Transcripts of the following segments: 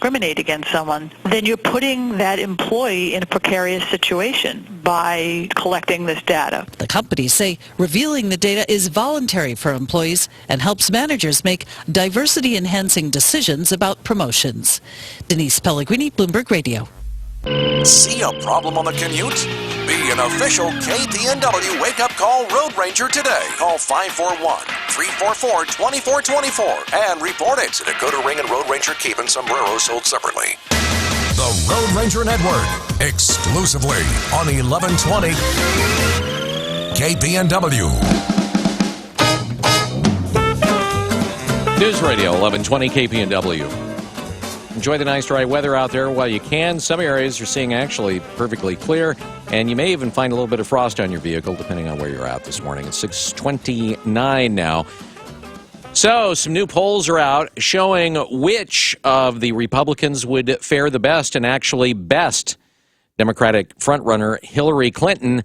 discriminate against someone, then you're putting that employee in a precarious situation by collecting this data. The companies say revealing the data is voluntary for employees and helps managers make diversity-enhancing decisions about promotions. Denise Pellegrini, Bloomberg Radio. See a problem on the commute? Be an official KPNW Wake Up Call Road Ranger today. Call 541-344-2424 and report it. Dakota Ring and Road Ranger Cape and Sombrero sold separately. The Road Ranger Network, exclusively on 1120 KPNW. News Radio 1120 KPNW. Enjoy the nice dry weather out there while you can. Some areas you're seeing actually perfectly clear, and you may even find a little bit of frost on your vehicle depending on where you're at this morning. It's 6:29 now. So some new polls are out showing which of the Republicans would fare the best, and actually best Democratic frontrunner Hillary Clinton.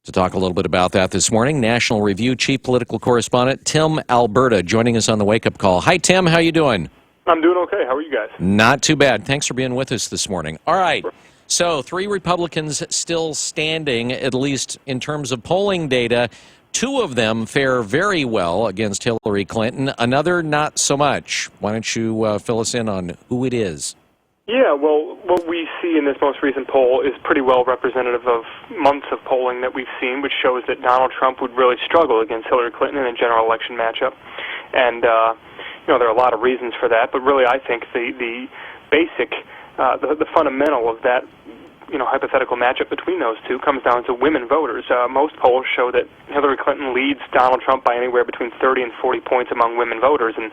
To talk a little bit about that this morning, National Review Chief Political Correspondent Tim Alberta joining us on the Wake Up Call. Hi, Tim. How you doing? I'm doing okay. How are you guys? Not too bad. Thanks for being with us this morning. All right. So 3 Republicans still standing, at least in terms of polling data. 2 of them fare very well against Hillary Clinton. Another, not so much. Why don't you fill us in on who it is? Yeah, well, what we see in this most recent poll is pretty well representative of months of polling that we've seen, which shows that Donald Trump would really struggle against Hillary Clinton in a general election matchup. And, there are a lot of reasons for that, but really I think the basic, the fundamental of that, hypothetical matchup between those two comes down to women voters. Most polls show that Hillary Clinton leads Donald Trump by anywhere between 30 and 40 points among women voters, and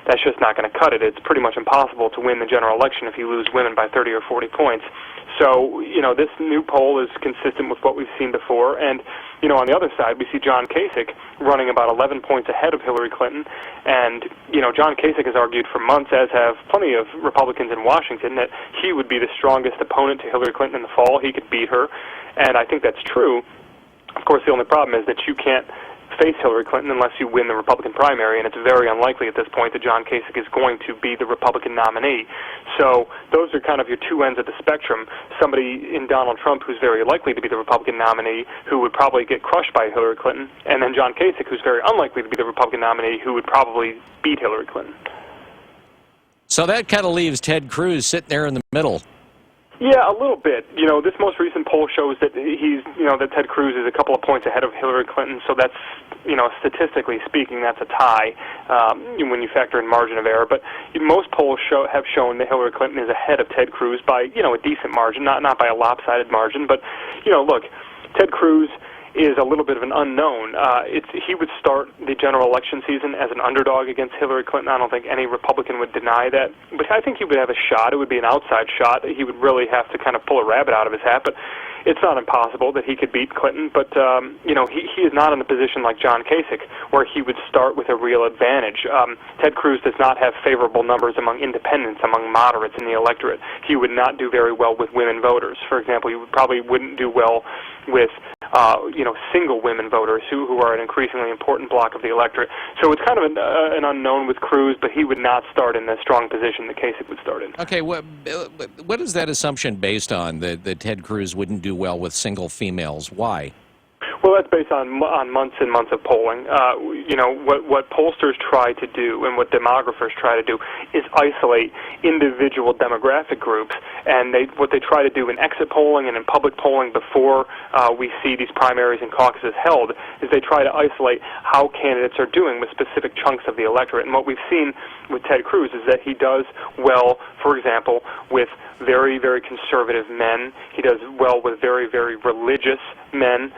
that's just not going to cut it. It's pretty much impossible to win the general election if you lose women by 30 or 40 points. So, this new poll is consistent with what we've seen before, and, on the other side, we see John Kasich running about 11 points ahead of Hillary Clinton, and, John Kasich has argued for months, as have plenty of Republicans in Washington, that he would be the strongest opponent to Hillary Clinton in the fall. He could beat her, and I think that's true. Of course, the only problem is that you can't face Hillary Clinton unless you win the Republican primary, and it's very unlikely at this point that John Kasich is going to be the Republican nominee. So those are kind of your two ends of the spectrum. Somebody in Donald Trump who's very likely to be the Republican nominee who would probably get crushed by Hillary Clinton, and then John Kasich who's very unlikely to be the Republican nominee who would probably beat Hillary Clinton. So that kind of leaves Ted Cruz sitting there in the middle. Yeah, a little bit. This most recent poll shows that that Ted Cruz is a couple of points ahead of Hillary Clinton, so that's, statistically speaking, that's a tie when you factor in margin of error. But most polls have shown that Hillary Clinton is ahead of Ted Cruz by, a decent margin, not by a lopsided margin. But, look, Ted Cruz is a little bit of an unknown. He would start the general election season as an underdog against Hillary Clinton. I don't think any Republican would deny that. But I think he would have a shot. It would be an outside shot. He would really have to kind of pull a rabbit out of his hat. But it's not impossible that he could beat Clinton. But, he is not in a position like John Kasich where he would start with a real advantage. Ted Cruz does not have favorable numbers among independents, among moderates in the electorate. He would not do very well with women voters. For example, he probably wouldn't do well with single women voters who are an increasingly important block of the electorate. So it's kind of an unknown with Cruz, but he would not start in the strong position that Kasich would start in. Okay, what is that assumption based on, that Ted Cruz wouldn't do well with single females? Why? Well, that's based on months and months of polling. What pollsters try to do and what demographers try to do is isolate individual demographic groups. And what they try to do in exit polling and in public polling before we see these primaries and caucuses held is they try to isolate how candidates are doing with specific chunks of the electorate. And what we've seen with Ted Cruz is that he does well, for example, with very, very conservative men. He does well with very, very religious men.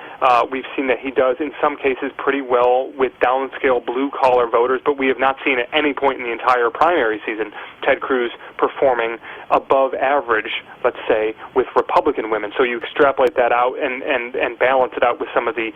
We've seen that he does, in some cases, pretty well with downscale blue-collar voters, but we have not seen at any point in the entire primary season Ted Cruz performing above average, let's say, with Republican women. So you extrapolate that out and balance it out with some of the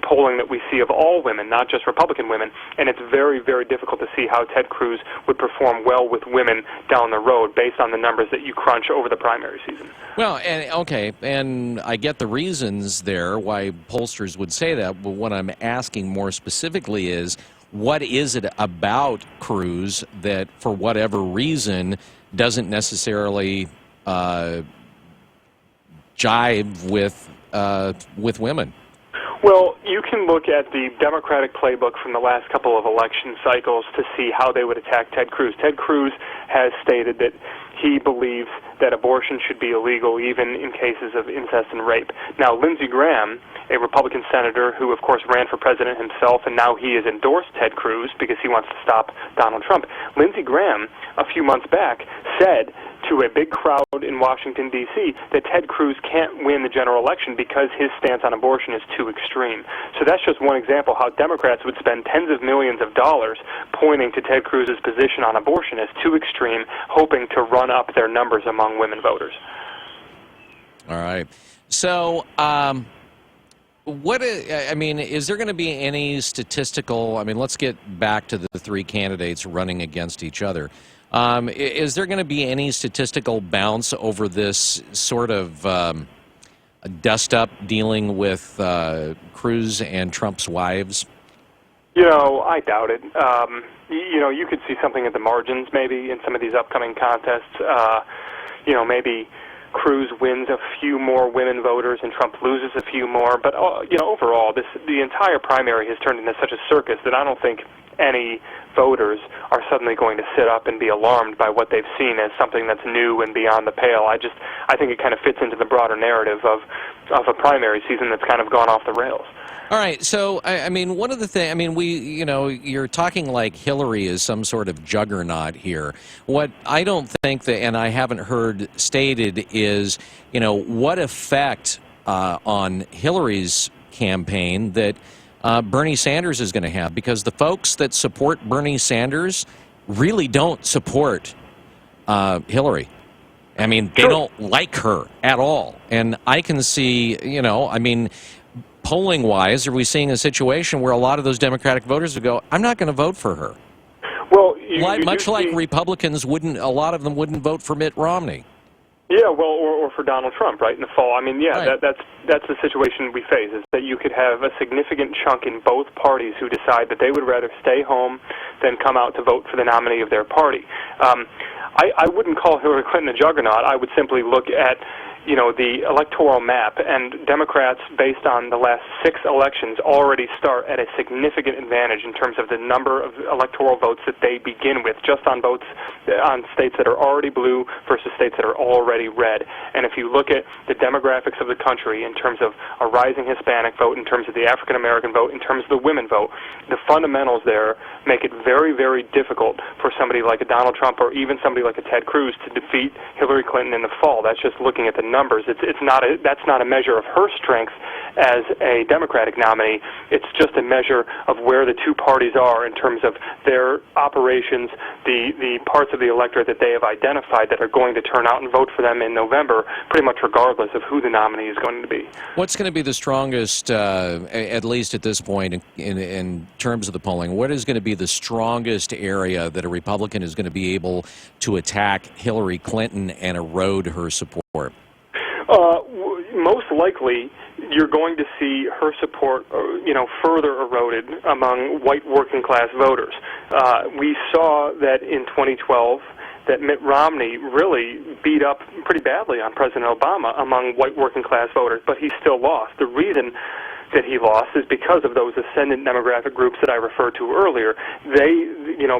polling that we see of all women, not just Republican women, and it's very, very difficult to see how Ted Cruz would perform well with women down the road based on the numbers that you crunch over the primary season. Well, and I get the reasons there why pollsters would say that, but what I'm asking more specifically is, what is it about Cruz that, for whatever reason, doesn't necessarily jive with women. Well, you can look at the Democratic playbook from the last couple of election cycles to see how they would attack Ted Cruz. Ted Cruz has stated that he believes that abortion should be illegal even in cases of incest and rape. Now, Lindsey Graham, a Republican senator who, of course, ran for president himself, and now he has endorsed Ted Cruz because he wants to stop Donald Trump. Lindsey Graham, a few months back, said to a big crowd in Washington, D.C., that Ted Cruz can't win the general election because his stance on abortion is too extreme. So that's just one example how Democrats would spend tens of millions of dollars pointing to Ted Cruz's position on abortion as too extreme, hoping to run up their numbers among women voters. All right. So, is there going to be any statistical, let's get back to the three candidates running against each other. Is there going to be any statistical bounce over this sort of dust-up dealing with Cruz and Trump's wives? I doubt it. You could see something at the margins maybe in some of these upcoming contests. Maybe Cruz wins a few more women voters and Trump loses a few more. But, overall, the entire primary has turned into such a circus that I don't think any voters are suddenly going to sit up and be alarmed by what they've seen as something that's new and beyond the pale. I think it kind of fits into the broader narrative of a primary season that's kind of gone off the rails. All right, so, one of the things, you're talking like Hillary is some sort of juggernaut here. What I don't think that, and I haven't heard stated, is, what effect on Hillary's campaign that Bernie Sanders is going to have, because the folks that support Bernie Sanders really don't support Hillary. They don't like her at all. And I can see, polling-wise, are we seeing a situation where a lot of those Democratic voters would go, I'm not going to vote for her? Well, much like Republicans a lot of them wouldn't vote for Mitt Romney. Yeah, well, or for Donald Trump, right, in the fall. Right. That's the situation we face, is that you could have a significant chunk in both parties who decide that they would rather stay home than come out to vote for the nominee of their party. I wouldn't call Hillary Clinton a juggernaut. I would simply look at the electoral map, and Democrats, based on the last 6 elections, already start at a significant advantage in terms of the number of electoral votes that they begin with, just on votes on states that are already blue versus states that are already red. And if you look at the demographics of the country in terms of a rising Hispanic vote, in terms of the African American vote, in terms of the women vote, the fundamentals there make it very, very difficult for somebody like a Donald Trump or even somebody like a Ted Cruz to defeat Hillary Clinton in the fall. That's just looking at the numbers. That's not a measure of her strength as a Democratic nominee. It's just a measure of where the two parties are in terms of their operations, the parts of the electorate that they have identified that are going to turn out and vote for them in November, pretty much regardless of who the nominee is going to be. What's going to be the strongest, at least at this point, in terms of the polling, what is going to be the strongest area that a Republican is going to be able to attack Hillary Clinton and erode her support? Most likely, you're going to see her support, further eroded among white working-class voters. We saw that in 2012 that Mitt Romney really beat up pretty badly on President Obama among white working-class voters, but he still lost. The reason that he lost is because of those ascendant demographic groups that I referred to earlier.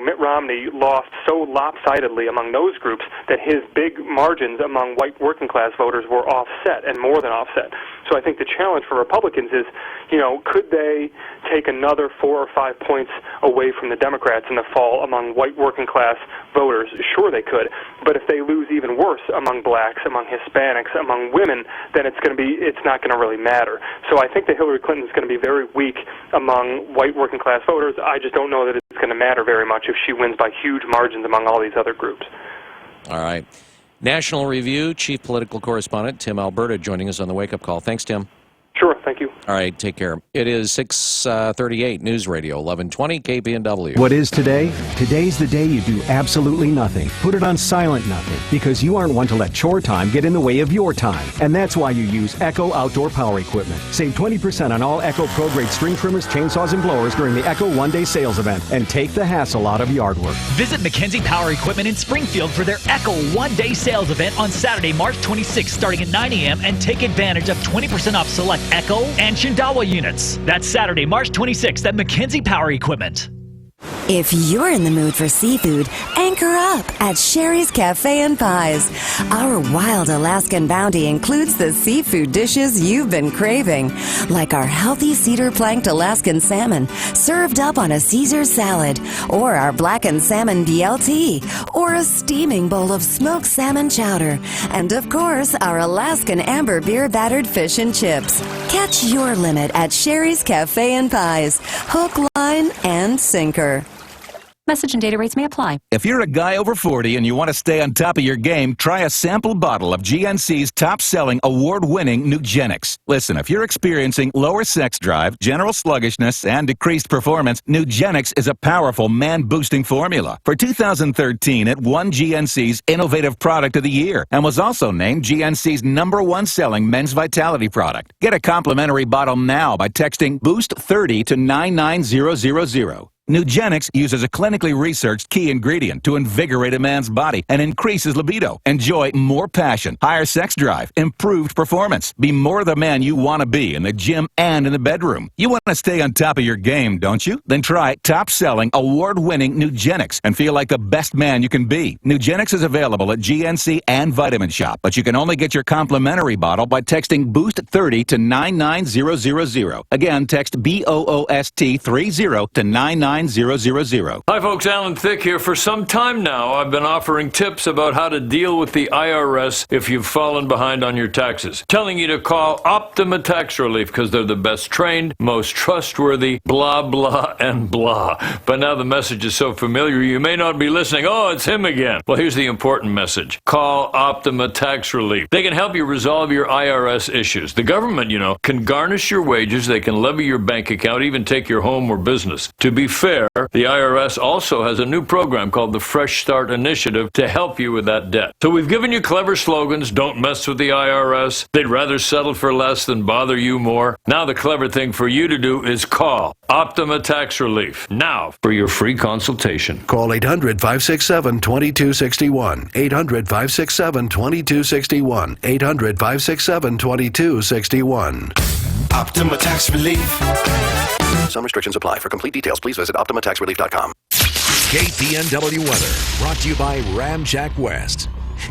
Mitt Romney lost so lopsidedly among those groups that his big margins among white working class voters were offset, and more than offset. So I think the challenge for Republicans is, could they take another 4 or 5 points away from the Democrats in the fall among white working class voters? Sure they could. But if they lose even worse among blacks, among Hispanics, among women, then it's not going to really matter. So I think that Hillary Clinton is going to be very weak among white working class voters. I just don't know that it's going to matter very much if she wins by huge margins among all these other groups. All right. National Review Chief Political Correspondent Tim Alberta joining us on the Wake Up Call. Thanks, Tim. Sure. Thank you. All right, take care. It is 6:38 News Radio 1120 KPNW. What is today? Today's the day you do absolutely nothing. Put it on silent nothing, because you aren't one to let chore time get in the way of your time. And that's why you use Echo Outdoor Power Equipment. Save 20% on all Echo Pro Grade string trimmers, chainsaws, and blowers during the Echo one-day sales event, and take the hassle out of yard work. Visit McKenzie Power Equipment in Springfield for their Echo one-day sales event on Saturday, March 26th, starting at 9 a.m. and take advantage of 20% off select Echo and Shindawa units. That's Saturday, March 26th at McKenzie Power Equipment. If you're in the mood for seafood, anchor up at Sherry's Cafe and Pies. Our wild Alaskan bounty includes the seafood dishes you've been craving, like our healthy cedar planked Alaskan salmon served up on a Caesar salad, or our blackened salmon BLT, or a steaming bowl of smoked salmon chowder, and of course, our Alaskan amber beer battered fish and chips. Catch your limit at Sherry's Cafe and Pies. Hook, line, and sinker. Message and data rates may apply. If you're a guy over 40 and you want to stay on top of your game, try a sample bottle of GNC's top-selling, award-winning Nugenix. Listen, if you're experiencing lower sex drive, general sluggishness, and decreased performance, Nugenix is a powerful man-boosting formula. For 2013, it won GNC's Innovative Product of the Year and was also named GNC's #1 selling men's vitality product. Get a complimentary bottle now by texting BOOST30 to 99000. Nugenix uses a clinically researched key ingredient to invigorate a man's body and increase his libido. Enjoy more passion, higher sex drive, improved performance. Be more the man you want to be in the gym and in the bedroom. You want to stay on top of your game, don't you? Then try top-selling, award-winning Nugenix and feel like the best man you can be. Nugenix is available at GNC and Vitamin Shop, but you can only get your complimentary bottle by texting BOOST30 to 99000. Again, text BOOST30 to 99000. Hi folks, Alan Thicke here. For some time now, I've been offering tips about how to deal with the IRS if you've fallen behind on your taxes. Telling you to call Optima Tax Relief because they're the best trained, most trustworthy, blah, blah, and blah. But now the message is so familiar, you may not be listening. Oh, it's him again. Well, here's the important message. Call Optima Tax Relief. They can help you resolve your IRS issues. The government, can garnish your wages. They can levy your bank account, even take your home or business. To be fair, the IRS also has a new program called the Fresh Start Initiative to help you with that debt. So we've given you clever slogans. Don't mess with the IRS. They'd rather settle for less than bother you more. Now the clever thing for you to do is call Optima Tax Relief now for your free consultation. Call 800-567-2261. 800-567-2261. 800-567-2261. Optima Tax Relief. Some restrictions apply. For complete details, please visit OptimaTaxRelief.com. KPNW weather brought to you by Ramjack West.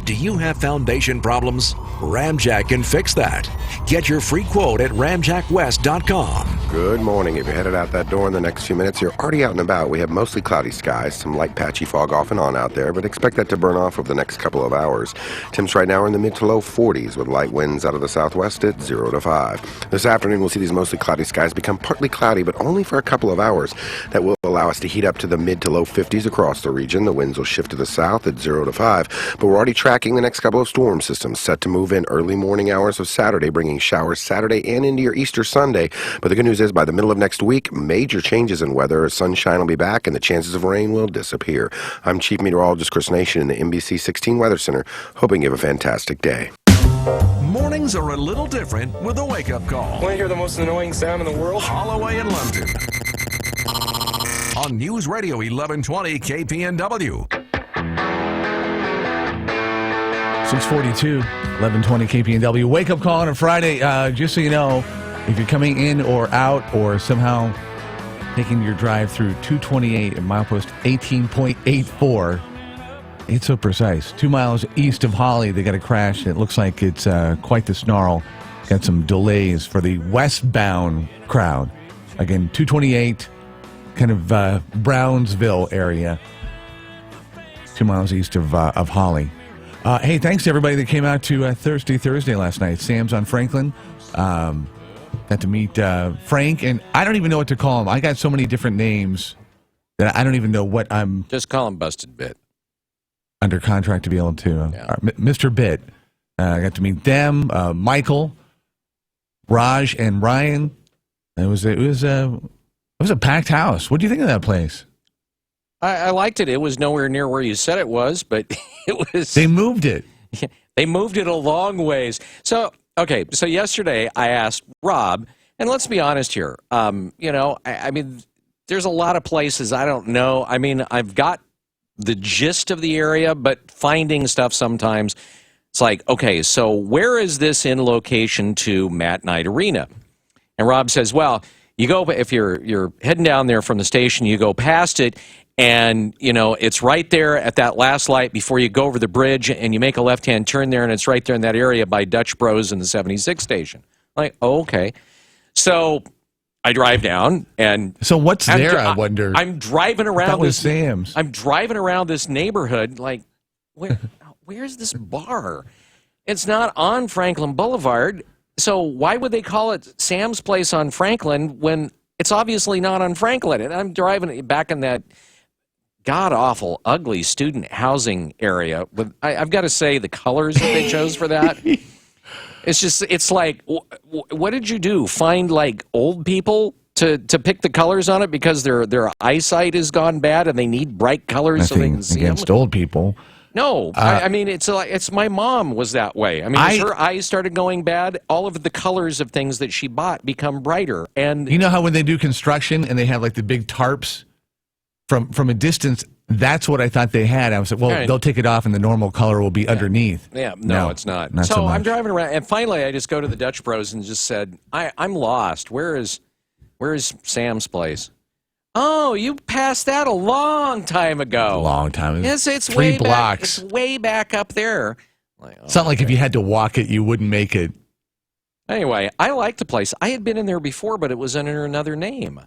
Do you have foundation problems? Ramjack can fix that. Get your free quote at ramjackwest.com. Good morning. If you're headed out that door in the next few minutes, you're already out and about. We have mostly cloudy skies, some light patchy fog off and on out there, but expect that to burn off over the next couple of hours. Temps right now are in the mid to low 40s with light winds out of the southwest at 0 to 5. This afternoon, we'll see these mostly cloudy skies become partly cloudy, but only for a couple of hours. That will allow us to heat up to the mid to low 50s across the region. The winds will shift to the south at 0 to 5, but we're already tracking the next couple of storm systems set to move in early morning hours of Saturday, bringing showers Saturday and into your Easter Sunday. But the good news is by the middle of next week, major changes in weather. Sunshine will be back and the chances of rain will disappear. I'm Chief Meteorologist Chris Nation in the NBC 16 Weather Center, hoping you have a fantastic day. Mornings are a little different with a wake-up call. Want to hear the most annoying sound in the world? Holloway in London. On News Radio 1120 KPNW. 642, 1120 KPNW. Wake up call on a Friday. Just so you know, if you're coming in or out or somehow taking your drive through 228 at milepost 18.84, it's so precise. 2 miles east of Holly, they got a crash. It looks like it's quite the snarl. Got some delays for the westbound crowd. Again, 228, kind of Brownsville area, 2 miles east of Holly. Hey, thanks to everybody that came out to Thirsty Thursday last night. Sam's on Franklin. Got to meet Frank, and I don't even know what to call him. I got so many different names that I don't even know what I'm... Just call him Busted Bit. Under contract to be able to... Mr. Bit. I got to meet them, Michael, Raj and Ryan. It was a packed house. What do you think of that place? I liked it. It was nowhere near where you said it was, but it was. They moved it. They moved it a long ways. So yesterday I asked Rob, and let's be honest here. I mean, there's a lot of places I don't know. I mean, I've got the gist of the area, but finding stuff sometimes, it's like, okay, so where is this in location to Matt Knight Arena? And Rob says, well, you go, if you're heading down there from the station, you go past it, and, it's right there at that last light before you go over the bridge, and you make a left-hand turn there, and it's right there in that area by Dutch Bros and the 76 station. Like, oh, okay. So I drive down, and... So what's there, I wonder? I'm driving around that was Sam's. I'm driving around this neighborhood, like, where's this bar? It's not on Franklin Boulevard, so why would they call it Sam's Place on Franklin when it's obviously not on Franklin? And I'm driving back in that god-awful, ugly student housing area. I've got to say, the colors that they chose for that, it's like, what did you do? Find, like, old people to pick the colors on it because their eyesight has gone bad and they need bright colors so they can see against them? old people. No, I mean, it's my mom was that way. I mean, as her eyes started going bad, all of the colors of things that she bought become brighter. And you know how when they do construction and they have, like, the big tarps from a distance, that's what I thought they had. I was like, well, they'll take it off and the normal color will be underneath. Yeah, no, it's not. So I'm driving around, and finally I just go to the Dutch Bros and just said, I'm lost. Where is Sam's Place? Oh, you passed that a long time ago. A long time ago. Yes, it's 3 way blocks. It's way back up there. Like, it's not like if you had to walk it, you wouldn't make it. Anyway, I like the place. I had been in there before, but it was under another name.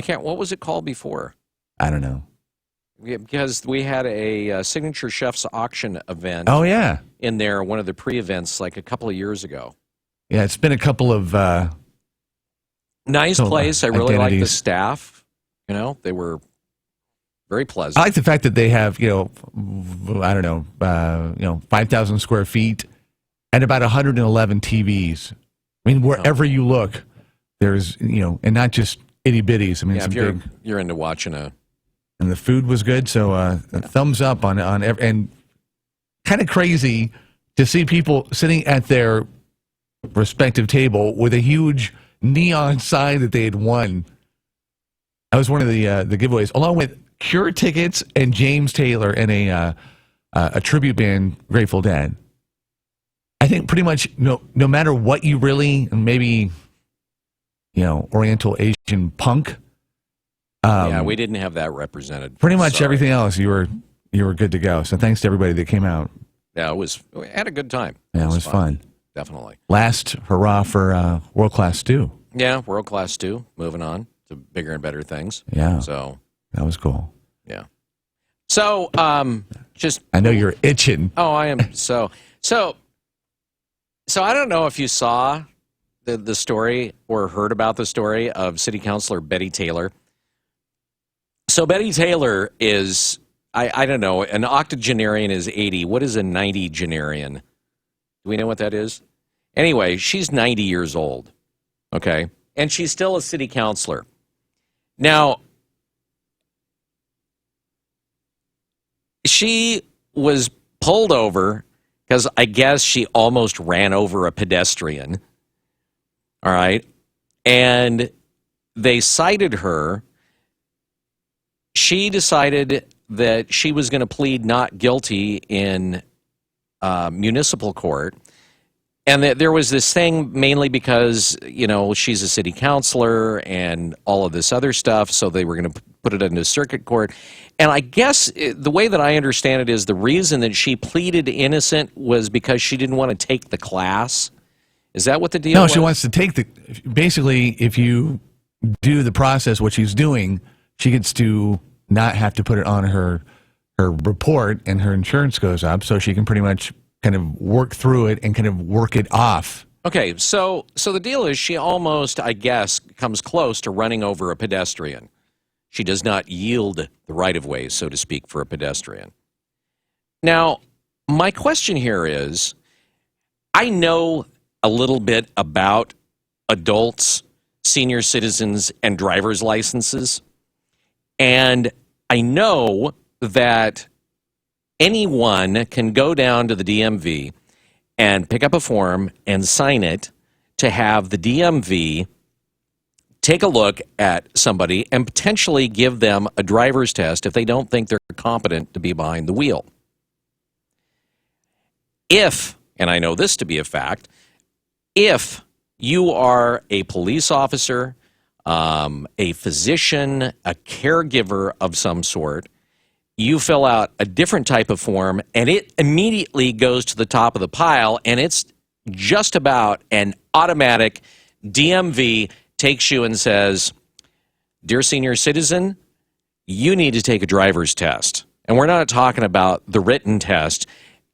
What was it called before? I don't know. Because we had a Signature Chef's auction event. Oh, yeah. In there, one of the pre-events, like a couple of years ago. Yeah, it's been a couple of... nice place. I really like the staff. They were very pleasant. I like the fact that they have, 5,000 square feet and about 111 TVs. I mean, wherever you look, there's, and not just itty bitties. I mean, yeah, if you're into watching and the food was good, so thumbs up on and kind of crazy to see people sitting at their respective table with a huge neon sign that they had won. That was one of the giveaways, along with Cure tickets and James Taylor and a tribute band, Grateful Dead. I think pretty much no matter what you really, maybe, Oriental Asian punk. Yeah, we didn't have that represented. Pretty much everything else, you were good to go. So thanks to everybody that came out. Yeah, we had a good time. Yeah, it was fun. Definitely. Last hurrah for World Class Stew. Yeah, World Class Stew. Moving on to bigger and better things. Yeah. So that was cool. Yeah. So just I know you're itching. Oh, I am. So I don't know if you saw the story or heard about the story of City Councilor Betty Taylor. So Betty Taylor is, I don't know, an octogenarian is 80. What is a 90-genarian? Do we know what that is? Anyway, she's 90 years old, okay? And she's still a city councilor. Now, she was pulled over because I guess she almost ran over a pedestrian, all right? And they cited her. She decided that she was going to plead not guilty in municipal court. And that there was this thing mainly because, she's a city councilor and all of this other stuff, so they were going to put it into circuit court. And I guess the way that I understand it is the reason that she pleaded innocent was because she didn't want to take the class. Is that what the deal was? No, she wants to take basically, if you do the process, what she's doing, she gets to not have to put it on her report, and her insurance goes up, so she can pretty much kind of work through it and kind of work it off. Okay, so the deal is she almost, I guess, comes close to running over a pedestrian. She does not yield the right-of-way, so to speak, for a pedestrian. Now, my question here is, I know a little bit about adults, senior citizens, and driver's licenses. And I know that anyone can go down to the DMV and pick up a form and sign it to have the DMV take a look at somebody and potentially give them a driver's test if they don't think they're competent to be behind the wheel. If, and I know this to be a fact, if you are a police officer, a physician, a caregiver of some sort, you fill out a different type of form and it immediately goes to the top of the pile, and it's just about an automatic DMV takes you and says, "Dear senior citizen, you need to take a driver's test." And we're not talking about the written test.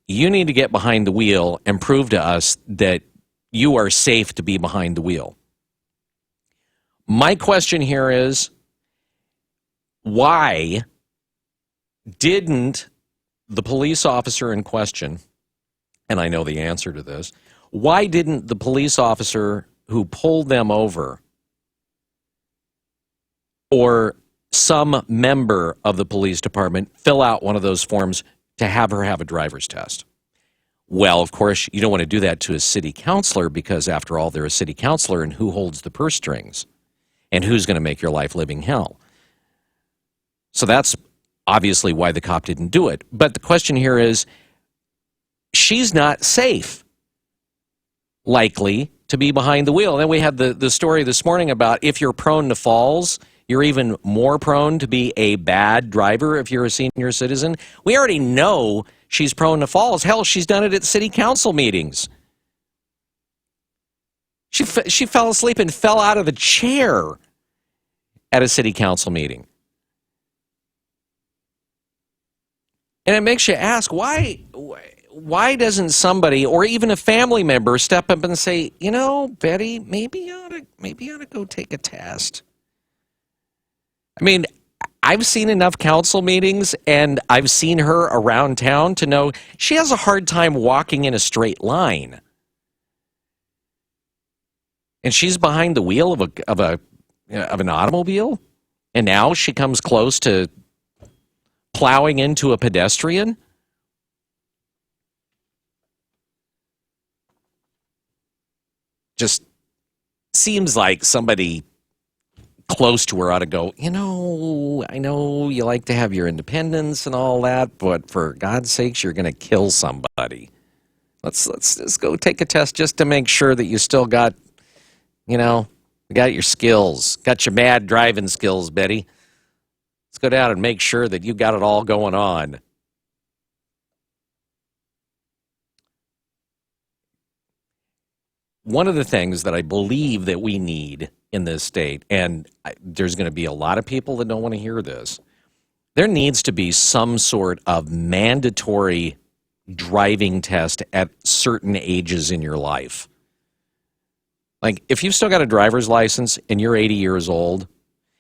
You need to get behind the wheel and prove to us that you are safe to be behind the wheel. My question here is, why didn't the police officer in question, and I know the answer to this, why didn't the police officer who pulled them over or some member of the police department fill out one of those forms to have her have a driver's test? Well, of course, you don't want to do that to a city councilor because, after all, they're a city councilor, and who holds the purse strings? And who's going to make your life living hell? So that's obviously why the cop didn't do it. But the question here is, she's not safe, likely, to be behind the wheel. And then we had the story this morning about if you're prone to falls, you're even more prone to be a bad driver if you're a senior citizen. We already know she's prone to falls. Hell, she's done it at city council meetings. She fell asleep and fell out of the chair at a city council meeting. And it makes you ask, why doesn't somebody, or even a family member, step up and say, "You know, Betty, maybe you ought to go take a test"? I mean, I've seen enough council meetings, and I've seen her around town to know she has a hard time walking in a straight line. And she's behind the wheel of an automobile, and now she comes close to plowing into a pedestrian. Just seems like somebody close to her ought to go, "You know, I know you like to have your independence and all that, but for God's sakes, you're going to kill somebody. Let's just go take a test just to make sure that you still got, got your skills, got your mad driving skills, Betty. Let's go down and make sure that you got it all going on." One of the things that I believe that we need in this state, and there's going to be a lot of people that don't want to hear this, there needs to be some sort of mandatory driving test at certain ages in your life. Like, if you've still got a driver's license and you're 80 years old,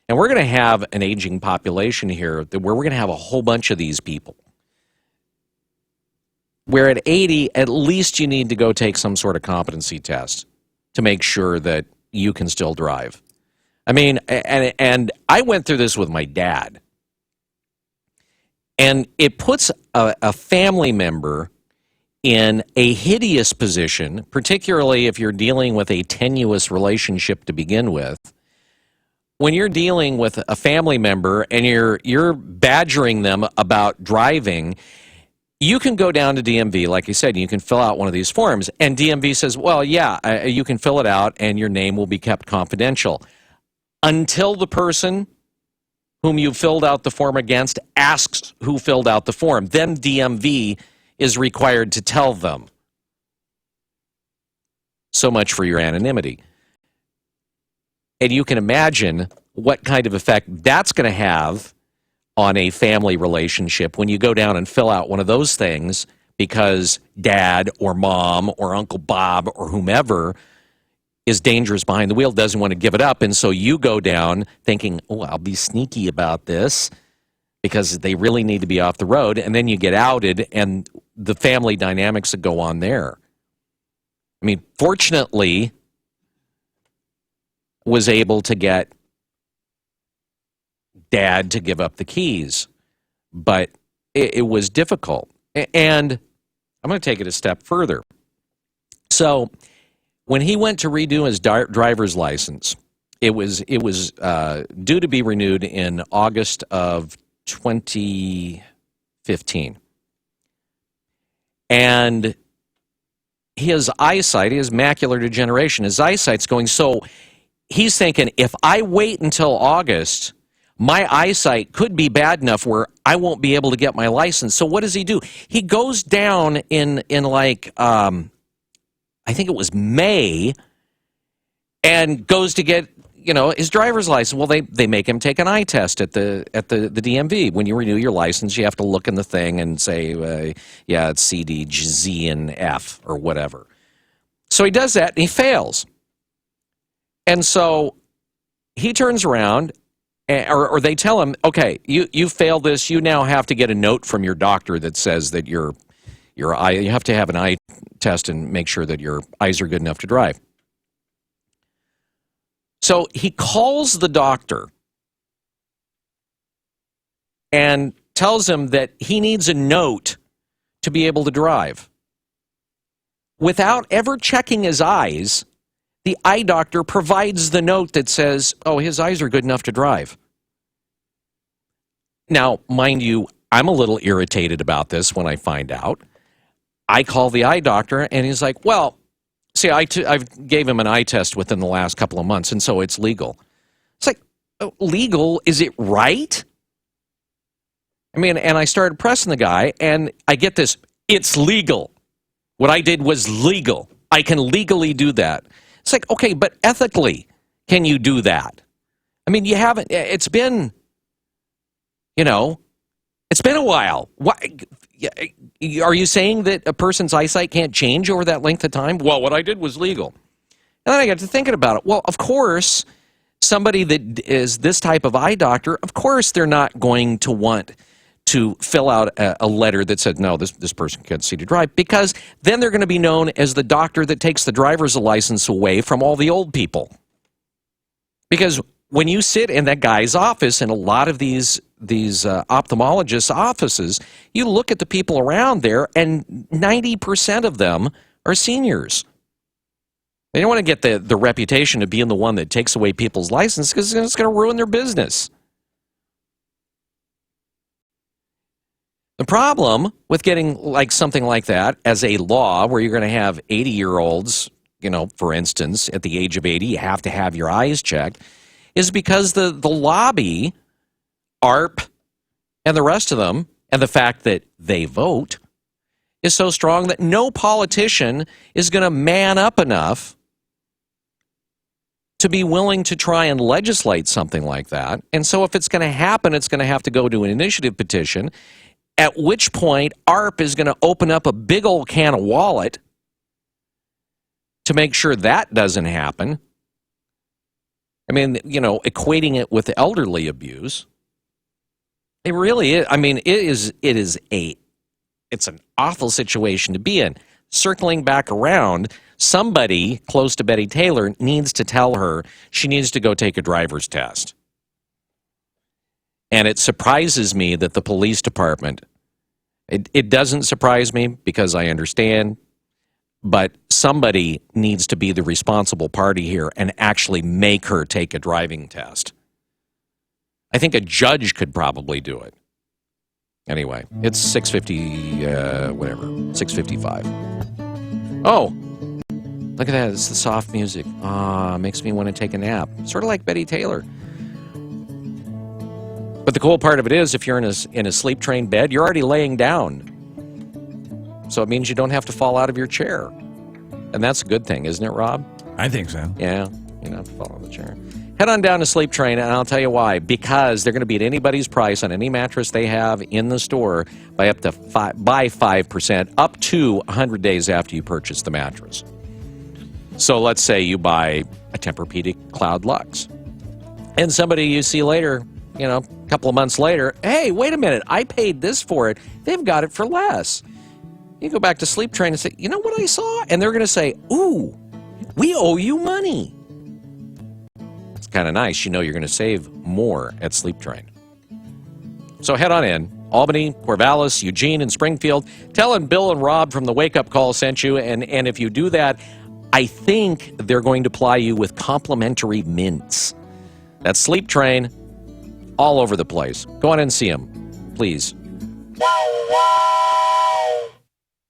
and we're going to have an aging population here where we're going to have a whole bunch of these people, where at 80, at least you need to go take some sort of competency test to make sure that you can still drive. I mean, and I went through this with my dad. And it puts a family member in a hideous position, particularly if you're dealing with a tenuous relationship to begin with. When you're dealing with a family member and you're badgering them about driving, you can go down to DMV, like you said, you can fill out one of these forms, and DMV says, "Well, yeah, you can fill it out, and your name will be kept confidential," until the person whom you filled out the form against asks who filled out the form. Then DMV is required to tell them. So much for your anonymity. And you can imagine what kind of effect that's going to have on a family relationship when you go down and fill out one of those things because dad or mom or Uncle Bob or whomever is dangerous behind the wheel, doesn't want to give it up. And so you go down thinking, "Oh, I'll be sneaky about this because they really need to be off the road." And then you get outed, and the family dynamics that go on there. I mean, fortunately, was able to get Dad to give up the keys, but it was difficult. And I'm going to take it a step further. So when he went to redo his driver's license, it was due to be renewed in August of 2015. And his eyesight, his macular degeneration, his eyesight's going. So he's thinking, if I wait until August, my eyesight could be bad enough where I won't be able to get my license. So what does he do? He goes down in like, I think it was May, and goes to get, his driver's license. Well, they make him take an eye test at the DMV. When you renew your license, you have to look in the thing and say, yeah, it's C, D, G, Z, and F, or whatever. So he does that, and he fails. And so he turns around, or they tell him, okay, you failed this. You now have to get a note from your doctor that says that your eye, you have to have an eye test and make sure that your eyes are good enough to drive. So he calls the doctor and tells him that he needs a note to be able to drive. Without ever checking his eyes, the eye doctor provides the note that says, oh, his eyes are good enough to drive. Now, mind you, I'm a little irritated about this when I find out. I call the eye doctor, and he's like, well, see, I gave him an eye test within the last couple of months, and so it's legal. It's like, oh, legal? Is it right? I mean, and I started pressing the guy, and I get this, it's legal. What I did was legal. I can legally do that. It's like, okay, but ethically, can you do that? I mean, you haven't, it's been, it's been a while. Why? Are you saying that a person's eyesight can't change over that length of time? Well, what I did was legal. And then I got to thinking about it. Well, of course, somebody that is this type of eye doctor, of course they're not going to want to fill out a letter that said, no, this person can't see to drive, because then they're going to be known as the doctor that takes the driver's license away from all the old people. Because when you sit in that guy's office, in a lot of these ophthalmologists' offices, you look at the people around there, and 90% of them are seniors. They don't want to get the reputation of being the one that takes away people's license, because it's going to ruin their business. The problem with getting like something like that as a law, where you're going to have 80-year-olds, for instance, at the age of 80, you have to have your eyes checked, is because the lobby, ARP, and the rest of them, and the fact that they vote, is so strong that no politician is going to man up enough to be willing to try and legislate something like that. And so if it's going to happen, it's going to have to go to an initiative petition, at which point ARP is going to open up a big old can of wallet to make sure that doesn't happen. I mean, equating it with elderly abuse. It really is. I mean, it's an awful situation to be in. Circling back around, somebody close to Betty Taylor needs to tell her she needs to go take a driver's test. And it surprises me that the police department, it doesn't surprise me because I understand, but somebody needs to be the responsible party here and actually make her take a driving test. I think a judge could probably do it. Anyway, it's 6:55. Oh, look at that. It's the soft music. Makes me want to take a nap. Sort of like Betty Taylor. But the cool part of it is, if you're in a sleep-trained bed, you're already laying down. So it means you don't have to fall out of your chair. And that's a good thing, isn't it, Rob? I think so. Yeah, you don't have to fall out of the chair. Head on down to Sleep Train, and I'll tell you why. Because they're going to beat anybody's price on any mattress they have in the store by 5%, up to 100 days after you purchase the mattress. So let's say you buy a Tempur-Pedic Cloud Luxe, and somebody you see later, a couple of months later, hey, wait a minute, I paid this for it. They've got it for less. You go back to Sleep Train and say, you know what I saw? And they're going to say, ooh, we owe you money. kind of nice. You know you're going to save more at Sleep Train. So head on in. Albany, Corvallis, Eugene, and Springfield. Tell them Bill and Rob from the Wake Up Call sent you. And if you do that, I think they're going to ply you with complimentary mints. That's Sleep Train all over the place. Go on and see them, please.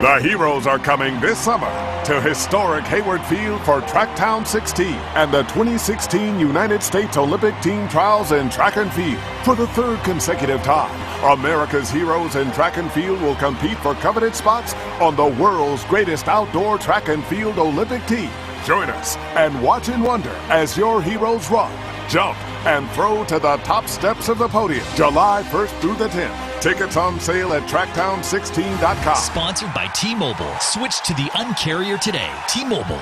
The Heroes are coming this summer to historic Hayward Field for Tracktown 16 and the 2016 United States Olympic Team Trials in Track and Field. For the third consecutive time, America's heroes in track and field will compete for coveted spots on the world's greatest outdoor track and field Olympic team. Join us and watch and wonder as your heroes run, jump, and throw to the top steps of the podium. July 1st through the 10th. Tickets on sale at tracktown16.com. Sponsored by T-Mobile. Switch to the Un-carrier today. T-Mobile.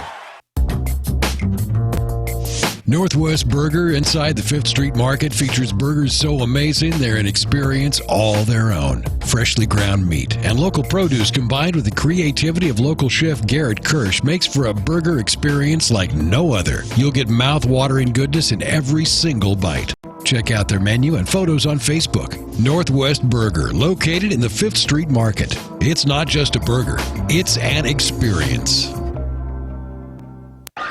Northwest Burger inside the 5th Street Market features burgers so amazing they're an experience all their own. Freshly ground meat and local produce combined with the creativity of local chef Garrett Kirsch makes for a burger experience like no other. You'll get mouth-watering goodness in every single bite. Check out their menu and photos on Facebook. Northwest Burger, located in the 5th Street Market. It's not just a burger, it's an experience.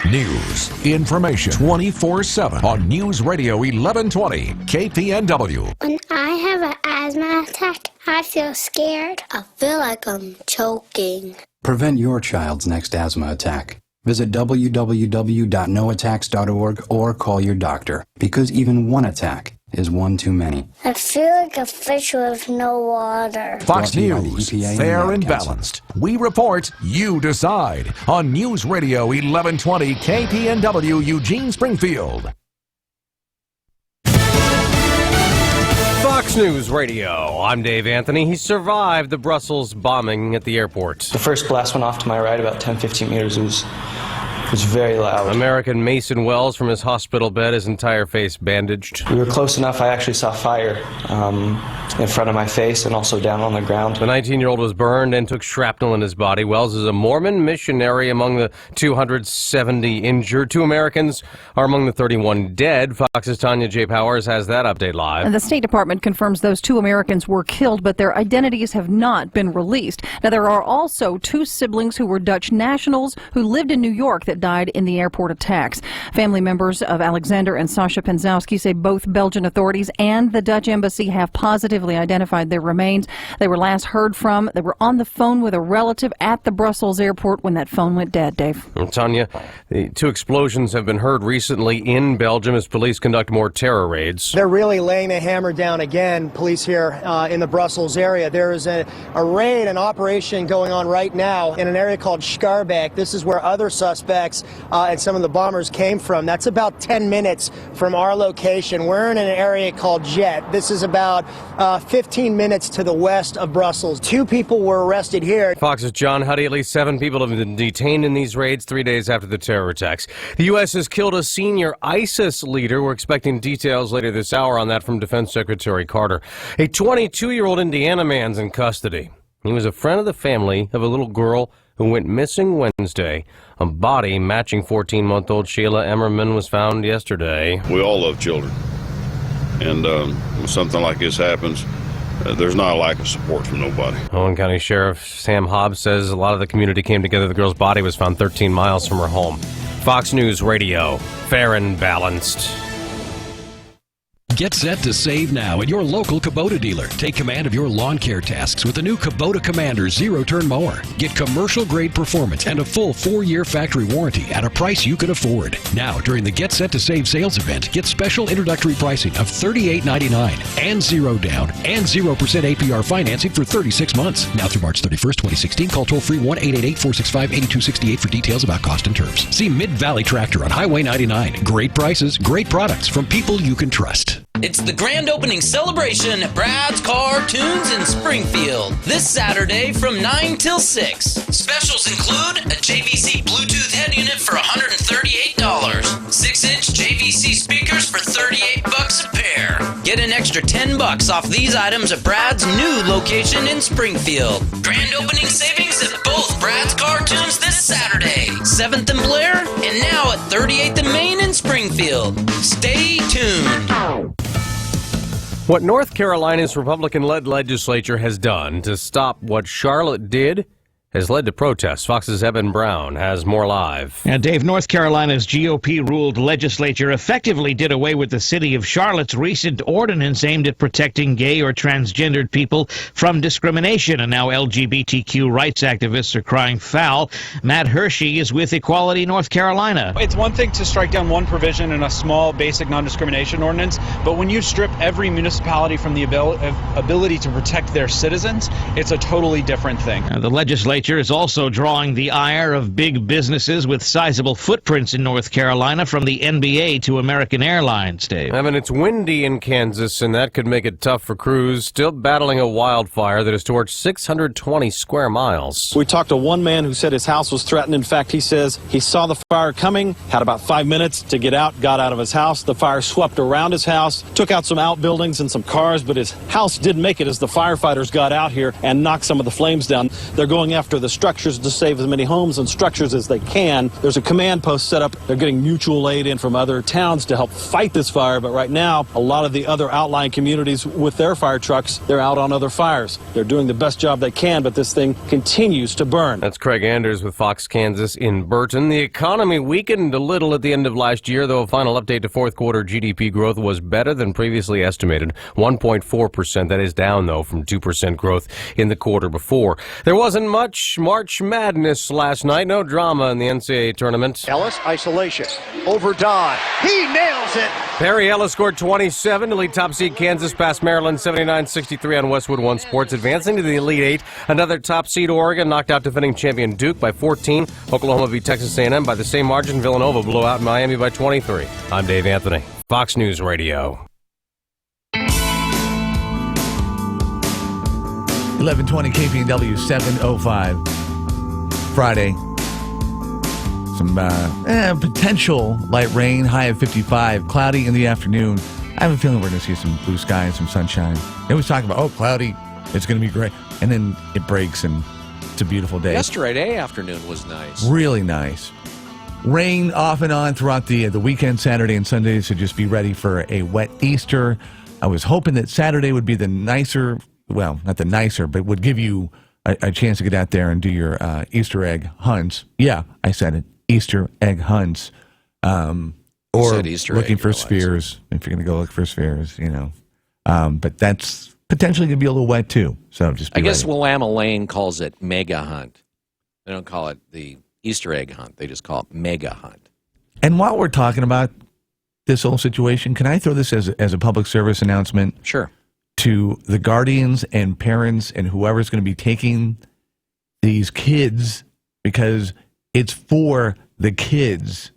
News, information, 24/7 on News Radio 1120 KPNW. When I have an asthma attack, I feel scared. I feel like I'm choking. Prevent your child's next asthma attack. Visit www.noattacks.org or call your doctor, because even one attack is one too many. I feel like a fish with no water. Fox News, fair and balanced. We report, you decide. On News Radio 1120 KPNW Eugene Springfield. Fox News Radio. I'm Dave Anthony. He survived the Brussels bombing at the airport. The first blast went off to my right about 10-15 meters. It was very loud. American Mason Wells from his hospital bed, his entire face bandaged. We were close enough. I actually saw fire in front of my face and also down on the ground. The 19-year-old was burned and took shrapnel in his body. Wells is a Mormon missionary among the 270 injured. 2 Americans are among the 31 dead. Fox's Tanya J. Powers has that update live. And the State Department confirms those 2 Americans were killed, but their identities have not been released. Now, there are also 2 siblings who were Dutch nationals who lived in New York that died in the airport attacks. Family members of Alexander and Sasha Penzowski say both Belgian authorities and the Dutch embassy have positively identified their remains. They were last heard from. They were on the phone with a relative at the Brussels airport when that phone went dead, Dave. Tanya, the 2 explosions have been heard recently in Belgium as police conduct more terror raids. They're really laying the hammer down again, police here in the Brussels area. There is a raid, an operation going on right now in an area called Schaerbeek. This is where other suspects and some of the bombers came from. That's about 10 minutes from our location. We're in an area called Jet. This is about 15 minutes to the west of Brussels. 2 people were arrested here. Fox's John Huddy. At least 7 people have been detained in these raids 3 days after the terror attacks. The U.S. has killed a senior ISIS leader. We're expecting details later this hour on that from Defense Secretary Carter. A 22-year-old Indiana man's in custody. He was a friend of the family of a little girl who went missing Wednesday. A body matching 14-month-old Sheila Emmerman was found yesterday. We all love children. And when something like this happens, there's not a lack of support from nobody. Owen County Sheriff Sam Hobbs says a lot of the community came together. The girl's body was found 13 miles from her home. Fox News Radio, fair and balanced. Get set to save now at your local Kubota dealer. Take command of your lawn care tasks with the new Kubota Commander zero-turn mower. Get commercial-grade performance and a full 4-year factory warranty at a price you can afford. Now, during the Get Set to Save sales event, get special introductory pricing of $38.99 and 0 down and 0% APR financing for 36 months. Now through March 31st, 2016, call toll-free 1-888-465-8268 for details about cost and terms. See Mid-Valley Tractor on Highway 99. Great prices, great products from people you can trust. It's the grand opening celebration at Brad's Car Tunes in Springfield this Saturday from 9 till 6. Specials include a JVC Bluetooth head unit for $138, 6-inch JVC speakers for $38 a pair. Get an extra $10 off these items at Brad's new location in Springfield. Grand opening savings at both Brad's Car Tunes this Saturday, 7th and Blair, and now at 38th and Main in Springfield. Springfield. Stay tuned. What North Carolina's Republican-led legislature has done to stop what Charlotte did has led to protests. Fox's Eben Brown has more live. And Dave, North Carolina's GOP-ruled legislature effectively did away with the city of Charlotte's recent ordinance aimed at protecting gay or transgendered people from discrimination. And now LGBTQ rights activists are crying foul. Matt Hershey is with Equality North Carolina. It's one thing to strike down one provision in a small, basic non-discrimination ordinance, but when you strip every municipality from the ability to protect their citizens, it's a totally different thing. The legislature is also drawing the ire of big businesses with sizable footprints in North Carolina, from the NBA to American Airlines, Dave. I mean, it's windy in Kansas, and that could make it tough for crews still battling a wildfire that has torched 620 square miles. We talked to one man who said his house was threatened. In fact, he says he saw the fire coming, had about 5 minutes to get out, got out of his house. The fire swept around his house, took out some outbuildings and some cars, but his house didn't make it as the firefighters got out here and knocked some of the flames down. They're going after the structures to save as many homes and structures as they can. There's a command post set up. They're getting mutual aid in from other towns to help fight this fire. But right now, a lot of the other outlying communities with their fire trucks, they're out on other fires. They're doing the best job they can, but this thing continues to burn. That's Craig Anders with Fox Kansas in Burton. The economy weakened a little at the end of last year, though a final update to fourth quarter GDP growth was better than previously estimated, 1.4%. That is down, though, from 2% growth in the quarter before. There wasn't much March Madness last night. No drama in the NCAA tournament. Ellis, isolation. Over Dodd. He nails it. Perry Ellis scored 27 to lead top seed Kansas past Maryland 79-63 on Westwood One Sports, advancing to the Elite Eight. Another top seed Oregon knocked out defending champion Duke by 14. Oklahoma beat Texas A&M by the same margin. Villanova blew out Miami by 23. I'm Dave Anthony, Fox News Radio. 1120 KPNW 705. Friday. Some potential light rain, high of 55. Cloudy in the afternoon. I have a feeling we're going to see some blue sky and some sunshine. They always talk about, cloudy, it's going to be great. And then it breaks and it's a beautiful day. Yesterday afternoon was nice. Really nice. Rain off and on throughout the weekend, Saturday and Sunday, so just be ready for a wet Easter. I was hoping that Saturday would be the nicer, well, not the nicer, but would give you a chance to get out there and do your Easter egg hunts. Yeah, I said it. Easter egg hunts. Or looking for spheres, if you're going to go look for spheres, But that's potentially going to be a little wet, too. So just be I guess ready. Willamette Lane calls it mega hunt. They don't call it the Easter egg hunt. They just call it mega hunt. And while we're talking about this whole situation, can I throw this as a public service announcement? Sure. To the guardians and parents and whoever's going to be taking these kids, because it's for the kids,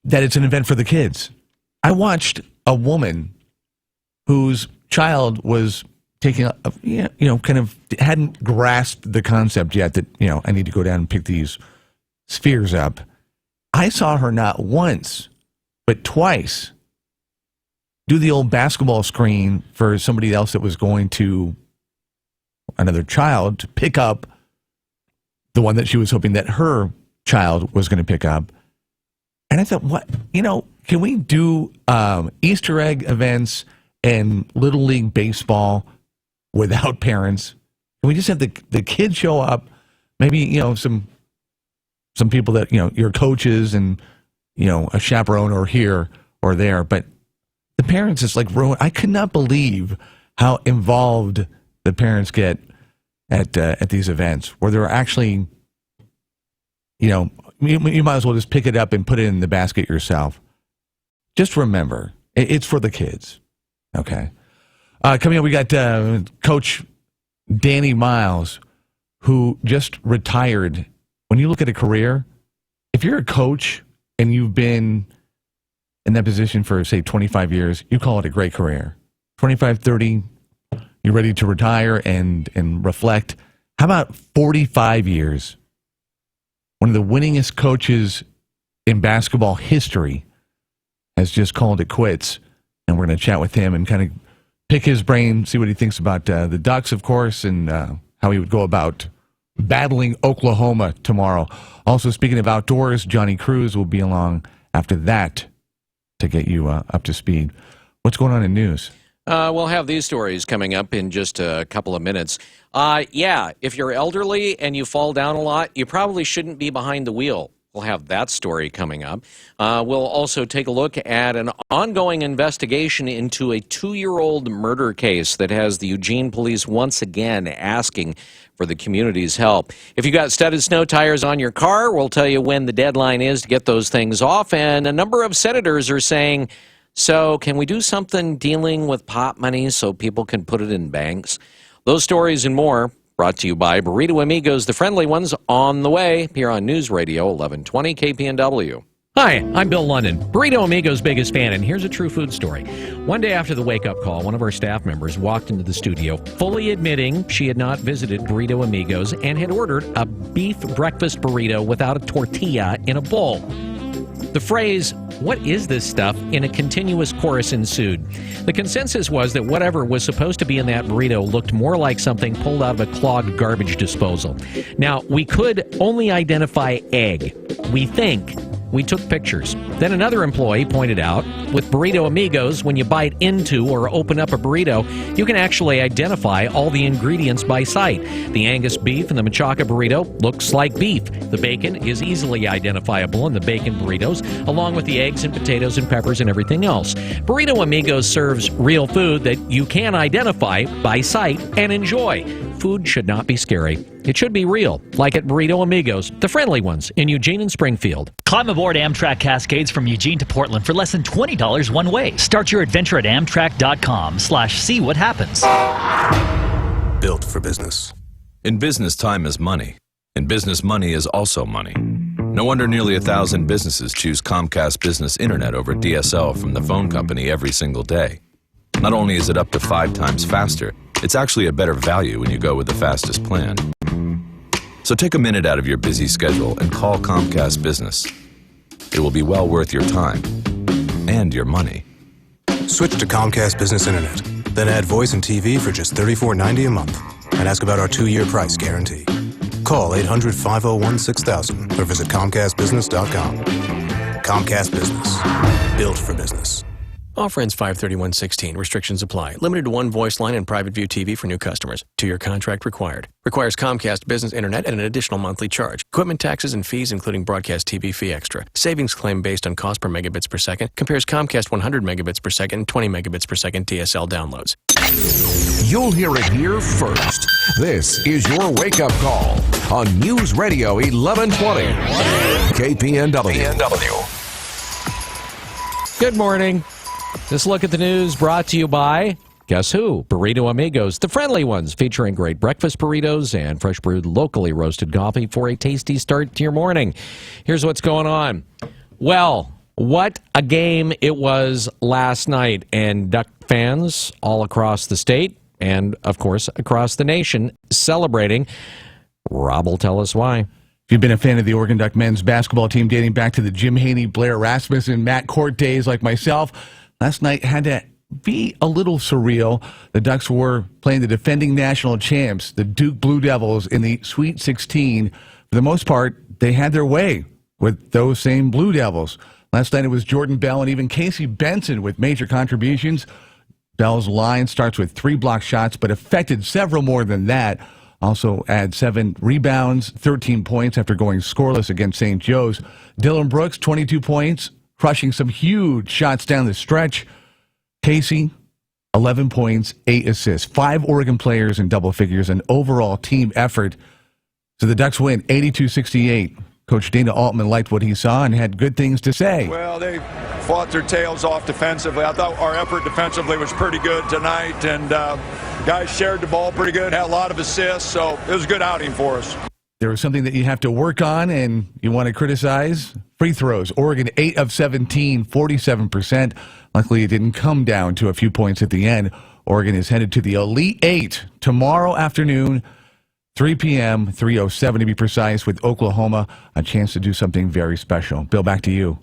that it's an event for the kids. I watched a woman whose child was taking kind of hadn't grasped the concept yet that, I need to go down and pick these spheres up. I saw her not once, but twice do the old basketball screen for somebody else that was going to, another child, to pick up the one that she was hoping that her child was going to pick up. And I thought, what, can we do Easter egg events and Little League baseball without parents? Can we just have the kids show up? Maybe, some people that, your coaches and, a chaperone or here or there, but the parents is like, I could not believe how involved the parents get at these events, where they're actually, you might as well just pick it up and put it in the basket yourself. Just remember, it's for the kids. Okay. Coming up, we got Coach Danny Miles, who just retired. When you look at a career, if you're a coach and you've been in that position for, say, 25 years, you call it a great career. 25, 30, you're ready to retire and reflect. How about 45 years? One of the winningest coaches in basketball history has just called it quits. And we're going to chat with him and kind of pick his brain, see what he thinks about the Ducks, of course, and how he would go about battling Oklahoma tomorrow. Also, speaking of outdoors, Johnny Cruz will be along after that to get you up to speed. What's going on in news? We'll have these stories coming up in just a couple of minutes. If you're elderly and you fall down a lot, you probably shouldn't be behind the wheel. We'll have that story coming up. We'll also take a look at an ongoing investigation into a 2-year-old murder case that has the Eugene police once again asking for the community's help. If you got studded snow tires on your car, we'll tell you when the deadline is to get those things off. And a number of senators are saying, so can we do something dealing with pot money so people can put it in banks? Those stories and more brought to you by Burrito Amigos, the friendly ones, on the way here on News Radio 1120 KPNW. Hi, I'm Bill London, Burrito Amigo's biggest fan, and here's a true food story. One day after the wake-up call, one of our staff members walked into the studio, fully admitting she had not visited Burrito Amigos and had ordered a beef breakfast burrito without a tortilla in a bowl. The phrase, "What is this stuff?" in a continuous chorus ensued. The consensus was that whatever was supposed to be in that burrito looked more like something pulled out of a clogged garbage disposal. Now, we could only identify egg. We think. We took pictures. Then another employee pointed out, with Burrito Amigos, when you bite into or open up a burrito, you can actually identify all the ingredients by sight. The Angus beef in the Machaca burrito looks like beef. The bacon is easily identifiable in the bacon burritos, along with the eggs and potatoes and peppers and everything else. Burrito Amigos serves real food that you can identify by sight and enjoy. Food should not be scary. It should be real, like at Burrito Amigos, the friendly ones in Eugene and Springfield. Climb aboard Amtrak Cascades from Eugene to Portland for less than $20 one way. Start your adventure at Amtrak.com/see what happens. Built for business. In business, time is money. In business, money is also money. No wonder nearly 1,000 businesses choose Comcast Business Internet over DSL from the phone company every single day. Not only is it up to 5 times faster, it's actually a better value when you go with the fastest plan. So take a minute out of your busy schedule and call Comcast Business. It will be well worth your time and your money. Switch to Comcast Business Internet. Then add voice and TV for just $34.90 a month. And ask about our 2-year price guarantee. Call 800-501-6000 or visit ComcastBusiness.com. Comcast Business. Built for business. Offer ends 5/31/16. Restrictions apply. Limited to one voice line and private view TV for new customers. 2-year contract required. Requires Comcast Business Internet at an additional monthly charge. Equipment taxes and fees, including broadcast TV fee extra. Savings claim based on cost per megabits per second. Compares Comcast 100 megabits per second and 20 megabits per second DSL downloads. You'll hear it here first. This is your wake-up call on News Radio 1120 KPNW. Good morning. This look at the news brought to you by, guess who? Burrito Amigos, the friendly ones, featuring great breakfast burritos and fresh brewed locally roasted coffee for a tasty start to your morning. Here's what's going on. Well, what a game it was last night, and Duck fans all across the state and, of course, across the nation celebrating. Rob will tell us why. If you've been a fan of the Oregon Duck men's basketball team dating back to the Jim Haney, Blair Rasmussen, Matt Court days like myself, last night had to be a little surreal. The Ducks were playing the defending national champs, the Duke Blue Devils, in the Sweet 16. For the most part, they had their way with those same Blue Devils. Last night it was Jordan Bell and even Casey Benson with major contributions. Bell's line starts with 3 block shots, but affected several more than that. Also had 7 rebounds, 13 points after going scoreless against St. Joe's. Dylan Brooks, 22 points, crushing some huge shots down the stretch. Casey, 11 points, 8 assists. 5 Oregon players in double figures, an overall team effort. So the Ducks win 82-68. Coach Dana Altman liked what he saw and had good things to say. Well, they fought their tails off defensively. I thought our effort defensively was pretty good tonight, and guys shared the ball pretty good, had a lot of assists, so it was a good outing for us. There was something that you have to work on and you want to criticize. Free throws. Oregon 8 of 17, 47%. Luckily, it didn't come down to a few points at the end. Oregon is headed to the Elite 8 tomorrow afternoon, 3 p.m., 3:07 to be precise, with Oklahoma. A chance to do something very special. Bill, back to you.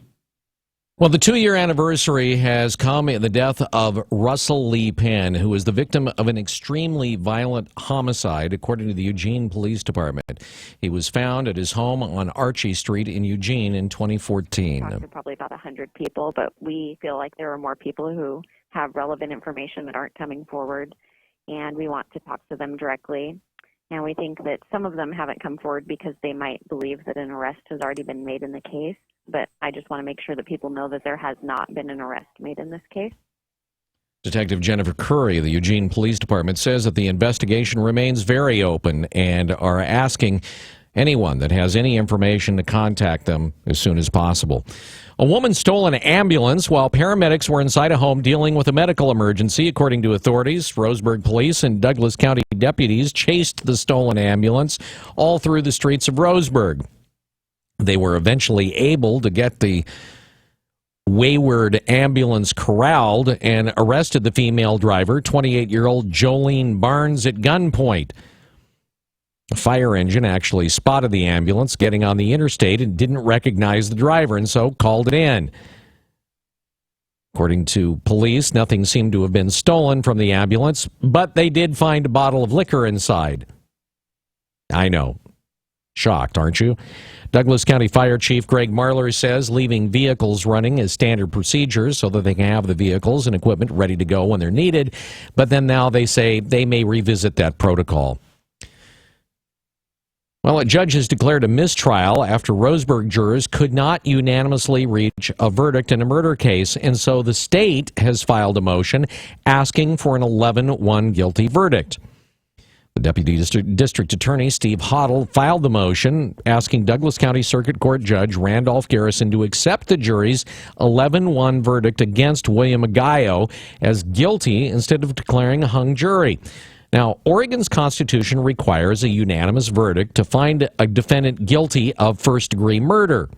Well, the 2-year anniversary has come in the death of Russell Lee Penn, who was the victim of an extremely violent homicide, according to the Eugene Police Department. He was found at his home on Archie Street in Eugene in 2014. Talked to probably about 100 people, but we feel like there are more people who have relevant information that aren't coming forward, and we want to talk to them directly. And we think that some of them haven't come forward because they might believe that an arrest has already been made in the case. But I just want to make sure that people know that there has not been an arrest made in this case. Detective Jennifer Curry of the Eugene Police Department says that the investigation remains very open and are asking anyone that has any information to contact them as soon as possible. A woman stole an ambulance while paramedics were inside a home dealing with a medical emergency. According to authorities, Roseburg police and Douglas County deputies chased the stolen ambulance all through the streets of Roseburg. They were eventually able to get the wayward ambulance corralled and arrested the female driver, 28-year-old Jolene Barnes, at gunpoint. A fire engine actually spotted the ambulance getting on the interstate and didn't recognize the driver, and so called it in. According to police, nothing seemed to have been stolen from the ambulance, but they did find a bottle of liquor inside. I know. Shocked, aren't you? Douglas County Fire Chief Greg Marler says leaving vehicles running is standard procedure so that they can have the vehicles and equipment ready to go when they're needed, but then now they say they may revisit that protocol. Well, a judge has declared a mistrial after Roseburg jurors could not unanimously reach a verdict in a murder case, and so the state has filed a motion asking for an 11-1 guilty verdict. The Deputy District Attorney, Steve Hoddle, filed the motion asking Douglas County Circuit Court Judge Randolph Garrison to accept the jury's 11-1 verdict against William Aguayo as guilty instead of declaring a hung jury. Now, Oregon's Constitution requires a unanimous verdict to find a defendant guilty of first-degree murder.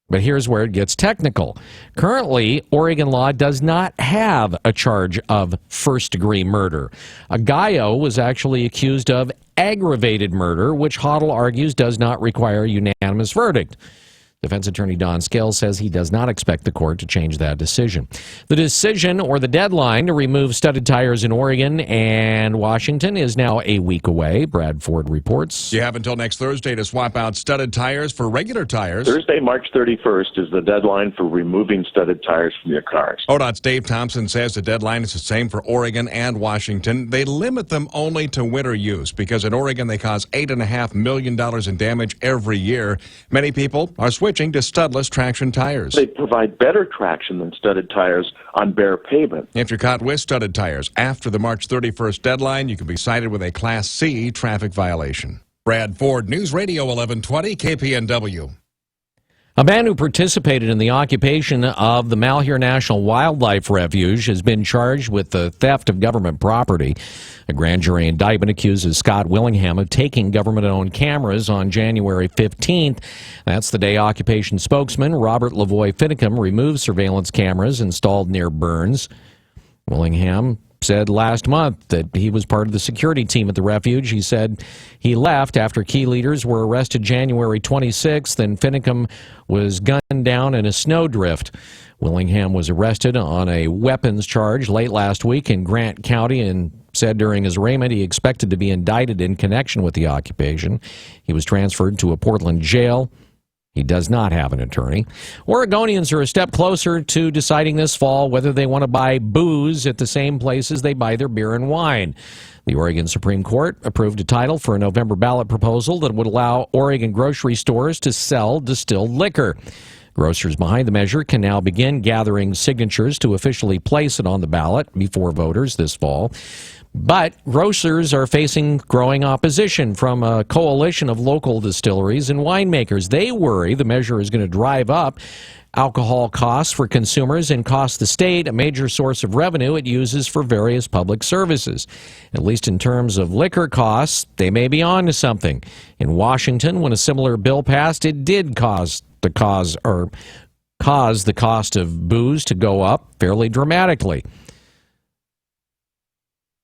But here's where it gets technical. Currently, Oregon law does not have a charge of first-degree murder. Aguayo was actually accused of aggravated murder, which Hoddle argues does not require a unanimous verdict. Defense attorney Don Scales says he does not expect the court to change that decision. The decision, or the deadline, to remove studded tires in Oregon and Washington is now a week away. Brad Ford reports. You have until next Thursday to swap out studded tires for regular tires. Thursday, March 31st is the deadline for removing studded tires from your cars. ODOT's Dave Thompson says the deadline is the same for Oregon and Washington. They limit them only to winter use because in Oregon they cause $8.5 million in damage every year. Many people are switching to studless traction tires. They provide better traction than studded tires on bare pavement. If you're caught with studded tires after the March 31st deadline, you can be cited with a Class C traffic violation. Brad Ford, News Radio 1120 KPNW. A man who participated in the occupation of the Malheur National Wildlife Refuge has been charged with the theft of government property. A grand jury indictment accuses Scott Willingham of taking government-owned cameras on January 15th. That's the day occupation spokesman Robert Lavoie Finicum removed surveillance cameras installed near Burns. Willingham said last month that he was part of the security team at the refuge. He said he left after key leaders were arrested January 26th and Finicum was gunned down in a snowdrift. Willingham was arrested on a weapons charge late last week in Grant County and said during his arraignment he expected to be indicted in connection with the occupation. He was transferred to a Portland jail. He does not have an attorney. Oregonians are a step closer to deciding this fall whether they want to buy booze at the same places they buy their beer and wine. The Oregon Supreme Court approved a title for a November ballot proposal that would allow Oregon grocery stores to sell distilled liquor. Grocers behind the measure can now begin gathering signatures to officially place it on the ballot before voters this fall. But grocers are facing growing opposition from a coalition of local distilleries and winemakers. They worry the measure is going to drive up alcohol costs for consumers and cost the state a major source of revenue it uses for various public services. At least in terms of liquor costs, they may be on to something. In Washington, when a similar bill passed, it did cause the cost of booze to go up fairly dramatically.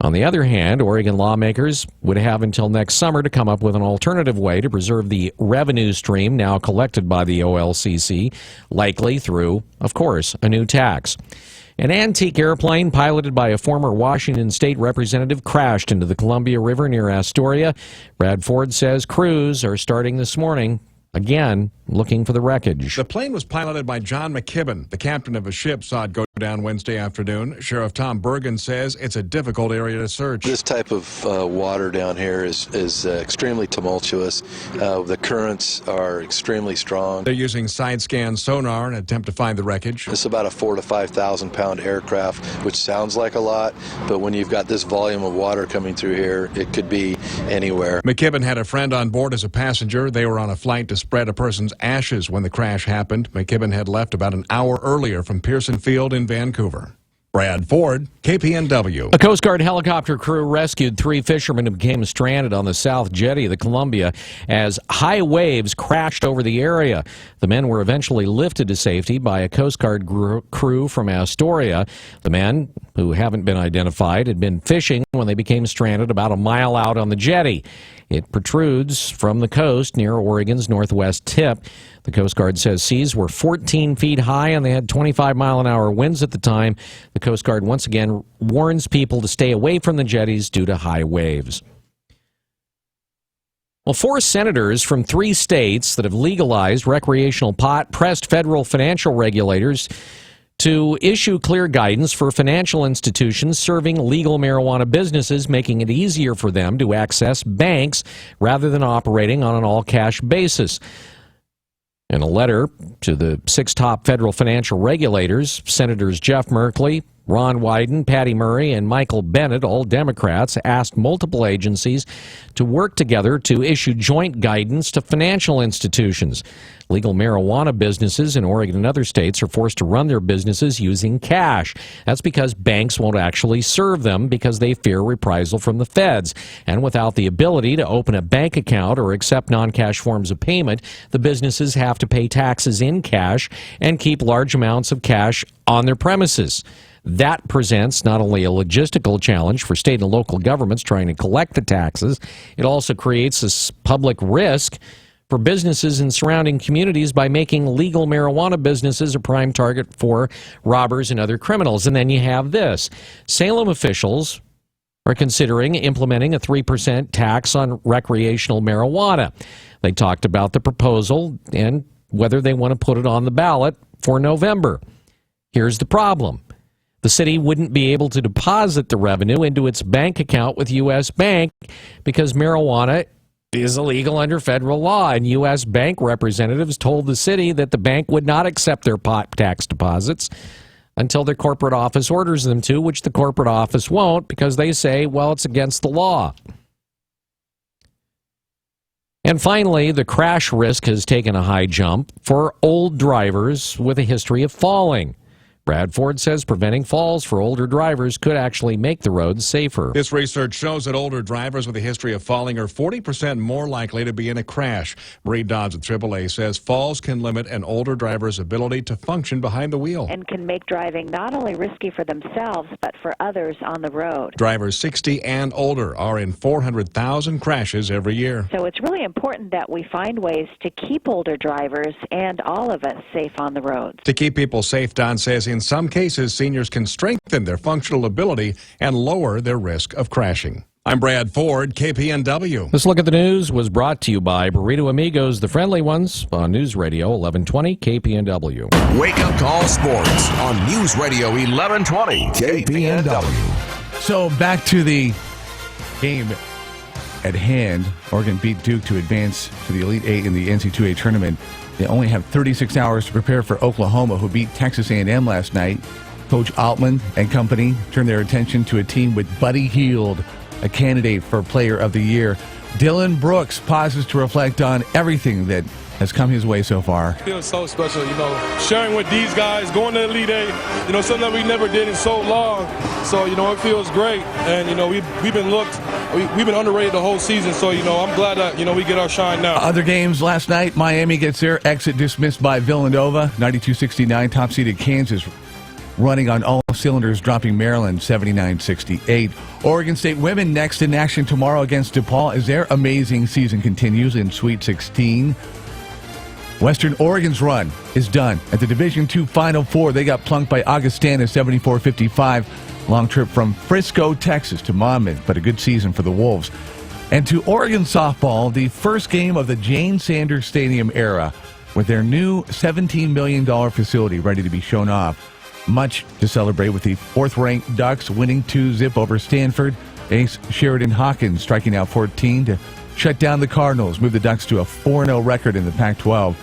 On the other hand, Oregon lawmakers would have until next summer to come up with an alternative way to preserve the revenue stream now collected by the OLCC, likely through, of course, a new tax. An antique airplane piloted by a former Washington state representative crashed into the Columbia River near Astoria. Brad Ford says crews are starting this morning, again, looking for the wreckage. The plane was piloted by John McKibben. The captain of a ship saw it go down Wednesday afternoon. Sheriff Tom Bergen says it's a difficult area to search. This type of water down here is extremely tumultuous. The currents are extremely strong. They're using side-scan sonar in an attempt to find the wreckage. It's about a 4,000 to 5,000 pound aircraft, which sounds like a lot, but when you've got this volume of water coming through here, it could be anywhere. McKibben had a friend on board as a passenger. They were on a flight to spread a person's ashes when the crash happened. McKibben had left about an hour earlier from Pearson Field in Vancouver. Brad Ford, KPNW. A Coast Guard helicopter crew rescued 3 fishermen who became stranded on the South Jetty of the Columbia as high waves crashed over the area. The men were eventually lifted to safety by a Coast Guard crew from Astoria. The men, who haven't been identified, had been fishing when they became stranded about a mile out on the jetty. It protrudes from the coast near Oregon's northwest tip. The Coast Guard says seas were 14 feet high and they had 25-mile-an-hour winds at the time. The Coast Guard once again warns people to stay away from the jetties due to high waves. Well, 4 senators from 3 states that have legalized recreational pot pressed federal financial regulators to issue clear guidance for financial institutions serving legal marijuana businesses, making it easier for them to access banks rather than operating on an all-cash basis. In a letter to the 6 top federal financial regulators, Senators Jeff Merkley, Ron Wyden, Patty Murray, and Michael Bennett, all Democrats, asked multiple agencies to work together to issue joint guidance to financial institutions. Legal marijuana businesses in Oregon and other states are forced to run their businesses using cash. That's because banks won't actually serve them because they fear reprisal from the feds. And without the ability to open a bank account or accept non-cash forms of payment, the businesses have to pay taxes in cash and keep large amounts of cash on their premises. That presents not only a logistical challenge for state and local governments trying to collect the taxes, it also creates this public risk for businesses in surrounding communities by making legal marijuana businesses a prime target for robbers and other criminals. And then you have this. Salem officials are considering implementing a 3% tax on recreational marijuana. They talked about the proposal and whether they want to put it on the ballot for November. Here's the problem. The city wouldn't be able to deposit the revenue into its bank account with U.S. Bank because marijuana is illegal under federal law, and U.S. Bank representatives told the city that the bank would not accept their pot tax deposits until their corporate office orders them to, which the corporate office won't because they say, well, it's against the law. And finally, the crash risk has taken a high jump for old drivers with a history of falling. Brad Ford says preventing falls for older drivers could actually make the roads safer. This research shows that older drivers with a history of falling are 40% more likely to be in a crash. Marie Dodds at AAA says falls can limit an older driver's ability to function behind the wheel. And can make driving not only risky for themselves, but for others on the road. Drivers 60 and older are in 400,000 crashes every year. So it's really important that we find ways to keep older drivers and all of us safe on the roads. To keep people safe, Don says, in some cases, seniors can strengthen their functional ability and lower their risk of crashing. I'm Brad Ford, KPNW. This look at the news was brought to you by Burrito Amigos, the friendly ones, on News Radio 1120 KPNW. Wake Up Call Sports on News Radio 1120 KPNW. So back to the game at hand. Oregon beat Duke to advance to the Elite Eight in the NC2A tournament. They only have 36 hours to prepare for Oklahoma, who beat Texas A&M last night. Coach Altman and company turned their attention to a team with Buddy Hield, a candidate for Player of the Year. Dylan Brooks pauses to reflect on everything that has come his way so far. It feels so special, sharing with these guys, going to Elite Eight, something that we never did in so long. So, it feels great. And, we've been underrated the whole season. So, I'm glad that, we get our shine now. Other games last night, Miami gets their exit dismissed by Villanova, 92-69, top-seeded Kansas running on all cylinders, dropping Maryland 79-68. Oregon State women next in action tomorrow against DePaul as their amazing season continues in Sweet 16. Western Oregon's run is done. At the Division II Final Four, they got plunked by Augustana 74-55. Long trip from Frisco, Texas to Monmouth, but a good season for the Wolves. And to Oregon softball, the first game of the Jane Sanders Stadium era with their new $17 million facility ready to be shown off. Much to celebrate with the fourth-ranked Ducks winning 2-0 over Stanford. Ace Sheridan Hawkins striking out 14 to shut down the Cardinals, move the Ducks to a 4-0 record in the Pac-12.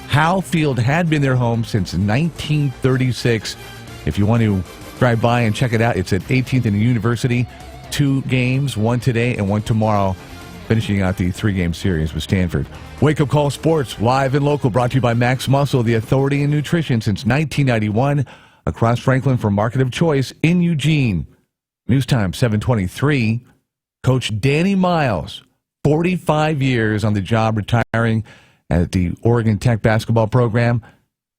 Howe Field had been their home since 1936. If you want to drive by and check it out, it's at 18th and University. 2 games, one today and one tomorrow, finishing out the 3-game series with Stanford. Wake Up Call Sports, live and local, brought to you by Max Muscle, the authority in nutrition since 1991, across Franklin for Market of Choice in Eugene. News time 7:23. Coach Danny Miles, 45 years on the job, retiring at the Oregon Tech basketball program.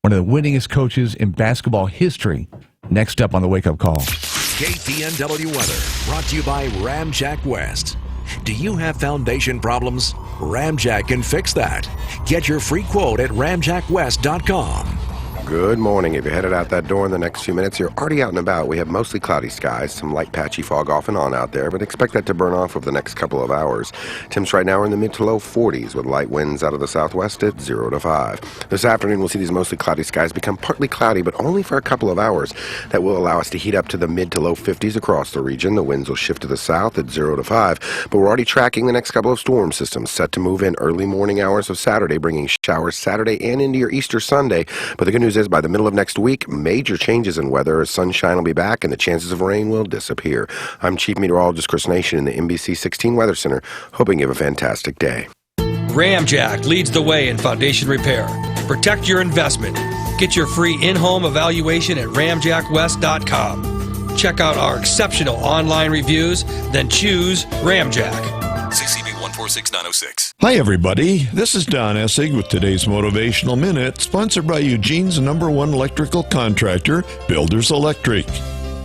One of the winningest coaches in basketball history. Next up on the Wake Up Call. KPNW weather brought to you by Ramjack West. Do you have foundation problems? Ramjack can fix that. Get your free quote at ramjackwest.com. Good morning. If you're headed out that door in the next few minutes, you're already out and about. We have mostly cloudy skies, some light patchy fog off and on out there, but expect that to burn off over the next couple of hours. Temps right now are in the mid to low 40s with light winds out of the southwest at 0 to 5. This afternoon, we'll see these mostly cloudy skies become partly cloudy, but only for a couple of hours. That will allow us to heat up to the mid to low 50s across the region. The winds will shift to the south at 0 to 5, but we're already tracking the next couple of storm systems set to move in early morning hours of Saturday, bringing showers Saturday and into your Easter Sunday. But the good news is by the middle of next week, major changes in weather as sunshine will be back and the chances of rain will disappear. I'm Chief Meteorologist Chris Nation in the NBC 16 Weather Center, hoping you have a fantastic day. Ramjack leads the way in foundation repair. Protect your investment. Get your free in-home evaluation at ramjackwest.com. Check out our exceptional online reviews, then choose Ramjack. CCB 146906. Hi, everybody. This is Don Essig with today's Motivational Minute, sponsored by Eugene's #1 electrical contractor, Builders Electric.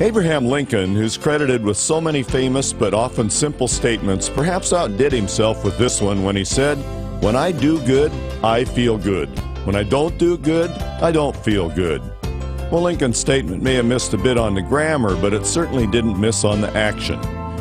Abraham Lincoln, who's credited with so many famous but often simple statements, perhaps outdid himself with this one when he said, "When I do good, I feel good. When I don't do good, I don't feel good." Well, Lincoln's statement may have missed a bit on the grammar, but it certainly didn't miss on the action.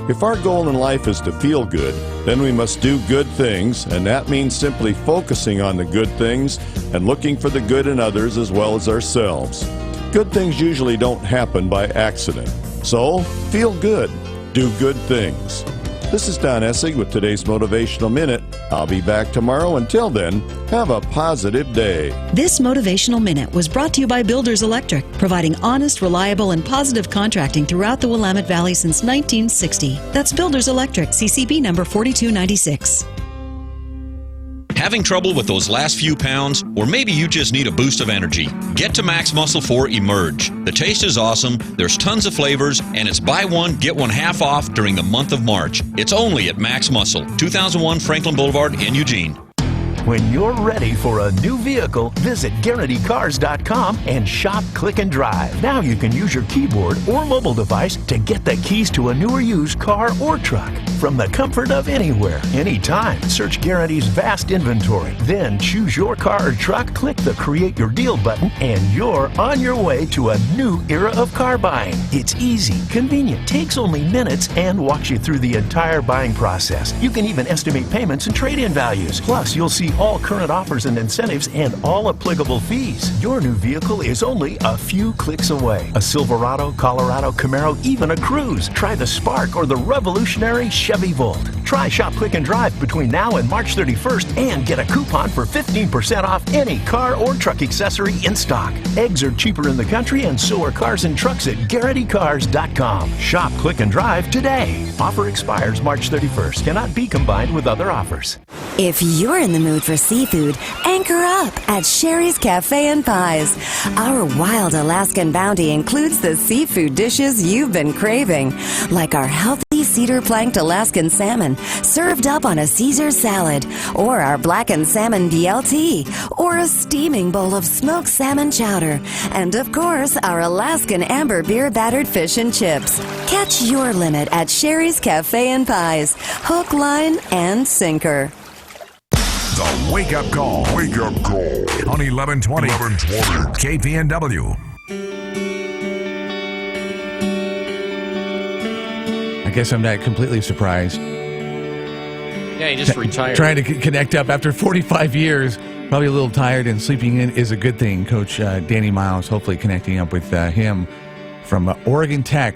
If our goal in life is to feel good, then we must do good things, and that means simply focusing on the good things and looking for the good in others as well as ourselves. Good things usually don't happen by accident. So, feel good. Do good things. This is Don Essig with today's Motivational Minute. I'll be back tomorrow. Until then, have a positive day. This Motivational Minute was brought to you by Builders Electric, providing honest, reliable, and positive contracting throughout the Willamette Valley since 1960. That's Builders Electric, CCB number 4296. Having trouble with those last few pounds? Or maybe you just need a boost of energy? Get to Max Muscle for Emerge. The taste is awesome, there's tons of flavors, and it's buy one, get one half off during the month of March. It's only at Max Muscle, 2001 Franklin Boulevard in Eugene. When you're ready for a new vehicle, visit GuaranteeCars.com and shop, click, and drive. Now you can use your keyboard or mobile device to get the keys to a new or used car or truck from the comfort of anywhere, anytime. Search Guarantee's vast inventory. Then choose your car or truck, click the Create Your Deal button, and you're on your way to a new era of car buying. It's easy, convenient, takes only minutes, and walks you through the entire buying process. You can even estimate payments and trade-in values. Plus, you'll see all current offers and incentives and all applicable fees. Your new vehicle is only a few clicks away. A Silverado, Colorado, Camaro, even a Cruze. Try the Spark or the revolutionary Chevy Volt. Try Shop, Click, and Drive between now and March 31st and get a coupon for 15% off any car or truck accessory in stock. Eggs are cheaper in the country, and so are cars and trucks at GuaranteeCars.com. Shop, Click, and Drive today. Offer expires March 31st. Cannot be combined with other offers. If you're in the mood for seafood, anchor up at Sherry's Cafe and Pies. Our wild Alaskan bounty includes the seafood dishes you've been craving, like our healthy cedar planked Alaskan salmon served up on a Caesar salad, or our blackened salmon BLT, or a steaming bowl of smoked salmon chowder, and of course, our Alaskan amber beer battered fish and chips. Catch your limit at Sherry's Cafe and Pies. Hook, line, and sinker. The Wake Up Call. Wake Up Call. On 1120. KPNW. I guess I'm not completely surprised. Yeah, he just retired. Trying to connect up after 45 years. Probably a little tired, and sleeping in is a good thing. Coach Danny Miles, hopefully connecting up with him from Oregon Tech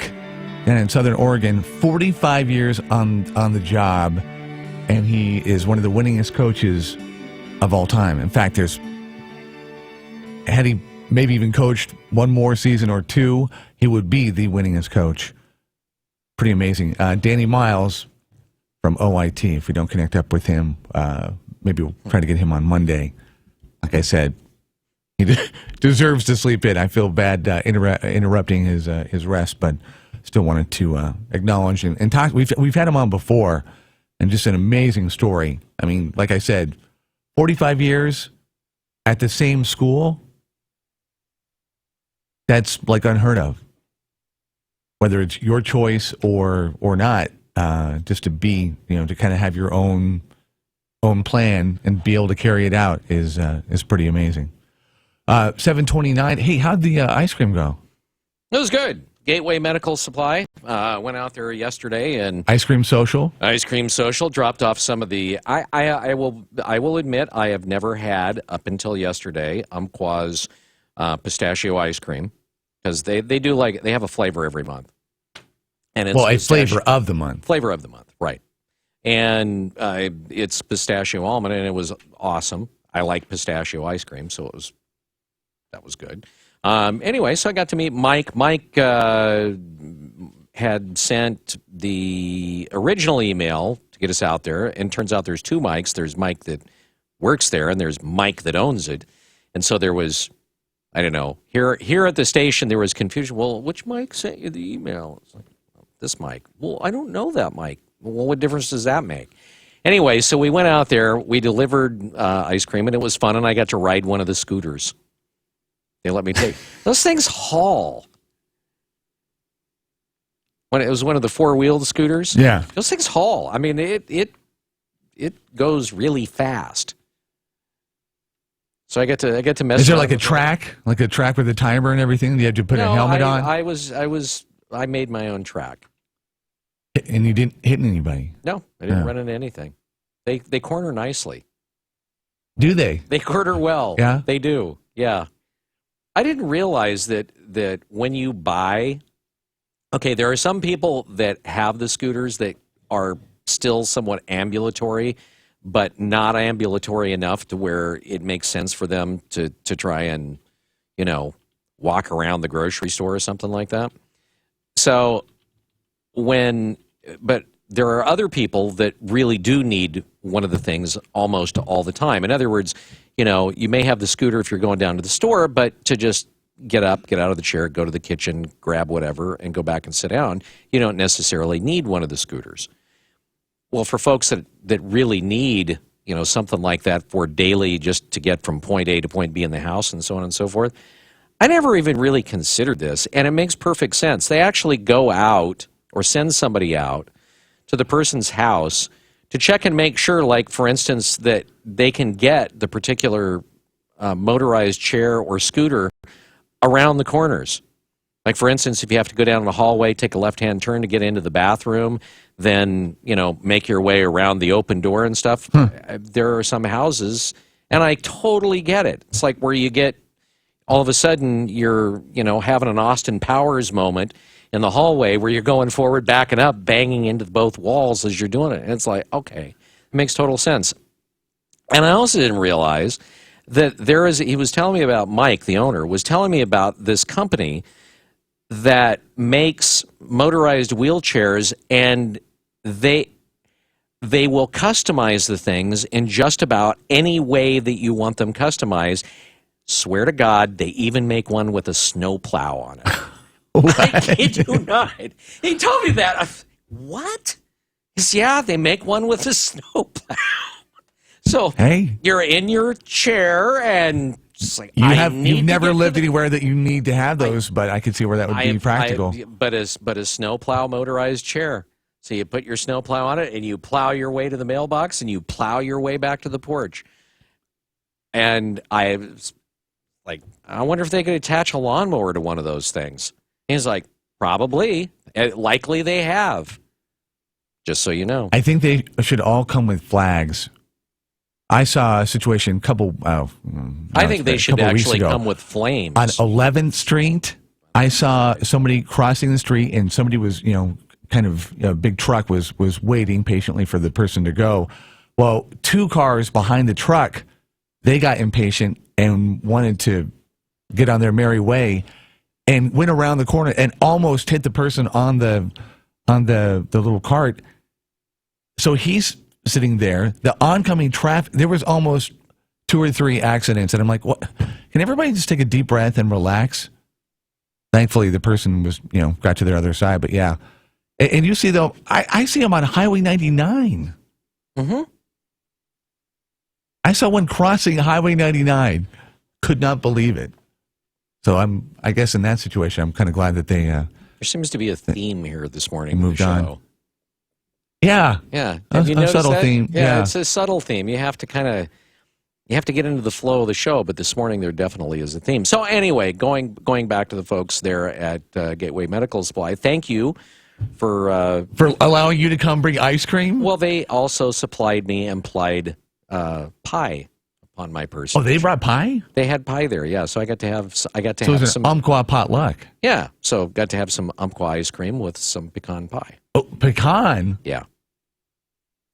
down in Southern Oregon. 45 years on the job, and he is one of the winningest coaches of all time. In fact, had he maybe even coached one more season or two, he would be the winningest coach. Pretty amazing. Danny Miles from OIT. If we don't connect up with him, maybe we'll try to get him on Monday. Like I said, he deserves to sleep in. I feel bad interrupting his rest, but still wanted to acknowledge and talk. We've had him on before, and just an amazing story. I mean, like I said, 45 years at the same school. That's like unheard of. Whether it's your choice or not, just to be, to kind of have your own plan and be able to carry it out is pretty amazing. 7:29. Hey, how'd the ice cream go? It was good. Gateway Medical Supply went out there yesterday and Ice Cream Social. Ice Cream Social dropped off some of the. I will admit I have never had up until yesterday Umpqua's pistachio ice cream, because they have a flavor every month, and it's a flavor of the month. Flavor of the month, right? And it's pistachio almond, and it was awesome. I like pistachio ice cream, so that was good. Anyway, so I got to meet Mike. Mike had sent the original email to get us out there, and turns out there's two Mikes. There's Mike that works there, and there's Mike that owns it. And so there was, I don't know, here at the station there was confusion. Well, which Mike sent you the email? It's like, this Mike. Well, I don't know that Mike. Well, what difference does that make? Anyway, so we went out there. We delivered ice cream, and it was fun, and I got to ride one of the scooters. They let me take those things haul. When it was one of the four-wheeled scooters, yeah, those things haul. I mean, it goes really fast. So I get to mess. Is there like a track with a timer and everything? You had to put a helmet on. I made my own track. And you didn't hit anybody? No, I didn't run into anything. They corner nicely. Do they? They corner well. Yeah, they do. Yeah. I didn't realize that when you buy, okay, there are some people that have the scooters that are still somewhat ambulatory, but not ambulatory enough to where it makes sense for them to try and, walk around the grocery store or something like that. So but there are other people that really do need one of the things almost all the time. In other words, you may have the scooter if you're going down to the store, but to just get up, get out of the chair, go to the kitchen, grab whatever, and go back and sit down, you don't necessarily need one of the scooters. Well, for folks that really need, something like that for daily, just to get from point A to point B in the house and so on and so forth, I never even really considered this, and it makes perfect sense. They actually go out or send somebody out to the person's house to check and make sure, like, for instance, that they can get the particular motorized chair or scooter around the corners. Like, for instance, if you have to go down the hallway, take a left-hand turn to get into the bathroom, then, make your way around the open door and stuff. There are some houses, and I totally get it. It's like where you get, all of a sudden, you're, having an Austin Powers moment in the hallway where you're going forward, backing up, banging into both walls as you're doing it. And it's like, okay, it makes total sense. And I also didn't realize that he was telling me about, Mike, the owner, was telling me about this company that makes motorized wheelchairs, and they will customize the things in just about any way that you want them customized. Swear to God, they even make one with a snowplow on it. I kid you not. He told me that. What? Because, yeah, they make one with a snowplow. So hey, you're in your chair and it's like, you've never lived anywhere that you need to have those, but I could see where that would be practical. But a snowplow motorized chair. So you put your snowplow on it and you plow your way to the mailbox and you plow your way back to the porch. And I was like, I wonder if they could attach a lawnmower to one of those things. He's like, probably. Likely they have. Just so you know. I think they should all come with flags. I saw a situation I think they should actually come with flames. On 11th Street, I saw somebody crossing the street and somebody was, a big truck was waiting patiently for the person to go. Well, 2 cars behind the truck, they got impatient and wanted to get on their merry way and went around the corner and almost hit the person on the little cart. So he's sitting there. The oncoming traffic, there was almost 2 or 3 accidents. And I'm like, what? Can everybody just take a deep breath and relax? Thankfully, the person was, got to their other side. But yeah. And you see, though, I see them on Highway 99. Mm-hmm. I saw one crossing Highway 99. Could not believe it. So I guess in that situation, I'm kind of glad that they... there seems to be a theme here this morning. Moved on. Yeah. Yeah. A subtle theme. Yeah, it's a subtle theme. You have to get into the flow of the show, but this morning there definitely is a theme. So anyway, going back to the folks there at Gateway Medical Supply, thank you for allowing you to come bring ice cream. Well, they also supplied me implied pie on my person. Oh, they brought pie? They had pie there, yeah. So I got to have So it was some Umpqua potluck. Yeah, so got to have some Umpqua ice cream with some pecan pie. Oh, pecan? Yeah.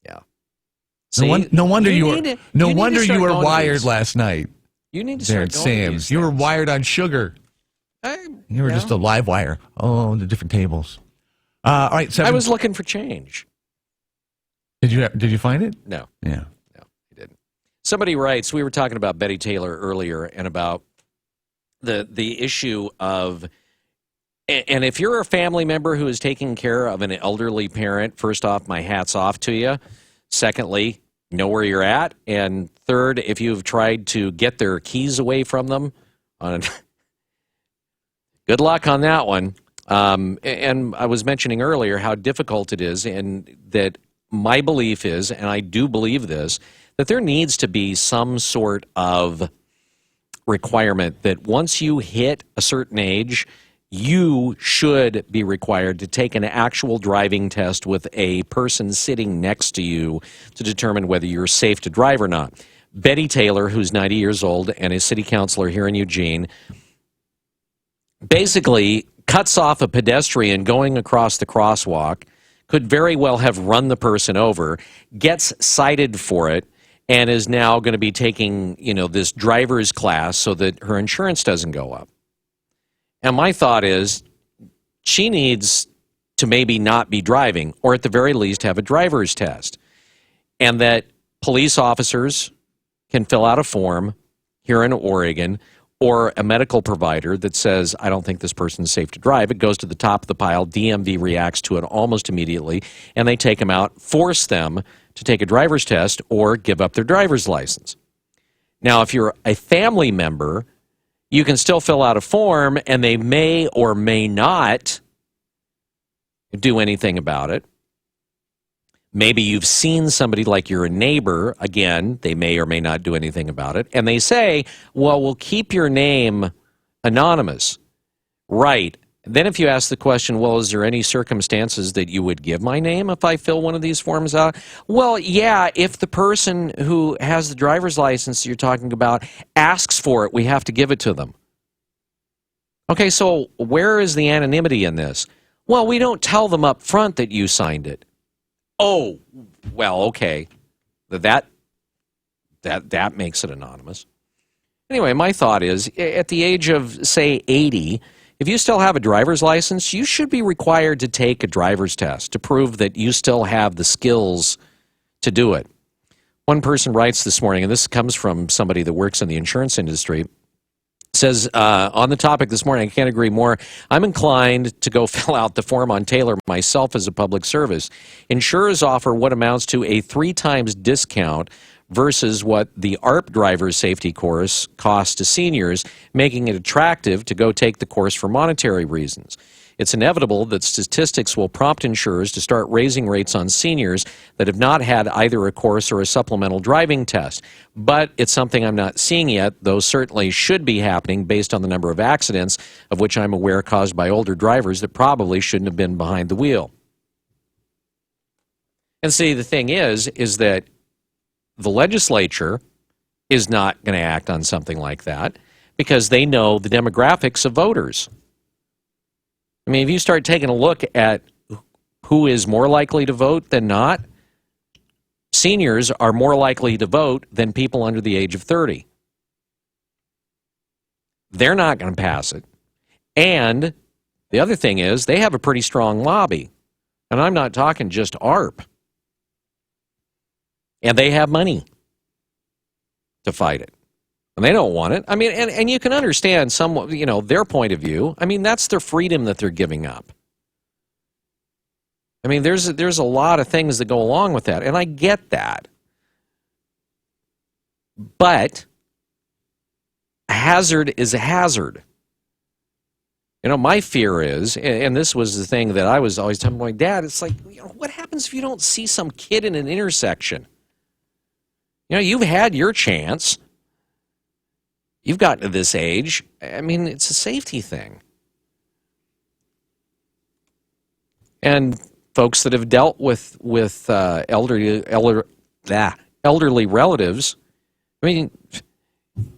Yeah. No wonder you were wired last night. You need to there start at going Sam's. You were wired on sugar. You were just a live wire. Oh, the different tables. All right, I was looking for change. Did you find it? No. Yeah. No, I didn't. Somebody writes, we were talking about Betty Taylor earlier and about the issue of, and if you're a family member who is taking care of an elderly parent, first off, my hat's off to you. Secondly, know where you're at. And third, if you've tried to get their keys away from them, good luck on that one. And I was mentioning earlier how difficult it is, and that my belief is, and I do believe this, that there needs to be some sort of requirement that once you hit a certain age, you should be required to take an actual driving test with a person sitting next to you to determine whether you're safe to drive or not. Betty Taylor, who's 90 years old and is city councilor here in Eugene, basically cuts off a pedestrian going across the crosswalk, could very well have run the person over, gets cited for it, and is now going to be taking, this driver's class so that her insurance doesn't go up. And my thought is, she needs to maybe not be driving, or at the very least have a driver's test. And that police officers can fill out a form here in Oregon, or a medical provider that says, I don't think this person's safe to drive. It goes to the top of the pile. DMV reacts to it almost immediately, and they take them out, force them to take a driver's test or give up their driver's license. Now, if you're a family member, you can still fill out a form, and they may or may not do anything about it. Maybe you've seen somebody like you're a neighbor. Again, they may or may not do anything about it. And they say, well, we'll keep your name anonymous. Right. Then if you ask the question, well, is there any circumstances that you would give my name if I fill one of these forms out? Well, yeah, if the person who has the driver's license you're talking about asks for it, we have to give it to them. Okay, so where is the anonymity in this? Well, we don't tell them up front that you signed it. Oh, well, okay. That makes it anonymous. Anyway, my thought is, at the age of, say, 80, if you still have a driver's license, you should be required to take a driver's test to prove that you still have the skills to do it. One person writes this morning, and this comes from somebody that works in the insurance industry, Says, on the topic this morning, I can't agree more. I'm inclined to go fill out the form on Taylor myself as a public service. Insurers offer what amounts to a 3 times discount versus what the ARP driver's safety course costs to seniors, making it attractive to go take the course for monetary reasons. It's inevitable that statistics will prompt insurers to start raising rates on seniors that have not had either a course or a supplemental driving test. But it's something I'm not seeing yet, though certainly should be happening based on the number of accidents, of which I'm aware caused by older drivers that probably shouldn't have been behind the wheel. And see, the thing is that the legislature is not going to act on something like that because they know the demographics of voters. I mean, if you start taking a look at who is more likely to vote than not, seniors are more likely to vote than people under the age of 30. They're not going to pass it. And the other thing is they have a pretty strong lobby. And I'm not talking just ARP. And they have money to fight it. And they don't want it. I mean, and you can understand somewhat, their point of view. I mean, that's their freedom that they're giving up. I mean, there's a lot of things that go along with that, and I get that. But a hazard is a hazard. My fear is, and this was the thing that I was always telling my dad, it's like, what happens if you don't see some kid in an intersection? You've had your chance. You've gotten to this age. I mean, it's a safety thing. And folks that have dealt with elderly relatives, I mean,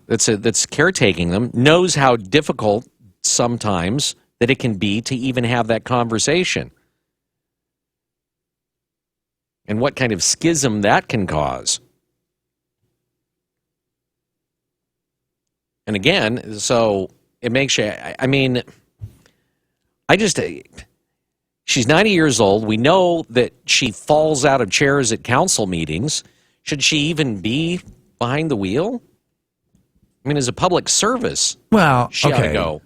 that's caretaking them, knows how difficult sometimes that it can be to even have that conversation. And what kind of schism that can cause. And again, so it makes you, she's 90 years old. We know that she falls out of chairs at council meetings. Should she even be behind the wheel? I mean, as a public service, she ought to go.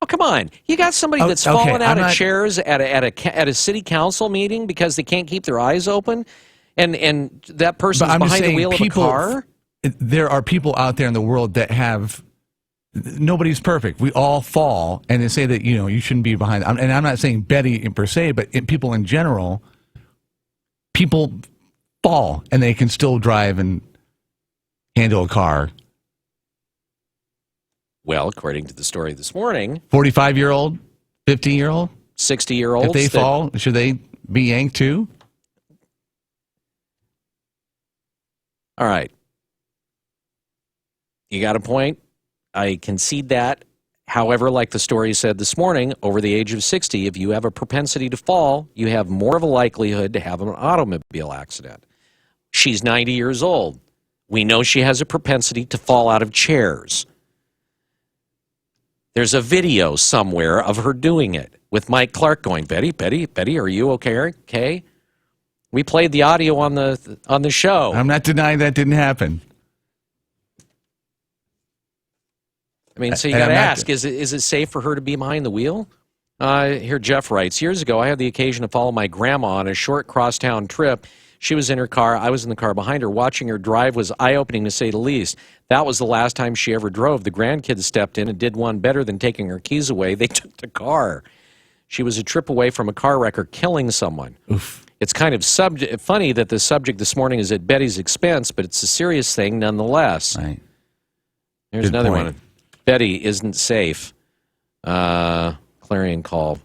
Oh, come on. You got somebody that's fallen out of chairs at a city council meeting because they can't keep their eyes open? And that person's behind the wheel of a car? There are people out there in the world that have... Nobody's perfect. We all fall, and they say that you shouldn't be behind. And I'm not saying Betty per se, but people in general, people fall, and they can still drive and handle a car. Well, according to the story this morning, 45-year-old, 50-year-old, 60-year-olds, if they fall, should they be yanked too? All right, you got a point. I concede that. However, like the story said this morning, over the age of 60, if you have a propensity to fall, you have more of a likelihood to have an automobile accident. She's 90 years old. We know she has a propensity to fall out of chairs. There's a video somewhere of her doing it with Mike Clark going, Betty, are you okay? We played the audio on the show. I'm not denying that didn't happen. I mean, so you got to ask, is it safe for her to be behind the wheel? Here, Jeff writes, years ago, I had the occasion to follow my grandma on a short crosstown trip. She was in her car. I was in the car behind her. Watching her drive was eye-opening, to say the least. That was the last time she ever drove. The grandkids stepped in and did one better than taking her keys away. They took the car. She was a trip away from a car wreck or killing someone. Oof. It's kind of funny that the subject this morning is at Betty's expense, but it's a serious thing nonetheless. Right. Here's another one. Betty isn't safe. Clarion call.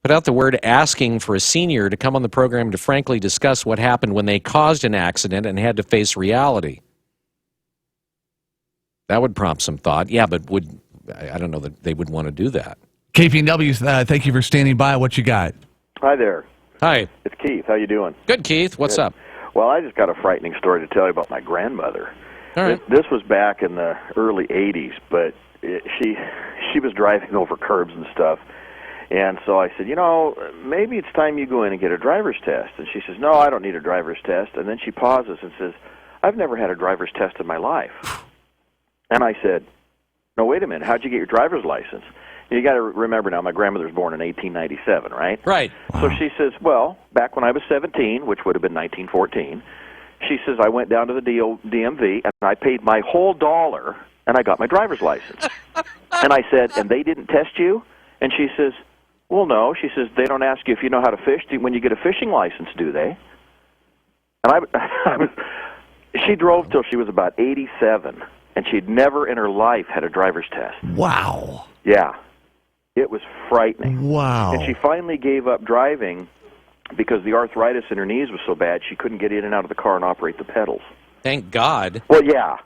Put out the word asking for a senior to come on the program to frankly discuss what happened when they caused an accident and had to face reality. That would prompt some thought. Yeah, but I don't know that they would want to do that. KPNW, thank you for standing by. What you got? Hi there. Hi. It's Keith. How you doing? Good, Keith. What's up? Well, I just got a frightening story to tell you about my grandmother. All right. This was back in the early 80s, but she was driving over curbs and stuff. And so I said, maybe it's time you go in and get a driver's test. And she says, no, I don't need a driver's test. And then she pauses and says, I've never had a driver's test in my life. And I said, no, wait a minute, how'd you get your driver's license? You got to remember now, my grandmother was born in 1897, right? Right. So she says, well, back when I was 17, which would have been 1914, she says, I went down to the DMV, and I paid my whole $1, and I got my driver's license. And I said, and they didn't test you? And she says, well, no. She says, they don't ask you if you know how to fish when you get a fishing license, do they? And she drove till she was about 87, and she'd never in her life had a driver's test. Wow. Yeah. It was frightening. Wow. And she finally gave up driving because the arthritis in her knees was so bad she couldn't get in and out of the car and operate the pedals. Thank God. Well, yeah.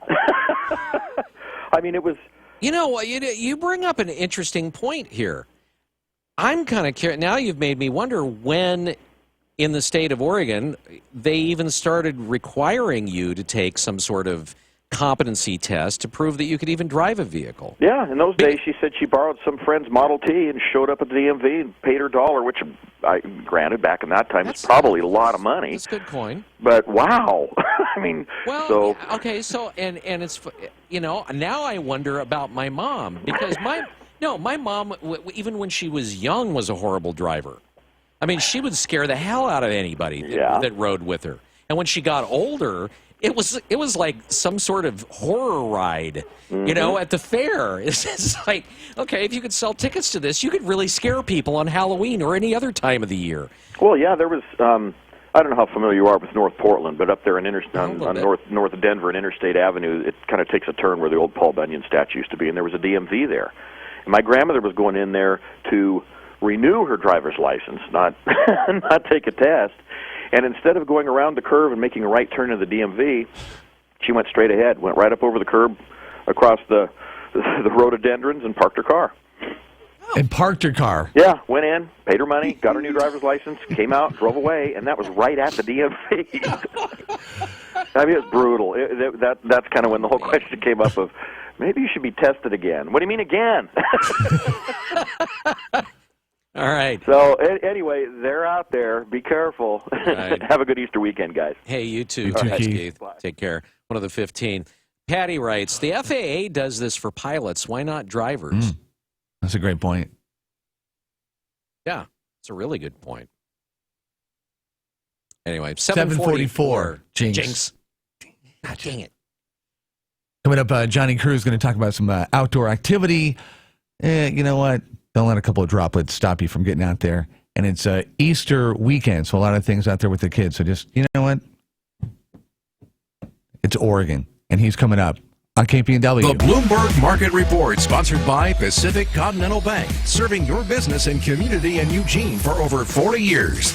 I mean, it was... You know, you bring up an interesting point here. I'm kind of curious. Now you've made me wonder when, in the state of Oregon, they even started requiring you to take some sort of competency test to prove that you could even drive a vehicle. Yeah, in those days, she said she borrowed some friend's Model T and showed up at the DMV and paid her $1, which, granted, back in that time, was probably a lot of money. That's good coin. But wow, I mean, well, so okay, so and it's, you know, now I wonder about my mom because my mom, even when she was young, was a horrible driver. I mean, she would scare the hell out of anybody that rode with her, and when she got older. It was like some sort of horror ride, you know, at the fair. It's like, okay, if you could sell tickets to this, you could really scare people on Halloween or any other time of the year. Well, yeah, there was. I don't know how familiar you are with North Portland, but up there in on north of Denver and Interstate Avenue, it kind of takes a turn where the old Paul Bunyan statue used to be, and there was a DMV there. And my grandmother was going in there to renew her driver's license, not take a test. And instead of going around the curve and making a right turn to the DMV, she went straight ahead, went right up over the curb, across the rhododendrons, and parked her car. And parked her car? Yeah, went in, paid her money, got her new driver's license, came out, drove away, and that was right at the DMV. I mean, it was brutal. That's kind of when the whole question came up of, maybe you should be tested again. What do you mean again? All right. So, anyway, they're out there. Be careful. Right. Have a good Easter weekend, guys. Hey, you too. Keith. Keith. Take care. One of the 15. Patty writes, the FAA does this for pilots. Why not drivers? That's a great point. Yeah, it's a really good point. Anyway, 7:44. Jinx. God dang it. Coming up, Johnny Crew is going to talk about some outdoor activity. You know what? Don't let a couple of droplets stop you from getting out there. And it's Easter weekend, so a lot of things out there with the kids. So just, you know what? It's Oregon, and he's coming up on KPNW. The Bloomberg Market Report, sponsored by Pacific Continental Bank, serving your business and community in Eugene for over 40 years.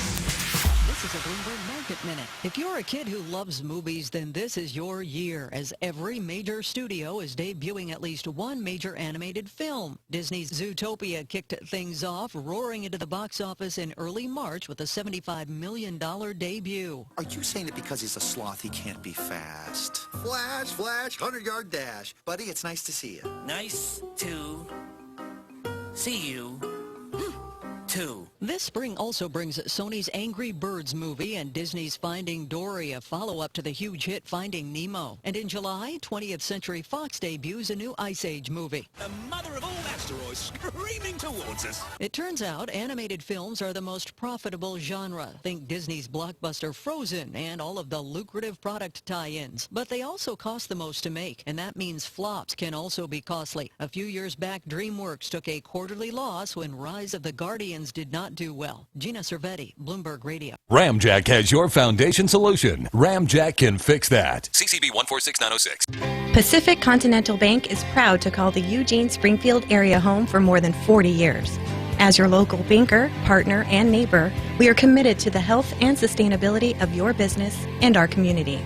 This is a Bloomberg Market Minute. If you're a kid who loves movies, then this is your year, as every major studio is debuting at least one major animated film. Disney's Zootopia kicked things off, roaring into the box office in early March with a $75 million debut. Are you saying that because he's a sloth he can't be fast? Flash, 100-yard dash. Buddy, it's nice to see you. Nice to see you. Two. This spring also brings Sony's Angry Birds movie and Disney's Finding Dory, a follow-up to the huge hit Finding Nemo. And in July, 20th Century Fox debuts a new Ice Age movie. The mother of all asteroids screaming towards us. It turns out animated films are the most profitable genre. Think Disney's blockbuster Frozen and all of the lucrative product tie-ins. But they also cost the most to make, and that means flops can also be costly. A few years back, DreamWorks took a quarterly loss when Rise of the Guardians did not do well. Gina Cervetti, Bloomberg Radio. Ramjack has your foundation solution. Ramjack can fix that. CCB 146906. Pacific Continental Bank is proud to call the Eugene-Springfield area home for more than 40 years. As your local banker, partner, and neighbor, we are committed to the health and sustainability of your business and our community.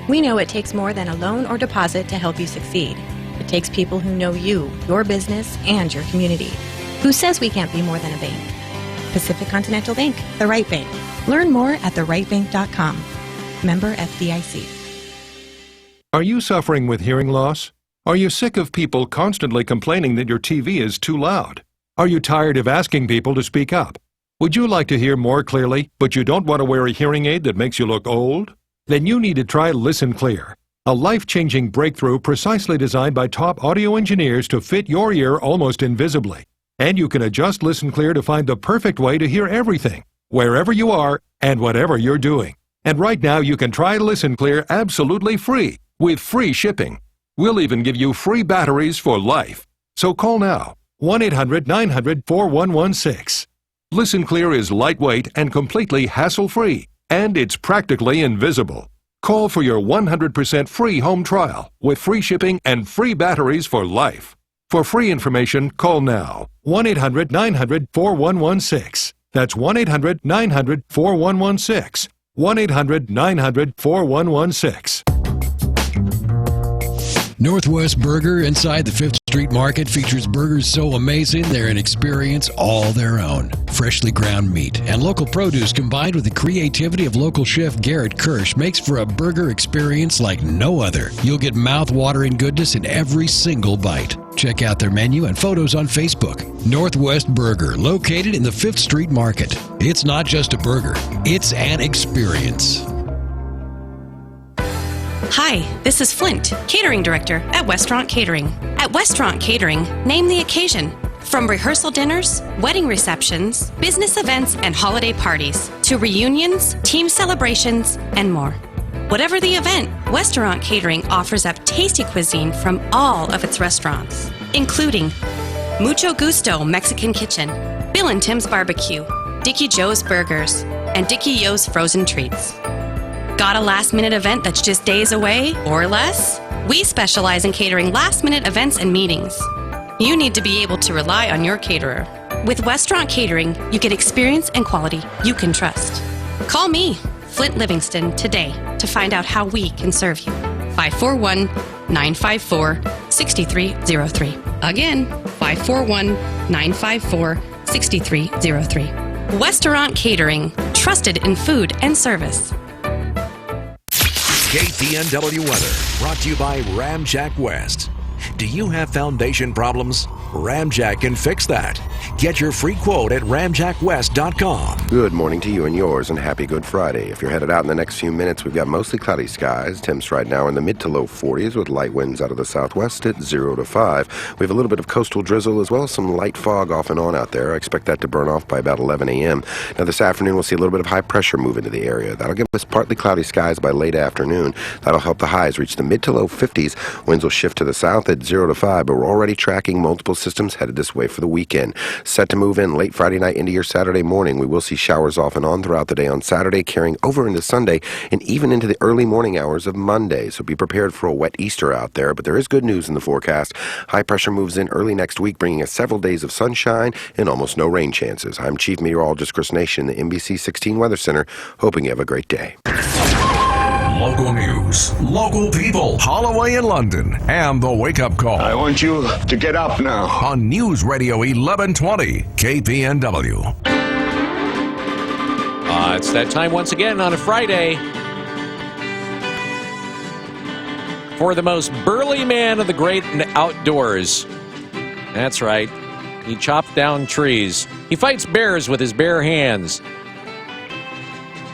We know it takes more than a loan or deposit to help you succeed. It takes people who know you, your business, and your community. Who says we can't be more than a bank? Pacific Continental Bank, the right bank. Learn more at therightbank.com. Member FDIC. Are you suffering with hearing loss? Are you sick of people constantly complaining that your TV is too loud? Are you tired of asking people to speak up? Would you like to hear more clearly, but you don't want to wear a hearing aid that makes you look old? Then you need to try Listen Clear. a life-changing breakthrough precisely designed by top audio engineers to fit your ear almost invisibly. And you can adjust Listen Clear to find the perfect way to hear everything, wherever you are and whatever you're doing. And right now you can try Listen Clear absolutely free with free shipping. We'll even give you free batteries for life. So call now, 1-800-900-4116. Listen Clear is lightweight and completely hassle-free, and it's practically invisible. Call for your 100% free home trial with free shipping and free batteries for life. For free information, call now, 1-800-900-4116. That's 1-800-900-4116. 1-800-900-4116. Northwest Burger inside the 5th Street Market features burgers so amazing they're an experience all their own. Freshly ground meat and local produce combined with the creativity of local chef Garrett Kirsch makes for a burger experience like no other. You'll get mouth-watering goodness in every single bite. Check out their menu and photos on Facebook. Northwest Burger, located in the 5th Street Market. It's not just a burger, it's an experience. Hi, this is Flint, Catering Director at Westraurant Catering. At Westraurant Catering, name the occasion. From rehearsal dinners, wedding receptions, business events, and holiday parties, to reunions, team celebrations, and more. Whatever the event, Westraurant Catering offers up tasty cuisine from all of its restaurants, including Mucho Gusto Mexican Kitchen, Bill and Tim's Barbecue, Dickie Joe's Burgers, and Dickie Yo's Frozen Treats. Got a last-minute event that's just days away or less? We specialize in catering last-minute events and meetings. You need to be able to rely on your caterer. With Westraurant Catering, you get experience and quality you can trust. Call me, Flint Livingston, today to find out how we can serve you. 541-954-6303. Again, 541-954-6303. Westraurant Catering, trusted in food and service. KPNW weather, brought to you by Ramjack West. Do you have foundation problems? Ramjack can fix that. Get your free quote at ramjackwest.com. Good morning to you and yours, and happy Good Friday. If you're headed out in the next few minutes, we've got mostly cloudy skies. Temps right now in the mid to low 40s with light winds out of the southwest at 0 to 5. We have a little bit of coastal drizzle as well as some light fog off and on out there. I expect that to burn off by about 11 a.m. Now this afternoon we'll see a little bit of high pressure move into the area. That'll give us partly cloudy skies by late afternoon. That'll help the highs reach the mid to low 50s. Winds will shift to the south at 0 to 5, but we're already tracking multiple systems headed this way for the weekend. Set to move in late Friday night into your Saturday morning. We will see showers off and on throughout the day on Saturday, carrying over into Sunday and even into the early morning hours of Monday. So be prepared for a wet Easter out there, but there is good news in the forecast. High pressure moves in early next week, bringing us several days of sunshine and almost no rain chances. I'm Chief Meteorologist Chris Nation, the NBC 16 Weather Center, hoping you have a great day. Local news, local people, Holloway in London, and the wake-up call. I want you to get up now. On News Radio 1120, KPNW. It's that time once again on a Friday for the most burly man of the great outdoors. That's right. He chopped down trees. He fights bears with his bare hands.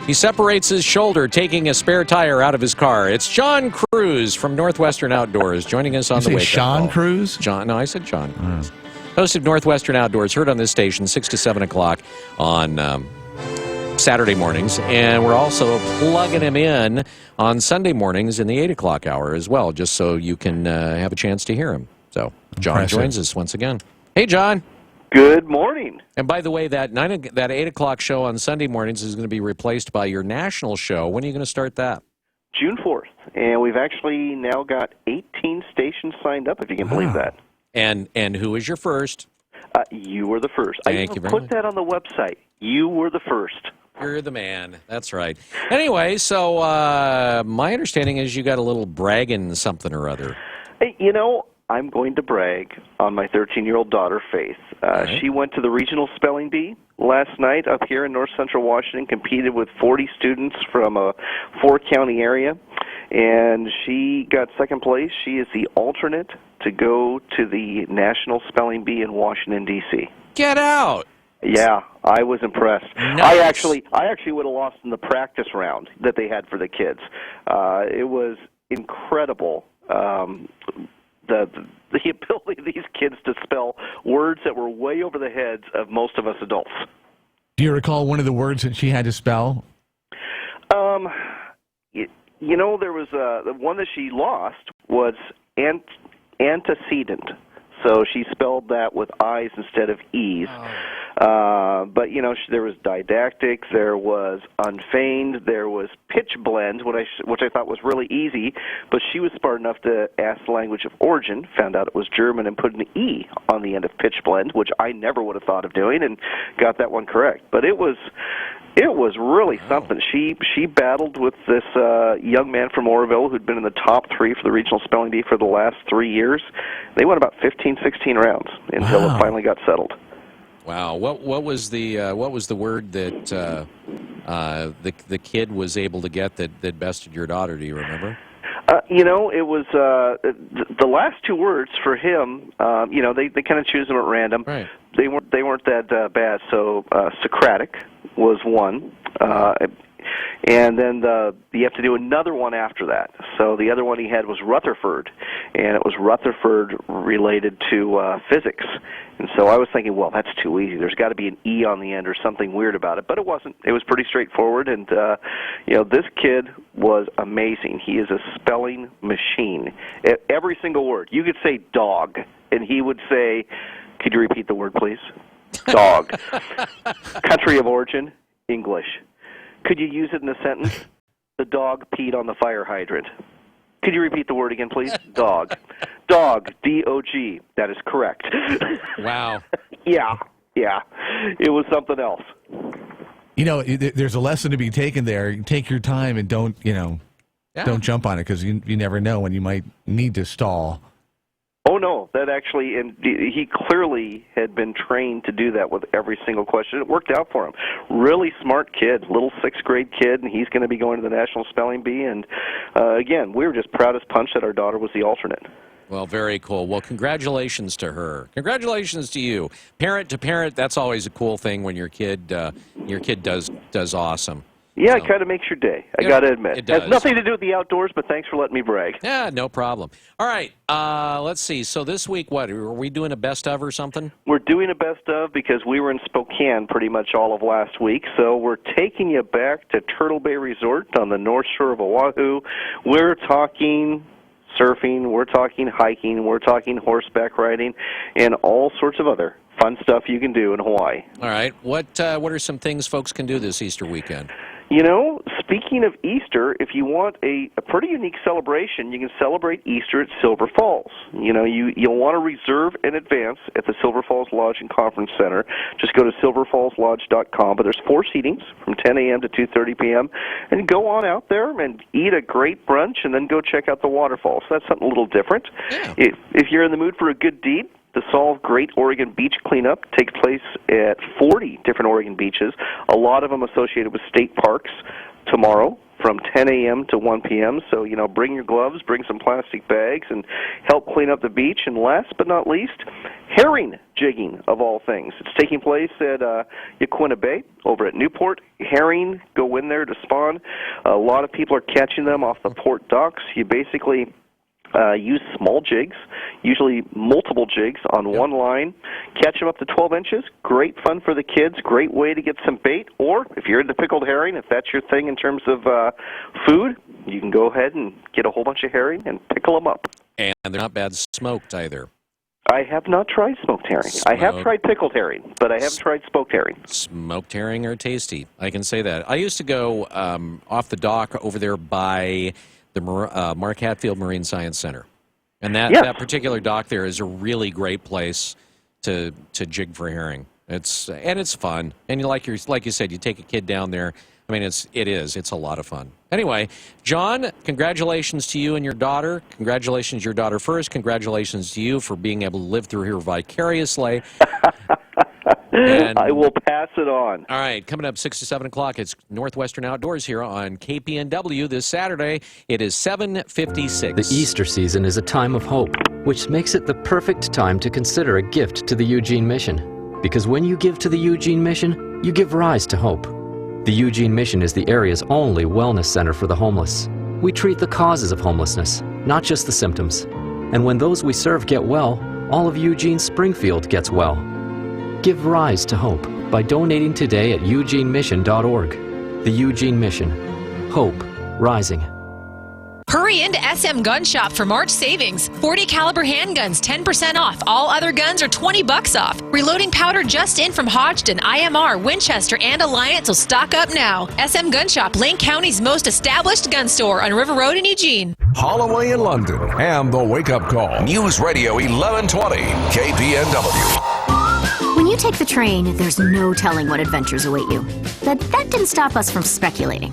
He separates his shoulder, taking a spare tire out of his car. It's John Cruz from Northwestern Outdoors joining us on the wake-up call. Sean Cruz? John? No, I said John Cruz. Host of Northwestern Outdoors, heard on this station 6 to 7 o'clock on Saturday mornings. And we're also plugging him in on Sunday mornings in the 8 o'clock hour as well, just so you can have a chance to hear him. So John joins us once again. Hey, John. Good morning. And by the way, that 8 o'clock show on Sunday mornings is going to be replaced by your national show. When are you going to start that? June 4th. And we've actually now got 18 stations signed up, if you can believe that. And who is your first? You were the first. Thank you very much. Put that on the website. You were the first. You're the man. That's right. Anyway, so my understanding is you got a little bragging something or other. Hey, I'm going to brag on my 13-year-old daughter, Faith. She went to the Regional Spelling Bee last night up here in North Central Washington, competed with 40 students from a 4-county area, and she got second place. She is the alternate to go to the National Spelling Bee in Washington, D.C. Get out! Yeah, I was impressed. Nice. I actually would have lost in the practice round that they had for the kids. It incredible. The ability of these kids to spell words that were way over the heads of most of us adults. Do you recall one of the words that she had to spell? There was the one that she lost was antecedent. So she spelled that with I's instead of E's. But, there was didactic, there was unfeigned, there was pitch blend, which I thought was really easy, but she was smart enough to ask the language of origin, found out it was German, and put an E on the end of pitch blend, which I never would have thought of doing, and got that one correct. But it was really something. She battled with this young man from Oroville who'd been in the top 3 for the regional spelling bee for the last 3 years. They went about 15, 16 rounds until it finally got settled. Wow. What was the word that the kid was able to get that bested your daughter? Do you remember? It was the last 2 words for him. They kind of choose them at random. Right. They weren't that bad. So Socratic was one, and then you have to do another one after that. So the other one he had was Rutherford, and it was Rutherford related to physics. And so I was thinking, well, that's too easy. There's got to be an E on the end or something weird about it. But it wasn't. It was pretty straightforward. And, this kid was amazing. He is a spelling machine. Every single word. You could say dog, and he would say, could you repeat the word, please? Dog. Country of origin, English. Could you use it in a sentence? The dog peed on the fire hydrant. Could you repeat the word again, please? Dog. Dog, D-O-G. That is correct. Wow. Yeah. It was something else. There's a lesson to be taken there. Take your time and don't jump on it, because you never know when you might need to stall. Oh, no, that actually, and he clearly had been trained to do that with every single question. It worked out for him. Really smart kid, little 6th grade kid, and he's going to be going to the National Spelling Bee. And, again, we were just proud as punch that our daughter was the alternate. Well, very cool. Well, congratulations to her. Congratulations to you. Parent to parent, that's always a cool thing when your kid does awesome. Yeah, it kind of makes your day. I got to admit. It does. Has nothing to do with the outdoors, but thanks for letting me brag. Yeah, no problem. All right, let's see. So this week, what, are we doing a best of or something? We're doing a best of because we were in Spokane pretty much all of last week. So we're taking you back to Turtle Bay Resort on the north shore of Oahu. We're talking surfing, we're talking hiking, we're talking horseback riding, and all sorts of other fun stuff you can do in Hawaii. All right. What are some things folks can do this Easter weekend? Speaking of Easter, if you want a pretty unique celebration, you can celebrate Easter at Silver Falls. You'll want to reserve in advance at the Silver Falls Lodge and Conference Center. Just go to silverfallslodge.com. But there's 4 seatings from 10 a.m. to 2:30 p.m. And go on out there and eat a great brunch and then go check out the waterfalls. That's something a little different. Yeah. If you're in the mood for a good deed, the Solve Great Oregon Beach Cleanup takes place at 40 different Oregon beaches, a lot of them associated with state parks, tomorrow from 10 a.m. to 1 p.m. So, bring your gloves, bring some plastic bags, and help clean up the beach. And last but not least, herring jigging, of all things. It's taking place at Yaquina Bay over at Newport. Herring go in there to spawn. A lot of people are catching them off the port docks. You basically use small jigs, usually multiple jigs on one line. Catch them up to 12 inches. Great fun for the kids. Great way to get some bait. Or if you're into pickled herring, if that's your thing in terms of food, you can go ahead and get a whole bunch of herring and pickle them up. And they're not bad smoked either. I have not tried smoked herring. I have tried pickled herring, but I haven't tried smoked herring. Smoked herring are tasty. I can say that. I used to go off the dock over there by the Mark Hatfield Marine Science Center. And that particular dock there is a really great place to jig for herring. It's fun. And like you said, you take a kid down there. I mean, it's a lot of fun. Anyway, John, congratulations to you and your daughter. Congratulations, your daughter first. Congratulations to you for being able to live through here vicariously. And I will pass it on. All right, coming up 6 to 7 o'clock, it's Northwestern Outdoors here on KPNW this Saturday. It is 7:56. The Easter season is a time of hope, which makes it the perfect time to consider a gift to the Eugene Mission. Because when you give to the Eugene Mission, you give rise to hope. The Eugene Mission is the area's only wellness center for the homeless. We treat the causes of homelessness, not just the symptoms. And when those we serve get well, all of Eugene Springfield gets well. Give rise to hope by donating today at eugenemission.org. The Eugene Mission. Hope rising. Hurry into SM Gun Shop for March savings. 40 caliber handguns, 10% off. All other guns are $20 off. Reloading powder just in from Hodgdon, IMR, Winchester, and Alliance will stock up now. SM Gun Shop, Lane County's most established gun store on River Road in Eugene. Holloway in London and the Wake Up Call. News Radio 1120 KPNW. When you take the train, there's no telling what adventures await you. But that didn't stop us from speculating.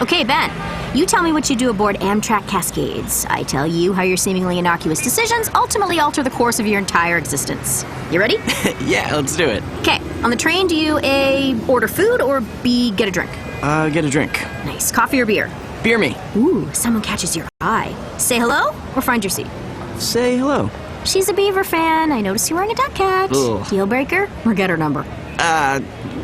Okay, Ben, you tell me what you do aboard Amtrak Cascades. I tell you how your seemingly innocuous decisions ultimately alter the course of your entire existence. You ready? Yeah, let's do it. Okay, on the train, do you A, order food, or B, get a drink? Get a drink. Nice. Coffee or beer? Beer me. Ooh, someone catches your eye. Say hello or find your seat? Say hello. She's a Beaver fan. I noticed you're wearing a duck hat. Ugh. Deal breaker or get her number?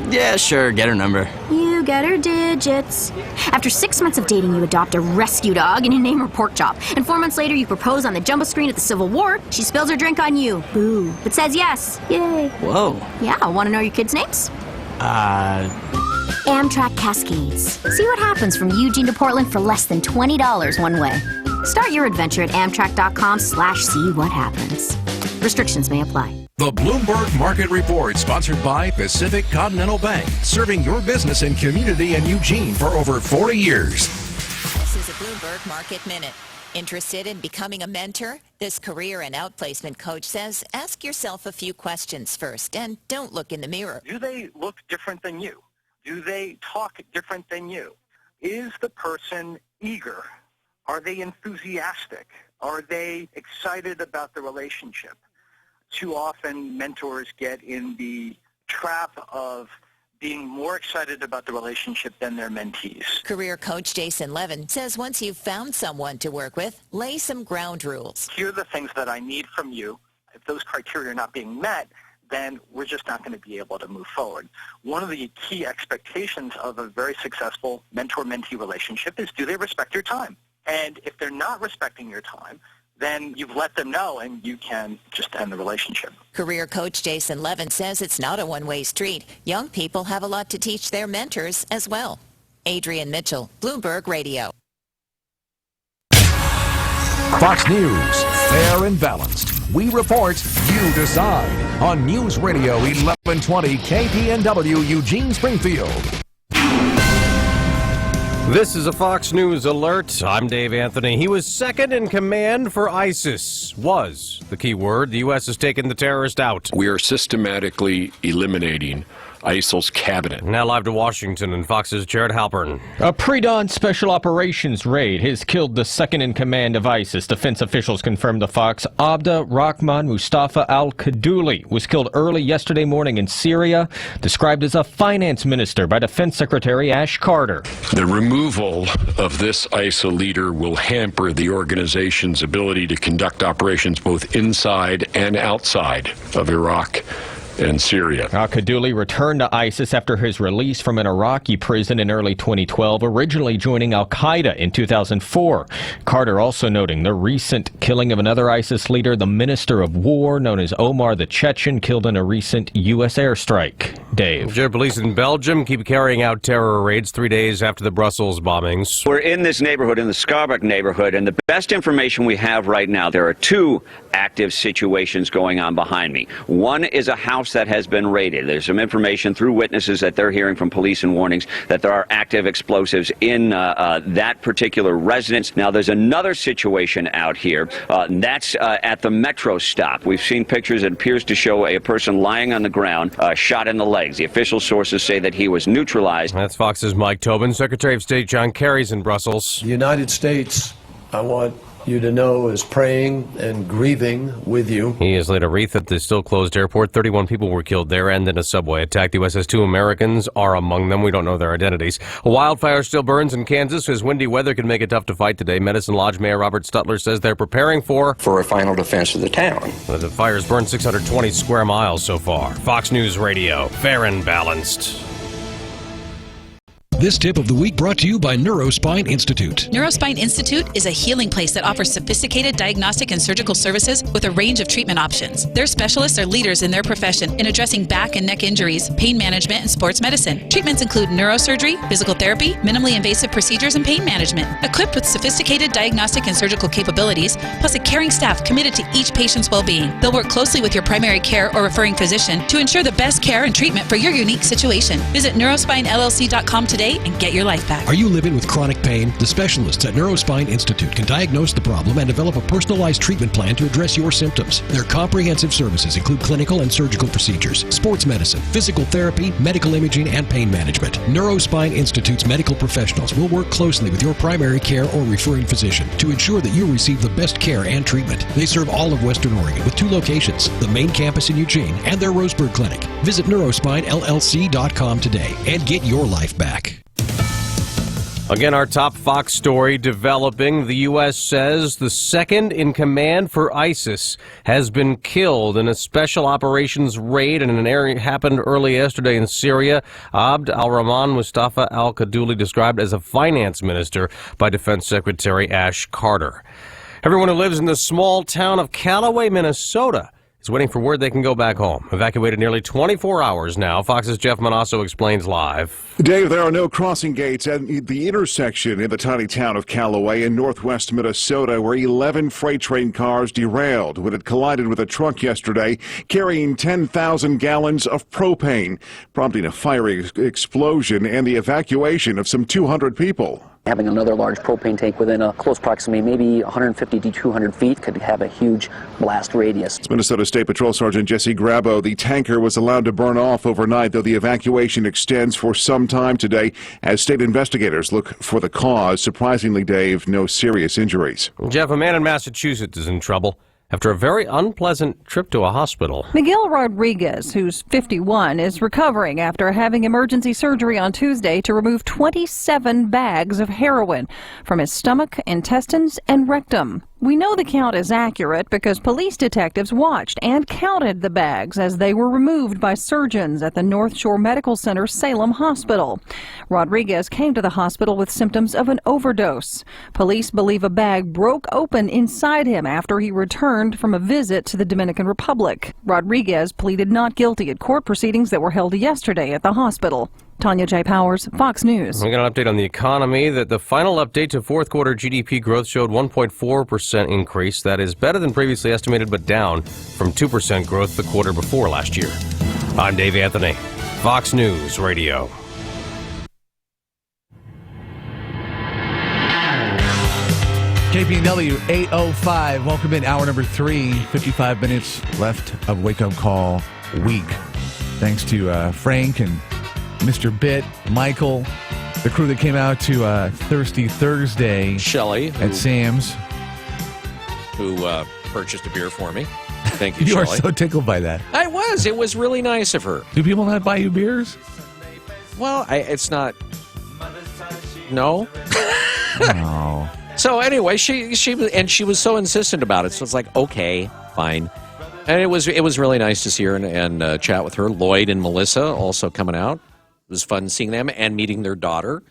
Yeah, sure, get her number. You get her digits. After 6 months of dating, you adopt a rescue dog and you name her Pork Chop. And 4 months later, you propose on the jumbo screen at the Civil War. She spills her drink on you. Boo. But says yes. Yay. Whoa. Yeah, want to know your kids' names? Amtrak Cascades. See what happens from Eugene to Portland for less than $20 one way. Start your adventure at Amtrak.com/see what happens. Restrictions may apply. The Bloomberg Market Report, sponsored by Pacific Continental Bank, serving your business and community in Eugene for over 40 years. This is a Bloomberg Market Minute. Interested in becoming a mentor? This career and outplacement coach says ask yourself a few questions first and don't look in the mirror. Do they look different than you? Do they talk different than you? Is the person eager? Are they enthusiastic? Are they excited about the relationship? Too often, mentors get in the trap of being more excited about the relationship than their mentees. Career coach Jason Levin says once you've found someone to work with, lay some ground rules. Here are the things that I need from you. If those criteria are not being met, then we're just not going to be able to move forward. One of the key expectations of a very successful mentor-mentee relationship is, do they respect your time? And if they're not respecting your time, then you've let them know and you can just end the relationship. Career coach Jason Levin says it's not a one-way street. Young people have a lot to teach their mentors as well. Adrian Mitchell, Bloomberg Radio. Fox News, fair and balanced. We report, you decide. On News Radio 1120 KPNW Eugene Springfield. This is a Fox News alert. I'm Dave Anthony. He was second in command for ISIS. Was the key word. The U.S. has taken the terrorist out. We are systematically eliminating ISIL's cabinet. Now live to Washington and Fox's Jared Halpern. A pre-dawn special operations raid has killed the second in command of ISIS. Defense officials confirmed to Fox Abda Rahman Mustafa al-Kaduli was killed early yesterday morning in Syria, described as a finance minister by Defense Secretary Ash Carter. The removal of this ISIL leader will hamper the organization's ability to conduct operations both inside and outside of Iraq and Syria. Al-Kaduli returned to ISIS after his release from an Iraqi prison in early 2012, originally joining al-Qaeda in 2004. Carter also noting the recent killing of another ISIS leader, the Minister of War, known as Omar the Chechen, killed in a recent U.S. airstrike. Dave. Police in Belgium keep carrying out terror raids 3 days after the Brussels bombings. We're in this neighborhood, in the Scarbeck neighborhood, and the best information we have right now, there are two active situations going on behind me. One is a house that has been raided. There's some information through witnesses that they're hearing from police and warnings that there are active explosives in that particular residence. Now, there's another situation out here. That's at the metro stop. We've seen pictures that appears to show a person lying on the ground, shot in the legs. The official sources say that he was neutralized. That's Fox's Mike Tobin. Secretary of State John Kerry's in Brussels. The United States, I want you to know, is praying and grieving with you. He has laid a wreath at the still closed airport. 31 people were killed there and in a subway attack. The U.S. has 2 Americans are among them. We don't know their identities. A wildfire still burns in Kansas as windy weather can make it tough to fight today. Medicine Lodge Mayor Robert Stutler says they're preparing for a final defense of the town. The fire's burned 620 square miles so far. Fox News Radio, fair and balanced. This tip of the week brought to you by Neurospine Institute. Neurospine Institute is a healing place that offers sophisticated diagnostic and surgical services with a range of treatment options. Their specialists are leaders in their profession in addressing back and neck injuries, pain management, and sports medicine. Treatments include neurosurgery, physical therapy, minimally invasive procedures, and pain management. Equipped with sophisticated diagnostic and surgical capabilities, plus a caring staff committed to each patient's well-being. They'll work closely with your primary care or referring physician to ensure the best care and treatment for your unique situation. Visit neurospinellc.com today and get your life back. Are you living with chronic pain? The specialists at Neurospine Institute can diagnose the problem and develop a personalized treatment plan to address your symptoms. Their comprehensive services include clinical and surgical procedures, sports medicine, physical therapy, medical imaging, and pain management. Neurospine Institute's medical professionals will work closely with your primary care or referring physician to ensure that you receive the best care and treatment. They serve all of Western Oregon with 2 locations, the main campus in Eugene and their Roseburg clinic. Visit neurospinellc.com today and get your life back. Again, our top Fox story developing. The U.S. says the second in command for ISIS has been killed in a special operations raid in an area happened early yesterday in Syria. Abd al-Rahman Mustafa al-Kaduli, described as a finance minister by Defense Secretary Ash Carter. Everyone who lives in the small town of Callaway, Minnesota, is waiting for word they can go back home. Evacuated nearly 24 hours now. Fox's Jeff Manasso explains live. Dave, there are no crossing gates at the intersection in the tiny town of Callaway in northwest Minnesota, where 11 freight train cars derailed when it collided with a truck yesterday carrying 10,000 gallons of propane, prompting a fiery explosion and the evacuation of some 200 people. Having another large propane tank within a close proximity, maybe 150 to 200 feet, could have a huge blast radius. Minnesota State Patrol Sergeant Jesse Grabo. The tanker was allowed to burn off overnight, though the evacuation extends for some time today as state investigators look for the cause. Surprisingly, Dave, no serious injuries. Jeff, a man in Massachusetts is in trouble after a very unpleasant trip to a hospital. Miguel Rodriguez, who's 51, is recovering after having emergency surgery on Tuesday to remove 27 bags of heroin from his stomach, intestines, and rectum. We know the count is accurate because police detectives watched and counted the bags as they were removed by surgeons at the North Shore Medical Center Salem Hospital. Rodriguez came to the hospital with symptoms of an overdose. Police believe a bag broke open inside him after he returned from a visit to the Dominican Republic. Rodriguez pleaded not guilty at court proceedings that were held yesterday at the hospital. Tanya J. Powers, Fox News. We got an update on the economy. That the final update to fourth quarter GDP growth showed 1.4% increase. That is better than previously estimated, but down from 2% growth the quarter before last year. I'm Dave Anthony, Fox News Radio. KPNW 805. Welcome in hour number 3. 55 minutes left of Wake Up Call week. Thanks to Frank and Mr. Bitt, Michael, the crew that came out to Thirsty Thursday. Shelley. At Sam's. Who purchased a beer for me. Thank you, You Shelley. are so tickled by that. I was. It was really nice of her. Do people not buy you beers? Well, it's not. No. No. So anyway, she was so insistent about it. So it's like, okay, fine. And it was really nice to see her and chat with her. Lloyd and Melissa also coming out. It was fun seeing them and meeting their daughter.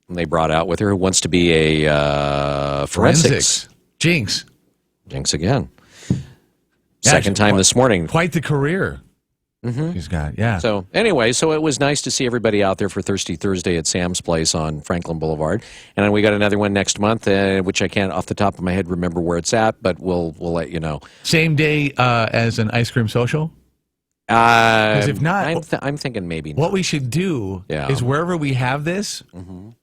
And they brought out with her who wants to be a forensics. Jinx again. Second time this morning. Quite the career she's got, yeah. So anyway, it was nice to see everybody out there for Thirsty Thursday at Sam's Place on Franklin Boulevard. And then we got another one next month, which I can't off the top of my head remember where it's at, but we'll let you know. Same day as an ice cream social? Because if not, I'm thinking maybe not. What we should do is wherever we have this, do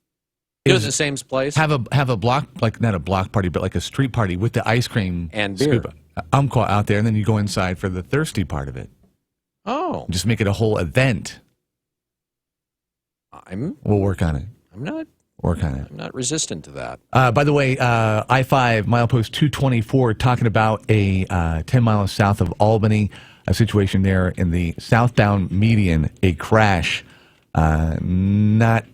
it at the same place. Have a block, like not a block party, but like a street party with the ice cream and beer. Scoop out there, and then you go inside for the thirsty part of it. Oh, just make it a whole event. We'll work on it. I'm not resistant to that. By the way, I-5 milepost 224 talking about a 10 miles south of Albany. A situation there in the southbound median, a crash, not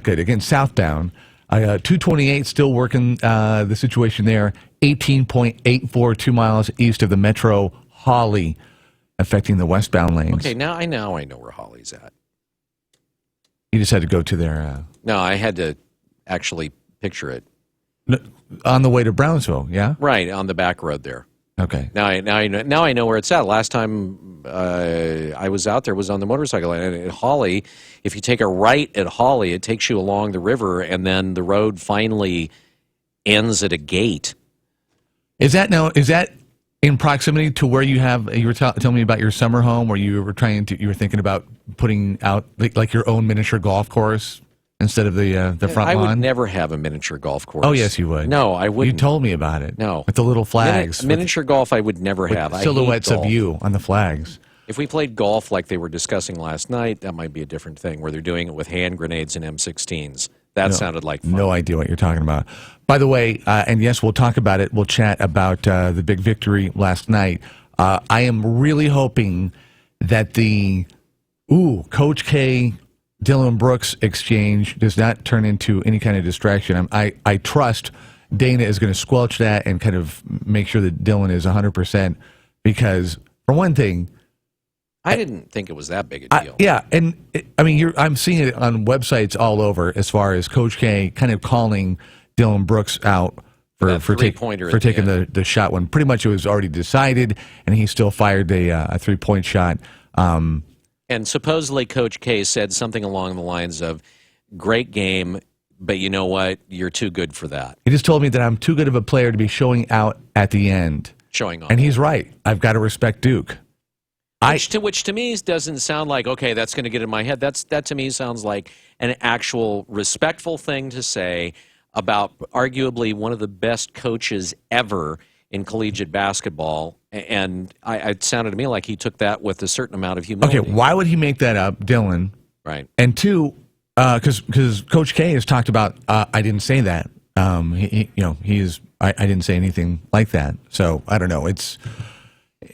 good. Again, southbound, 228 still working the situation there, 18.84, 2 miles east of the Metro Hawley, affecting the westbound lanes. Okay, now I know where Hawley's at. You just had to go to their... No, I had to actually picture it. On the way to Brownsville, yeah? Right, on the back road there. Okay. Now I know where it's at. Last time I was out there was on the motorcycle. And at Hawley, if you take a right at Hawley, it takes you along the river, and then the road finally ends at a gate. Is that in proximity to where you were telling me about your summer home, where you were thinking about putting out like your own miniature golf course instead of the front lawn? I would never have a miniature golf course. Oh, yes, you would. No, I wouldn't. You told me about it. No. With the little flags. Miniature golf I would never have. I hate silhouettes golf. of you on the flags. If we played golf like they were discussing last night, that might be a different thing, where they're doing it with hand grenades and M16s. That sounded like fun. No idea what you're talking about. By the way, and yes, we'll talk about it. We'll chat about the big victory last night. I am really hoping that the Coach K, Dylan Brooks exchange does not turn into any kind of distraction. I trust Dana is going to squelch that and kind of make sure that Dylan is 100%, because, for one thing, I didn't think it was that big a deal. Yeah, and I'm seeing it on websites all over as far as Coach K kind of calling Dylan Brooks out for taking the shot when pretty much it was already decided, and he still fired a 3-point shot. And supposedly Coach K said something along the lines of, "Great game, but you know what? You're too good for that." He just told me that I'm too good of a player to be showing out at the end. Showing off. And he's right. I've got to respect Duke. Which to me doesn't sound like, okay, that's going to get in my head. That to me sounds like an actual respectful thing to say about arguably one of the best coaches ever in collegiate basketball. And it sounded to me like he took that with a certain amount of humility. Okay, why would he make that up, Dylan? Right. And two, because Coach K has talked about, I didn't say that. I didn't say anything like that. So I don't know.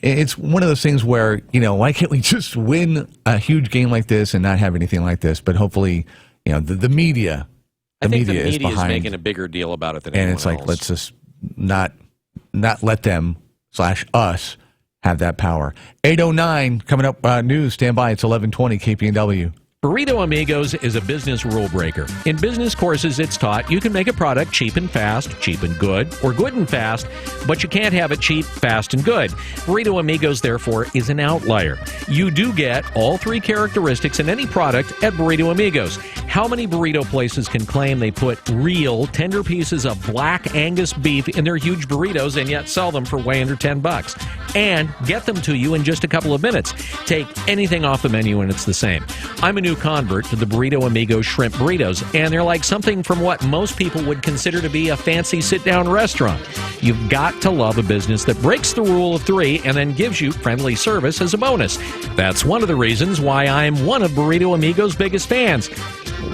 It's one of those things where, why can't we just win a huge game like this and not have anything like this? But hopefully, the media, I think the media is behind, making a bigger deal about it than and anyone it's like, else. let's just not let them / us have that power. 8:09 coming up. News. Stand by. It's 11:20 KPNW. Burrito Amigos is a business rule breaker. In business courses, it's taught you can make a product cheap and fast, cheap and good, or good and fast, but you can't have it cheap, fast, and good. Burrito Amigos, therefore, is an outlier. You do get all three characteristics in any product at Burrito Amigos. How many burrito places can claim they put real, tender pieces of black Angus beef in their huge burritos and yet sell them for way under $10? And get them to you in just a couple of minutes. Take anything off the menu and it's the same. I'm a new convert to the Burrito Amigos shrimp burritos, and they're like something from what most people would consider to be a fancy sit-down restaurant. You've got to love a business that breaks the rule of three and then gives you friendly service as a bonus. That's one of the reasons why I'm one of Burrito Amigos' biggest fans.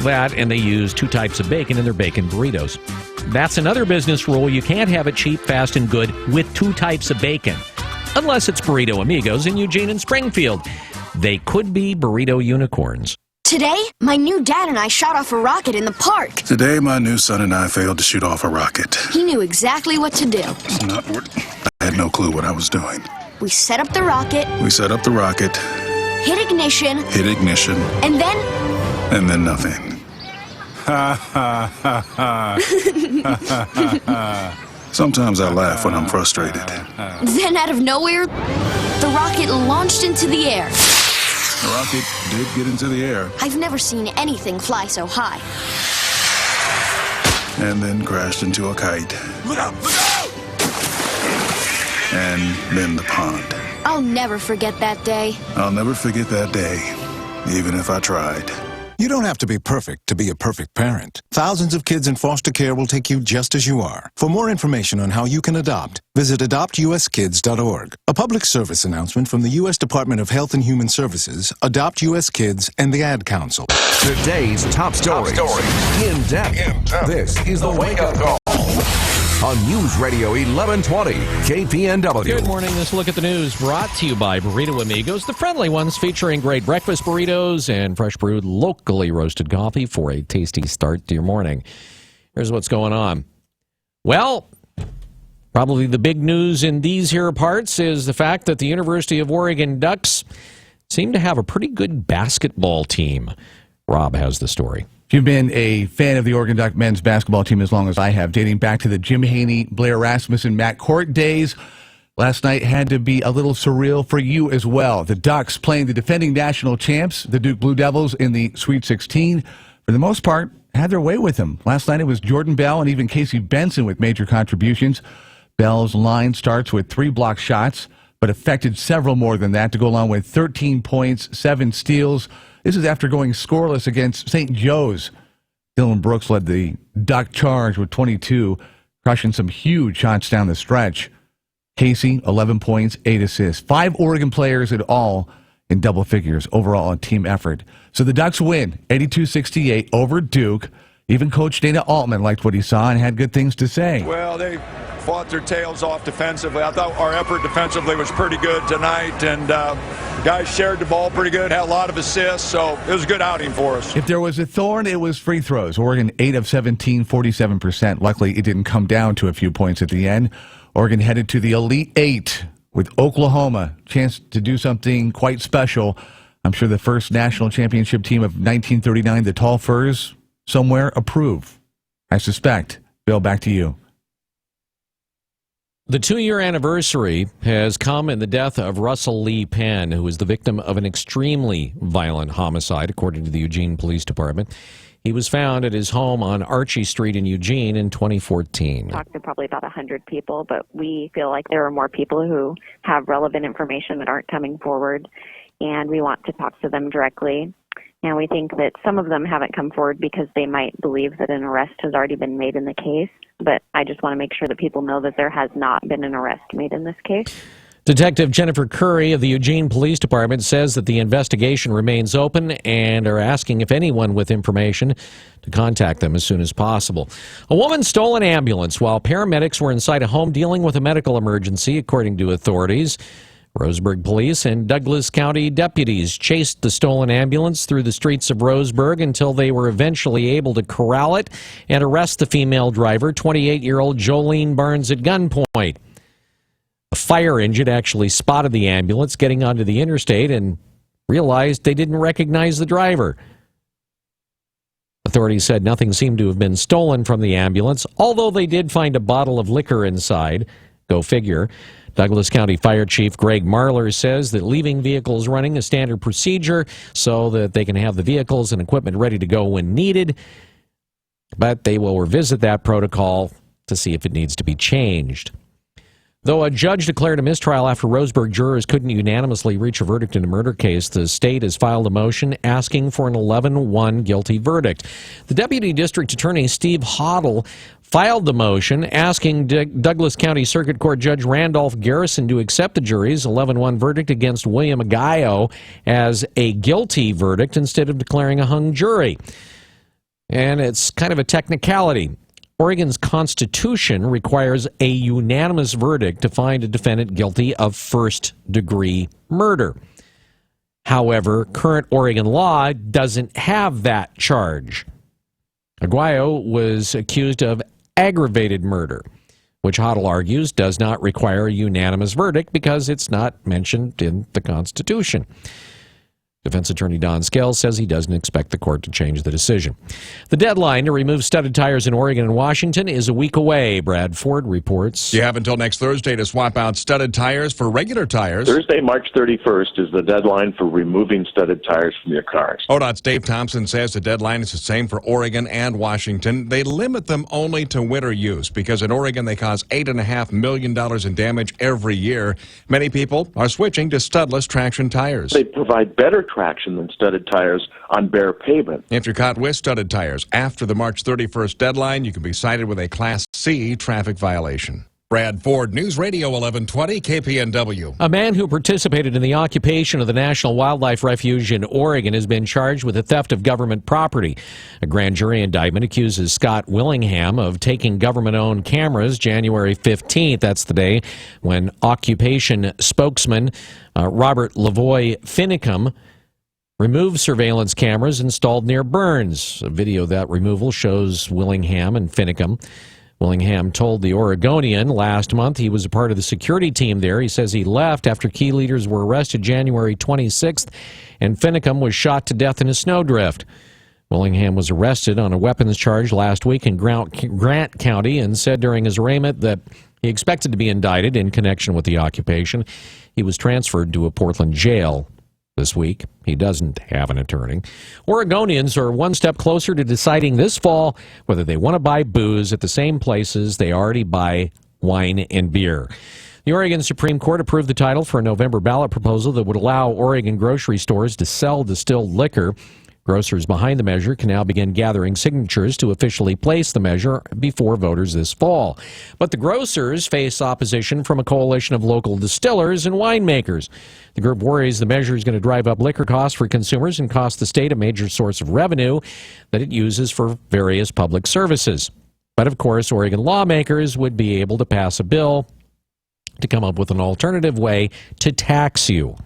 That, and they use 2 types of bacon in their bacon burritos. That's another business rule. You can't have it cheap, fast, and good with 2 types of bacon. Unless it's Burrito Amigos in Eugene and Springfield. They could be burrito unicorns. Today, my new dad and I shot off a rocket in the park. Today, my new son and I failed to shoot off a rocket. He knew exactly what to do. It's not working. I had no clue what I was doing. We set up the rocket. Hit ignition. And then nothing. Ha ha ha ha. Sometimes I laugh when I'm frustrated. Then out of nowhere, the rocket launched into the air. The rocket did get into the air. I've never seen anything fly so high. And then crashed into a kite. Look out! Look out! And then the pond. I'll never forget that day. I'll never forget that day, even if I tried. You don't have to be perfect to be a perfect parent. Thousands of kids in foster care will take you just as you are. For more information on how you can adopt, visit adoptuskids.org. A public service announcement from the U.S. Department of Health and Human Services, Adopt U.S. Kids, and the Ad Council. Today's top stories. In depth. This is the Wake Up Call. On News Radio 1120 KPNW. Good morning. This look at the news brought to you by Burrito Amigos, the friendly ones featuring great breakfast burritos and fresh brewed, locally roasted coffee for a tasty start to your morning. Here's what's going on. Well, probably the big news in these here parts is the fact that the University of Oregon Ducks seem to have a pretty good basketball team. Rob has the story. If you've been a fan of the Oregon Duck men's basketball team as long as I have, dating back to the Jim Haney, Blair Rasmussen, Matt Court days, last night had to be a little surreal for you as well. The Ducks playing the defending national champs, the Duke Blue Devils, in the Sweet 16. For the most part, had their way with them. Last night it was Jordan Bell and even Casey Benson with major contributions. Bell's line starts with 3 block shots, but affected several more than that to go along with 13 points, 7 steals. This is after going scoreless against St. Joe's. Dylan Brooks led the Duck charge with 22, crushing some huge shots down the stretch. Casey, 11 points, 8 assists. 5 Oregon players in all in double figures overall on team effort. So the Ducks win 82-68 over Duke. Even Coach Dana Altman liked what he saw and had good things to say. Well, they fought their tails off defensively. I thought our effort defensively was pretty good tonight, and guys shared the ball pretty good, had a lot of assists, so it was a good outing for us. If there was a thorn, it was free throws. Oregon 8 of 17, 47%. Luckily, it didn't come down to a few points at the end. Oregon headed to the Elite 8 with Oklahoma. Chance to do something quite special. I'm sure the first national championship team of 1939, the Tall Furs, somewhere approve. I suspect. Bill, back to you. The 2-year anniversary has come in the death of Russell Lee Penn, who was the victim of an extremely violent homicide, according to the Eugene Police Department. He was found at his home on Archie Street in Eugene in 2014. Talked to probably about 100 people, but we feel like there are more people who have relevant information that aren't coming forward, and we want to talk to them directly. And we think that some of them haven't come forward because they might believe that an arrest has already been made in the case. But I just want to make sure that people know that there has not been an arrest made in this case. Detective Jennifer Curry of the Eugene Police Department says that the investigation remains open and are asking if anyone with information to contact them as soon as possible. A woman stole an ambulance while paramedics were inside a home dealing with a medical emergency, according to authorities. Roseburg police and Douglas County deputies chased the stolen ambulance through the streets of Roseburg until they were eventually able to corral it and arrest the female driver, 28-year-old Jolene Barnes, at gunpoint. A fire engine actually spotted the ambulance getting onto the interstate and realized they didn't recognize the driver. Authorities said nothing seemed to have been stolen from the ambulance, although they did find a bottle of liquor inside. Go figure. Douglas County Fire Chief Greg Marler says that leaving vehicles running is standard procedure so that they can have the vehicles and equipment ready to go when needed, but they will revisit that protocol to see if it needs to be changed. Though a judge declared a mistrial after Roseburg jurors couldn't unanimously reach a verdict in a murder case, the state has filed a motion asking for an 11-1 guilty verdict. The Deputy District Attorney, Steve Hoddle, filed the motion asking Douglas County Circuit Court Judge Randolph Garrison to accept the jury's 11-1 verdict against William Aguayo as a guilty verdict instead of declaring a hung jury. And it's kind of a technicality. Oregon's Constitution requires a unanimous verdict to find a defendant guilty of first-degree murder. However, current Oregon law doesn't have that charge. Aguayo was accused of aggravated murder, which Hoddle argues does not require a unanimous verdict because it's not mentioned in the Constitution. Defense attorney Don Scales says he doesn't expect the court to change the decision. The deadline to remove studded tires in Oregon and Washington is a week away. Brad Ford reports. You have until next Thursday to swap out studded tires for regular tires. Thursday, March 31st is the deadline for removing studded tires from your cars. ODOT's Dave Thompson says the deadline is the same for Oregon and Washington. They limit them only to winter use because in Oregon they cause $8.5 million in damage every year. Many people are switching to studless traction tires. They provide better traction than studded tires on bare pavement. If you're caught with studded tires after the March 31st deadline, you can be cited with a Class C traffic violation. Brad Ford, News Radio 1120 KPNW. A man who participated in the occupation of the National Wildlife Refuge in Oregon has been charged with the theft of government property. A grand jury indictment accuses Scott Willingham of taking government-owned cameras January 15th. That's the day when occupation spokesman Robert Lavoy Finicum removed surveillance cameras installed near Burns. A video of that removal shows Willingham and Finicum. Willingham told the Oregonian last month he was a part of the security team there. He says he left after key leaders were arrested January 26th, and Finicum was shot to death in a snowdrift. Willingham was arrested on a weapons charge last week in Grant County and said during his arraignment that he expected to be indicted in connection with the occupation. He was transferred to a Portland jail this week. He doesn't have an attorney. Oregonians are one step closer to deciding this fall whether they want to buy booze at the same places they already buy wine and beer. The Oregon Supreme Court approved the title for a November ballot proposal that would allow Oregon grocery stores to sell distilled liquor. Grocers behind the measure can now begin gathering signatures to officially place the measure before voters this fall. But the grocers face opposition from a coalition of local distillers and winemakers. The group worries the measure is going to drive up liquor costs for consumers and cost the state a major source of revenue that it uses for various public services. But of course, Oregon lawmakers would be able to pass a bill to come up with an alternative way to tax you.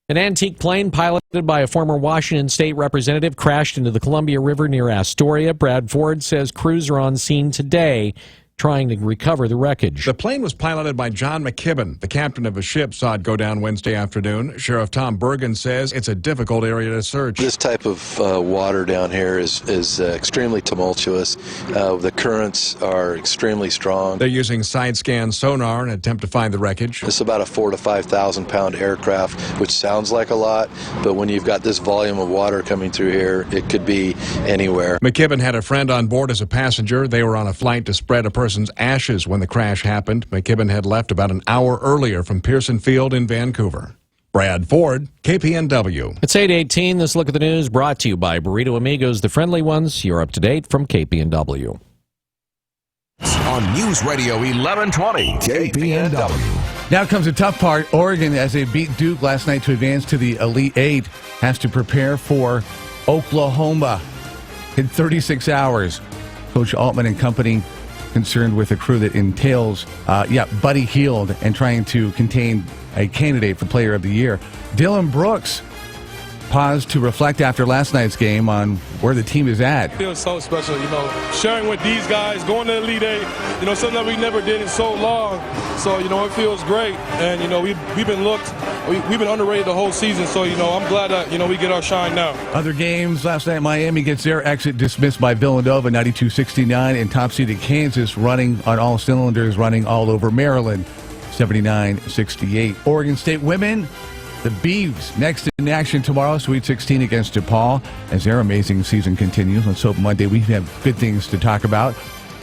An antique plane piloted by a former Washington state representative crashed into the Columbia River near Astoria. Brad Ford says crews are on scene today trying to recover the wreckage. The plane was piloted by John McKibben. The captain of a ship saw it go down Wednesday afternoon. Sheriff Tom Bergen says it's a difficult area to search. This type of water down here is extremely tumultuous. The currents are extremely strong. They're using side-scan sonar in an attempt to find the wreckage. It's about a 4,000 to 5,000 pound aircraft, which sounds like a lot, but when you've got this volume of water coming through here, it could be anywhere. McKibben had a friend on board as a passenger. They were on a flight to spread a person's ashes when the crash happened. McKibben had left about an hour earlier from Pearson Field in Vancouver. Brad Ford, KPNW. It's 8:18. This look at the news brought to you by Burrito Amigos, the friendly ones. You're up to date from KPNW. On News Radio 1120, KPNW. Now comes the tough part. Oregon, as they beat Duke last night to advance to the Elite Eight, has to prepare for Oklahoma in 36 hours. Coach Altman and company concerned with a crew that entails, Buddy Hield and trying to contain a candidate for Player of the Year. Dylan Brooks paused to reflect after last night's game on where the team is at. It feels so special, sharing with these guys, going to the Elite Eight, something that we never did in so long. So, it feels great. And, we've been underrated the whole season. So, I'm glad that, we get our shine now. Other games last night, Miami gets their exit dismissed by Villanova, 92-69, and top-seeded Kansas running on all cylinders, running all over Maryland, 79-68. Oregon State women, the Beavs next in action tomorrow, Sweet 16 against DePaul, as their amazing season continues. Let's hope Monday we have good things to talk about.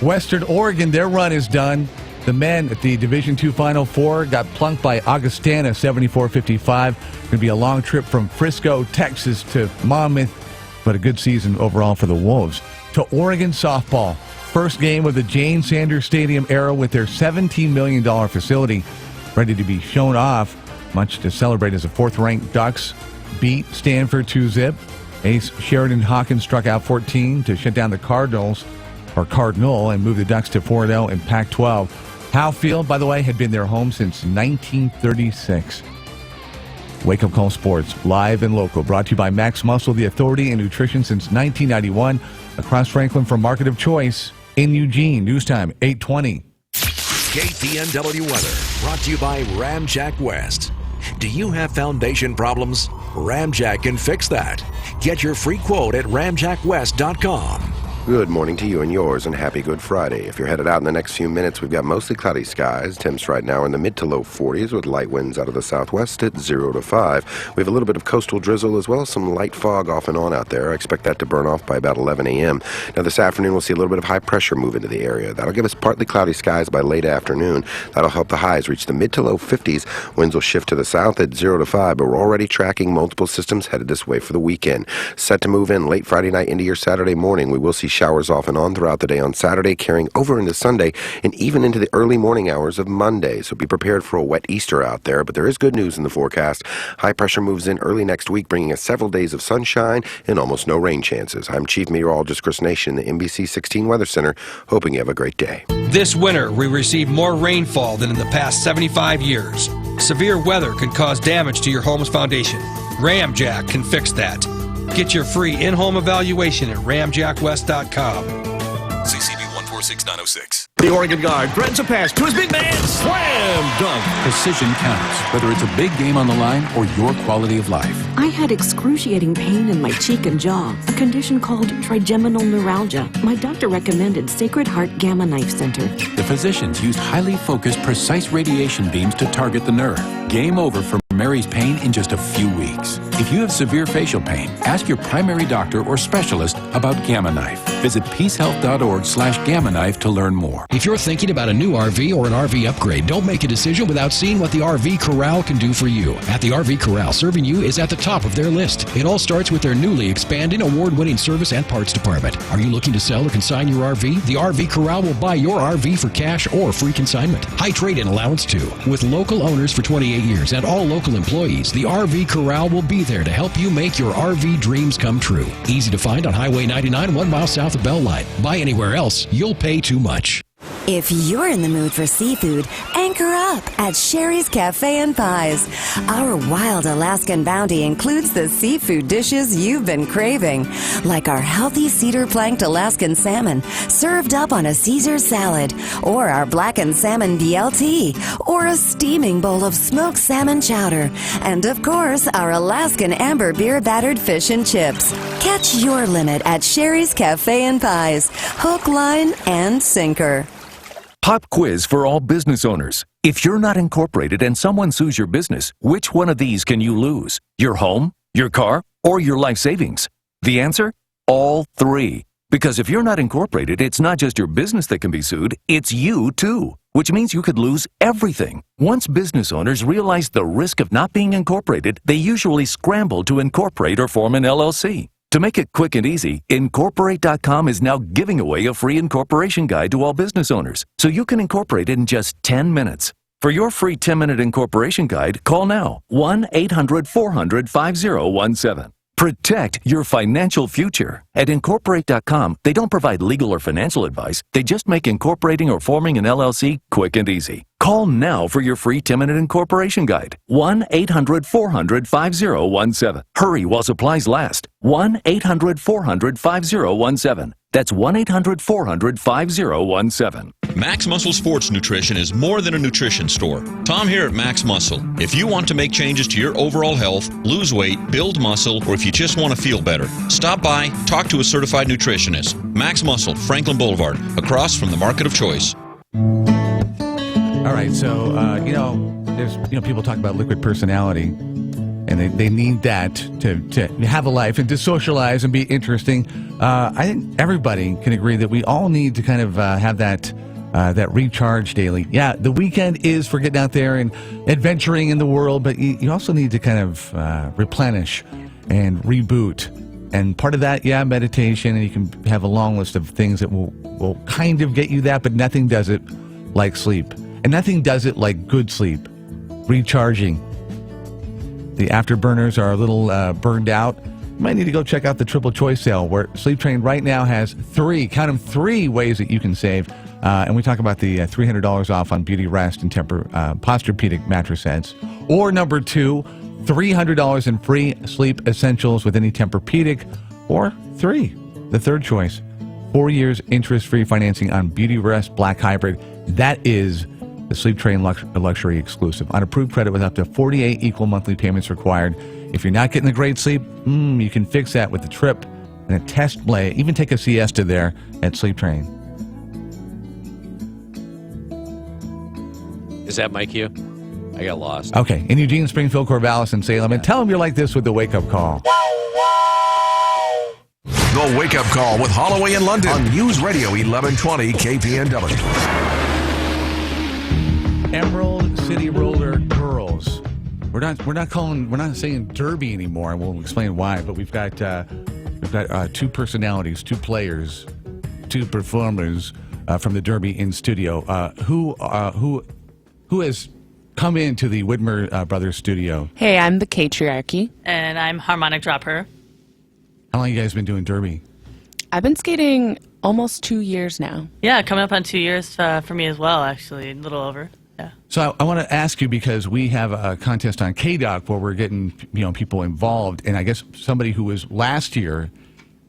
Western Oregon, their run is done. The men at the Division II Final Four got plunked by Augustana, 74-55. Going to be a long trip from Frisco, Texas to Monmouth, but a good season overall for the Wolves. To Oregon softball, first game of the Jane Sanders Stadium era with their $17 million facility ready to be shown off. Much to celebrate as the fourth-ranked Ducks beat Stanford 2-zip. Ace Sheridan Hawkins struck out 14 to shut down the Cardinal, and move the Ducks to 4-0 in Pac-12. Howe Field, by the way, had been their home since 1936. Wake Up Call Sports, live and local, brought to you by Max Muscle, the authority in nutrition since 1991. Across Franklin for Market of Choice in Eugene. News time, 8:20. KPNW weather, brought to you by Ramjack West. Do you have foundation problems? Ramjack can fix that. Get your free quote at ramjackwest.com. Good morning to you and yours, and happy Good Friday. If you're headed out in the next few minutes, we've got mostly cloudy skies. Temps right now are in the mid to low 40s with light winds out of the southwest at 0 to 5. We have a little bit of coastal drizzle as well as some light fog off and on out there. I expect that to burn off by about 11 a.m. Now this afternoon we'll see a little bit of high pressure move into the area. That'll give us partly cloudy skies by late afternoon. That'll help the highs reach the mid to low 50s. Winds will shift to the south at 0 to 5, but we're already tracking multiple systems headed this way for the weekend. Set to move in late Friday night into your Saturday morning. We will see showers off and on throughout the day on Saturday, carrying over into Sunday and even into the early morning hours of Monday. So be prepared for a wet Easter out there, but there is good news in the forecast. High pressure moves in early next week, bringing us several days of sunshine and almost no rain chances. I'm Chief Meteorologist Chris Nation, the NBC 16 Weather Center, hoping you have a great day. This winter, we received more rainfall than in the past 75 years. Severe weather could cause damage to your home's foundation. Ramjack can fix that. Get your free in-home evaluation at ramjackwest.com. CCB 146906. The Oregon guard threads a pass to his big man. Slam dunk. Precision counts, whether it's a big game on the line or your quality of life. I had excruciating pain in my cheek and jaw, a condition called trigeminal neuralgia. My doctor recommended Sacred Heart Gamma Knife Center. The physicians used highly focused, precise radiation beams to target the nerve. Game over for Mary's pain in just a few weeks. If you have severe facial pain, ask your primary doctor or specialist about Gamma Knife. Visit peacehealth.org/Gamma Knife to learn more. If you're thinking about a new RV or an RV upgrade, don't make a decision without seeing what the RV Corral can do for you. At the RV Corral, serving you is at the top of their list. It all starts with their newly expanding award-winning service and parts department. Are you looking to sell or consign your RV? The RV Corral will buy your RV for cash or free consignment. High trade-in allowance too. With local owners for 28 years and all local employees, the RV Corral will be there to help you make your RV dreams come true. Easy to find on Highway 99, 1 mile south of Bell Line. Buy anywhere else, you'll pay too much. If you're in the mood for seafood, anchor up at Sherry's Cafe and Pies. Our wild Alaskan bounty includes the seafood dishes you've been craving, like our healthy cedar-planked Alaskan salmon served up on a Caesar salad, or our blackened salmon BLT, or a steaming bowl of smoked salmon chowder, and of course, our Alaskan amber beer battered fish and chips. Catch your limit at Sherry's Cafe and Pies. Hook, line, and sinker. Pop quiz for all business owners. If you're not incorporated and someone sues your business, which one of these can you lose? Your home, your car, or your life savings? The answer? All three. Because if you're not incorporated, it's not just your business that can be sued, it's you too. Which means you could lose everything. Once business owners realize the risk of not being incorporated, they usually scramble to incorporate or form an LLC. To make it quick and easy, Incorporate.com is now giving away a free incorporation guide to all business owners, so you can incorporate in just 10 minutes. For your free 10-minute incorporation guide, call now 1-800-400-5017. Protect your financial future. At Incorporate.com, they don't provide legal or financial advice. They just make incorporating or forming an LLC quick and easy. Call now for your free 10-minute incorporation guide. 1-800-400-5017. Hurry while supplies last. 1-800-400-5017. That's 1-800-400-5017. Max Muscle Sports Nutrition is more than a nutrition store. Tom here at Max Muscle. If you want to make changes to your overall health, lose weight, build muscle, or if you just want to feel better, stop by, talk to a certified nutritionist. Max Muscle, Franklin Boulevard, across from the Market of Choice. All right, so, there's, people talk about liquid personality, and they need that to have a life and to socialize and be interesting. I think everybody can agree that we all need to kind of have that recharge daily. Yeah, the weekend is for getting out there and adventuring in the world, but you also need to kind of replenish and reboot. And part of that, meditation, and you can have a long list of things that will kind of get you that, but nothing does it like sleep. And nothing does it like good sleep. Recharging. The afterburners are a little burned out. You might need to go check out the Triple Choice sale, where Sleep Train right now has three ways that you can save. And we talk about the $300 off on Beauty Rest and Posturepedic mattress sets. Or number 2, $300 in free sleep essentials with any Tempur-Pedic. Or 3, the third choice, 4 years interest-free financing on Beauty Rest Black Hybrid. That is the Sleep Train luxury exclusive. On approved credit with up to 48 equal monthly payments required. If you're not getting the great sleep, you can fix that with a trip and a test play. Even take a siesta there at Sleep Train. Is that my cue? I got lost. Okay. In Eugene, Springfield, Corvallis, and Salem. And tell them you're like this with the wake-up call. The Wake Up Call with Holloway and London on News Radio 1120 KPNW. Emerald City Roller Girls. We're not saying Derby anymore, and we'll explain why. But we've got two personalities, two players, two performers from the Derby in studio. Who has come into the Widmer Brothers studio? Hey, I'm the Catriarchy. And I'm Harmonic Dropper. How long have you guys been doing Derby? I've been skating almost 2 years now. Yeah, coming up on 2 years for me as well, actually, a little over. Yeah. So I want to ask you, because we have a contest on KDOC where we're getting people involved, and I guess somebody who was last year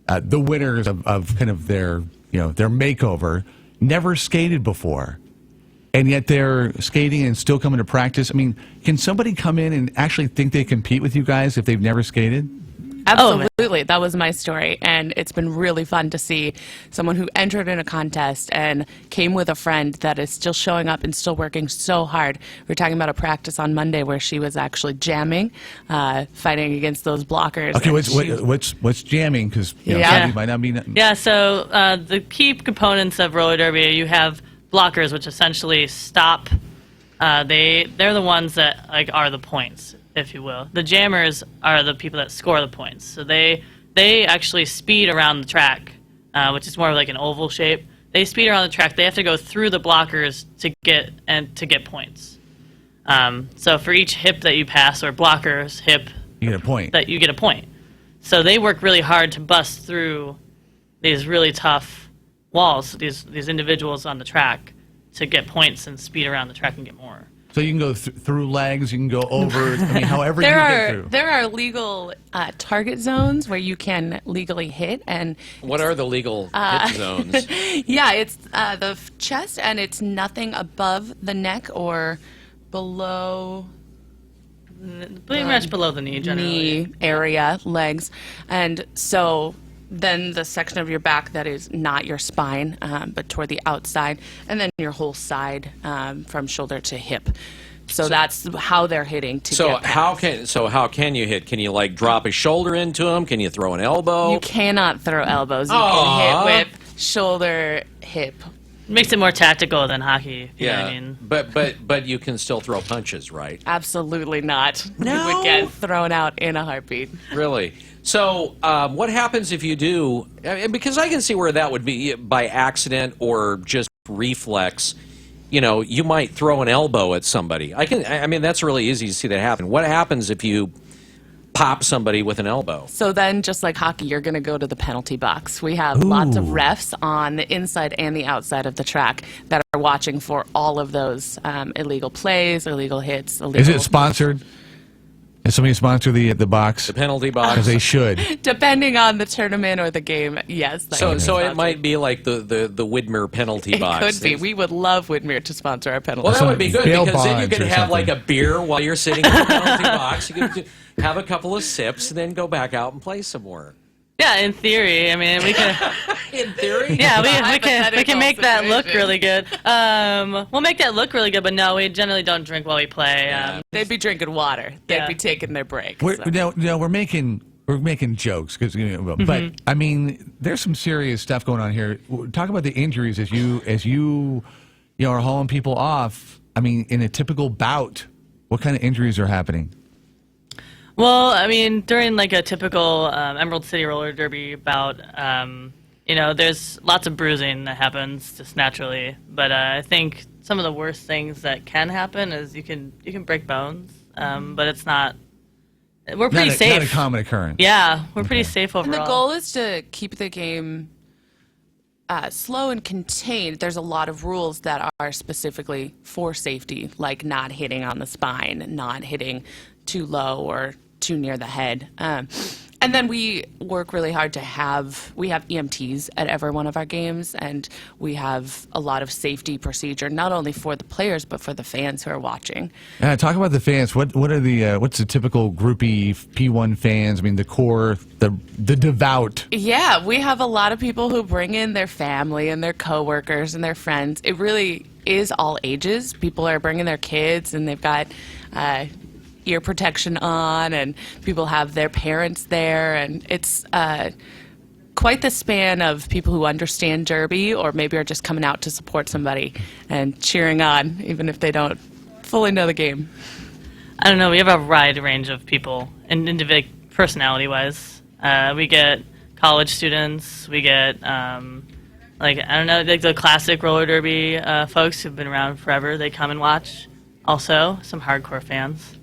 the winners of kind of their makeover never skated before, and yet they're skating and still coming to practice. I mean, can somebody come in and actually think they compete with you guys if they've never skated? Absolutely. That was my story. And it's been really fun to see someone who entered in a contest and came with a friend that is still showing up and still working so hard. We were talking about a practice on Monday where she was actually jamming, fighting against those blockers. Okay, what's jamming? Because you might not be. Yeah, so the key components of roller derby, you have blockers, which essentially stop. They're the ones that are the points, if you will. The jammers are the people that score the points. So they actually speed around the track, which is more like an oval shape. They speed around the track. They have to go through the blockers to get points. So for each hip that you pass, or blocker's hip, you get a point. That you get a point. So they work really hard to bust through these really tough walls, these individuals on the track, to get points and speed around the track and get more. So you can go through legs, you can go over, I mean, however you get through. There are legal target zones where you can legally hit. And what are the legal hit zones? Yeah, it's the chest, and it's nothing above the neck or below. Pretty much below the knee, generally. Knee area, legs. And so then the section of your back that is not your spine, but toward the outside, and then your whole side from shoulder to hip. So that's how they're hitting. How can you hit? Can you drop a shoulder into them? Can you throw an elbow? You cannot throw elbows. You can hit with shoulder, hip. Makes it more tactical than hockey. Yeah, know what I mean? but you can still throw punches, right? Absolutely not. No? You would get thrown out in a heartbeat. Really? So what happens if you do, because I can see where that would be by accident or just reflex, you might throw an elbow at somebody. I mean, that's really easy to see that happen. What happens if you pop somebody with an elbow? So then, just like hockey, you're going to go to the penalty box. We have lots of refs on the inside and the outside of the track that are watching for all of those illegal plays, illegal hits. Is it sponsored? Is somebody sponsor the box? The penalty box? Because they should. Depending on the tournament or the game, yes. So it might be like the Widmer penalty box. It could be. We would love Widmer to sponsor our penalty box. Well, that box. would be good, because then you could have a beer while you're sitting in the penalty box. You could have a couple of sips and then go back out and play some more. Yeah, in theory. I mean, we can. In theory? Yeah, we can make that look really good. We'll make that look really good, but no, we generally don't drink while we play. They'd be drinking water. They'd be taking their break. We're making jokes, but I mean, there's some serious stuff going on here. Talk about the injuries as you are hauling people off. I mean, in a typical bout, what kind of injuries are happening? Well, I mean, during a typical Emerald City Roller Derby bout, there's lots of bruising that happens just naturally. But I think some of the worst things that can happen is you can break bones, but it's not. We're pretty safe. Not a common occurrence. Yeah, we're pretty safe overall. And the goal is to keep the game slow and contained. There's a lot of rules that are specifically for safety, like not hitting on the spine, not hitting too low or too near the head. And then we work really hard we have EMTs at every one of our games, and we have a lot of safety procedure, not only for the players, but for the fans who are watching. Talk about the fans. What's the typical groupie P1 fans? I mean, the core, the devout. Yeah, we have a lot of people who bring in their family and their coworkers and their friends. It really is all ages. People are bringing their kids, and they've got ear protection on, and people have their parents there, and it's quite the span of people who understand Derby or maybe are just coming out to support somebody and cheering on, even if they don't fully know the game. I don't know. We have a wide range of people, and personality-wise. We get college students. We get the classic roller derby folks who've been around forever. They come and watch. Also, some hardcore fans.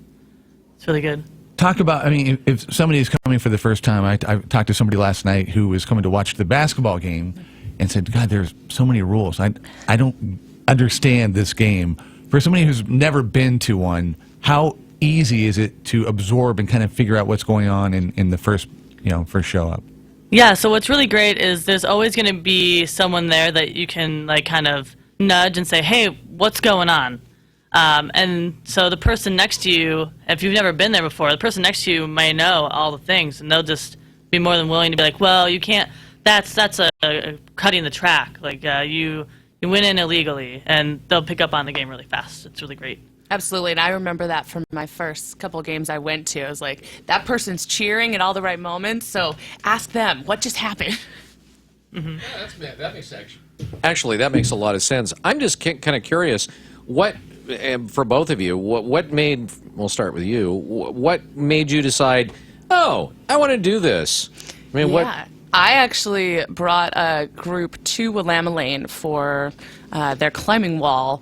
It's really good. Talk about, I mean, if somebody is coming for the first time, I talked to somebody last night who was coming to watch the basketball game and said, God, there's so many rules. I don't understand this game. For somebody who's never been to one, how easy is it to absorb and kind of figure out what's going on in the first show up? Yeah, so what's really great is there's always going to be someone there that you can like kind of nudge and say, hey, what's going on? And so the person next to you, if you've never been there before, the person next to you may know all the things, and they'll just be more than willing to be like, well, you can't, that's a cutting the track. Like, you went in illegally, and they'll pick up on the game really fast. It's really great. Absolutely, and I remember that from my first couple games I went to. I was like, that person's cheering at all the right moments, so ask them, what just happened? Mm-hmm. Yeah, that makes sense. Actually, that makes a lot of sense. I'm just kind of curious, what, for both of you, what made, we'll start with you, what made you decide, oh, I want to do this? I mean, what? I actually brought a group to Willamette Lane for their climbing wall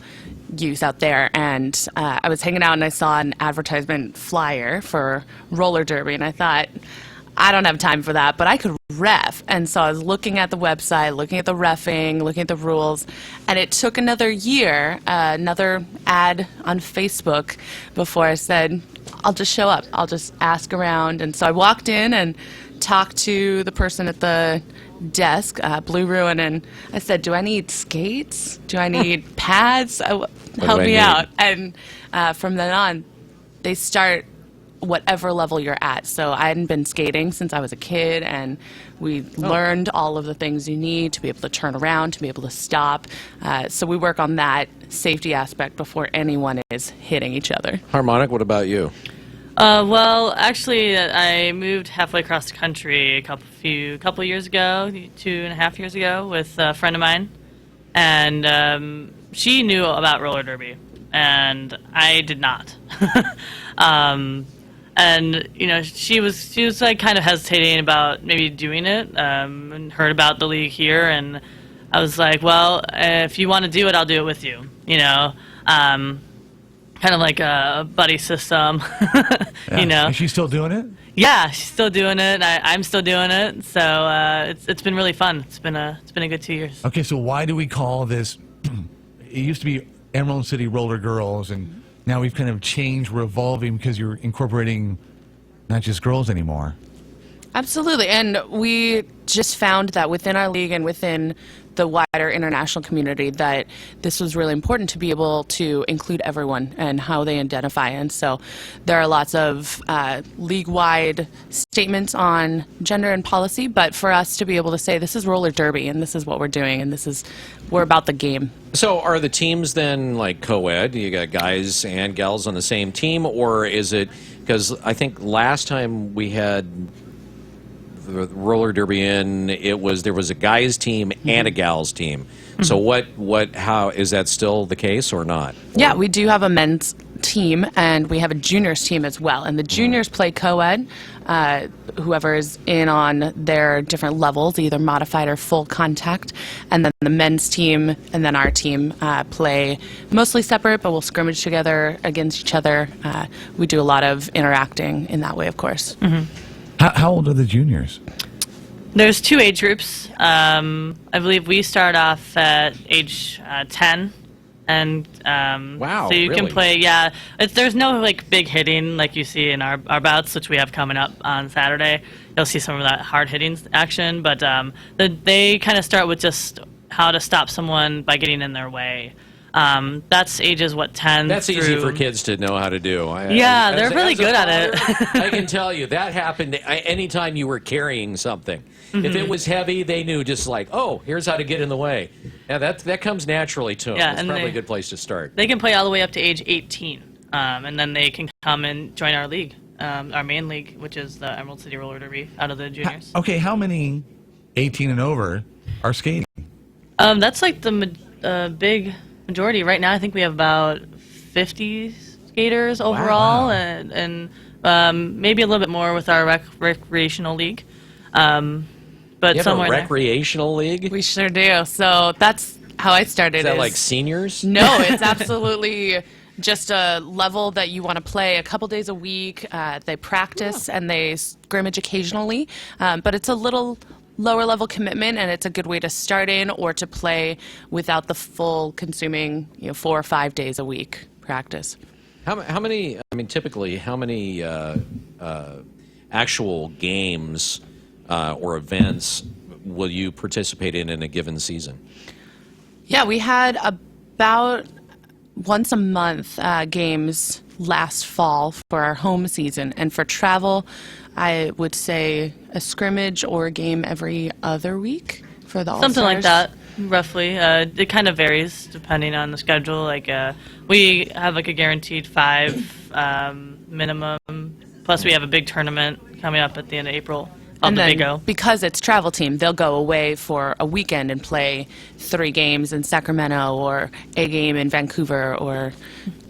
use out there, and I was hanging out and I saw an advertisement flyer for roller derby, and I thought, I don't have time for that, but I could ref. And so I was looking at the website, looking at the reffing, looking at the rules, and it took another year, another ad on Facebook before I said, I'll just show up. I'll just ask around. And so I walked in and talked to the person at the desk, Blue Ruin, and I said, do I need skates? Do I need pads? Help me out. And from then on, they start whatever level you're at. So I hadn't been skating since I was a kid, and we learned all of the things you need to be able to turn around, to be able to stop. So we work on that safety aspect before anyone is hitting each other. Harmonic, what about you? Well, actually, I moved halfway across the country a couple years ago, 2.5 years ago, with a friend of mine, and she knew about roller derby, and I did not. And you know, she was like kind of hesitating about maybe doing it, and heard about the league here, and I was like, well, if you want to do it, I'll do it with you. You know, kind of like a buddy system. Yeah. You know, Is she still doing it? Yeah, she's still doing it. I'm still doing it. So it's been really fun. It's been a good 2 years. Okay, so why do we call this? It used to be Emerald City Roller Girls, and now we've kind of changed. We're evolving because you're incorporating not just girls anymore. Absolutely, and we just found that within our league and within the wider international community that this was really important to be able to include everyone and how they identify. And so there are lots of league-wide statements on gender and policy, but for us to be able to say this is roller derby and this is what we're doing and we're about the game. So are the teams then like co-ed? You got guys and gals on the same team, or is it, because I think last time we had the roller derby there was a guys team and a gals team. So how is that still the case or not? Yeah, we do have a men's team and we have a juniors team as well, and the juniors play co-ed, whoever is in on their different levels, either modified or full contact, and then the men's team and then our team play mostly separate, but we'll scrimmage together against each other. We do a lot of interacting in that way, of course. Mm-hmm. How old are the juniors? There's 2 age groups. I believe we start off at age 10, and wow, so you really? can play. Yeah, there's no like big hitting like you see in our bouts, which we have coming up on Saturday. You'll see some of that hard hitting action, but they kind of start with just how to stop someone by getting in their way. That's ages 10 That's through... easy for kids to know how to do. Yeah, they're really good at it. I can tell you that happened anytime you were carrying something. Mm-hmm. If it was heavy, they knew just like, oh, here's how to get in the way. Yeah, that comes naturally to them. Yeah, That's probably a good place to start. They can play all the way up to age 18, and then they can come and join our league, our main league, which is the Emerald City Roller Derby out of the juniors. Okay, how many 18 and over are skating? That's like the big majority. Right now, I think we have about 50 skaters overall, and maybe a little bit more with our recreational league. But you have somewhere a recreational league? We sure do. So that's how I started. Is that like seniors? No, it's absolutely just a level that you want to play a couple days a week. They practice and they scrimmage occasionally, but it's a little lower level commitment, and it's a good way to start in or to play without the full consuming 4 or 5 days a week practice. How many? I mean, typically, how many actual games or events will you participate in a given season? Yeah, we had about once a month games last fall for our home season. And for travel, I would say a scrimmage or a game every other week for the All-Stars. Something like that, roughly. It kind of varies depending on the schedule. Like we have like a guaranteed 5 minimum. Plus we have a big tournament coming up at the end of April. And then, because it's travel team, they'll go away for a weekend and play 3 games in Sacramento or a game in Vancouver or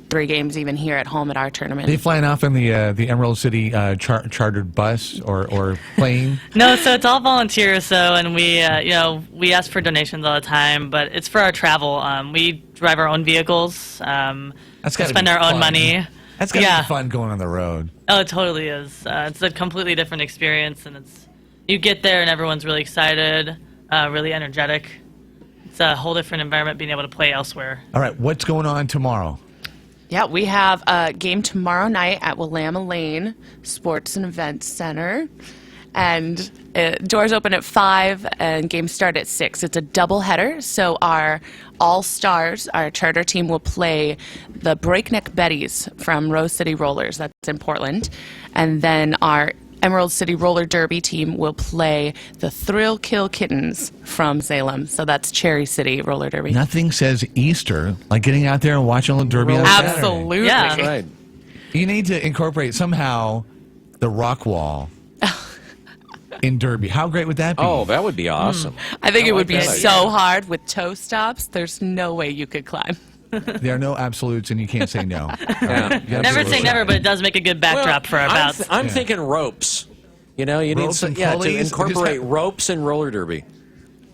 3 games even here at home at our tournament. Are they flying off in the Emerald City chartered bus or plane? No, so it's all volunteers. So, and we we ask for donations all the time, but it's for our travel. We drive our own vehicles. That's gotta spend be our own fun. money. That's gonna be fun going on the road. Oh, it totally is. It's a completely different experience, and you get there and everyone's really excited, really energetic. It's a whole different environment being able to play elsewhere. All right, what's going on tomorrow? Yeah, we have a game tomorrow night at Willamette Lane Sports and Events Center. And doors open at 5 and games start at 6. It's a doubleheader, so our All-Stars, our charter team, will play the Breakneck Betties from Rose City Rollers, that's in Portland. And then our Emerald City Roller Derby team will play the Thrill Kill Kittens from Salem. So that's Cherry City Roller Derby. Nothing says Easter like getting out there and watching a derby on Saturday. Absolutely. Yeah. That's right. You need to incorporate somehow the rock wall in Derby. How great would that be? Oh, that would be awesome. I think it would be that so hard with toe stops. There's no way you could climb. There are no absolutes, and you can't say no. Never say never, but it does make a good backdrop for our bouts. I'm thinking ropes. You know, you Ropes need and to pulleys? incorporate ropes and roller derby.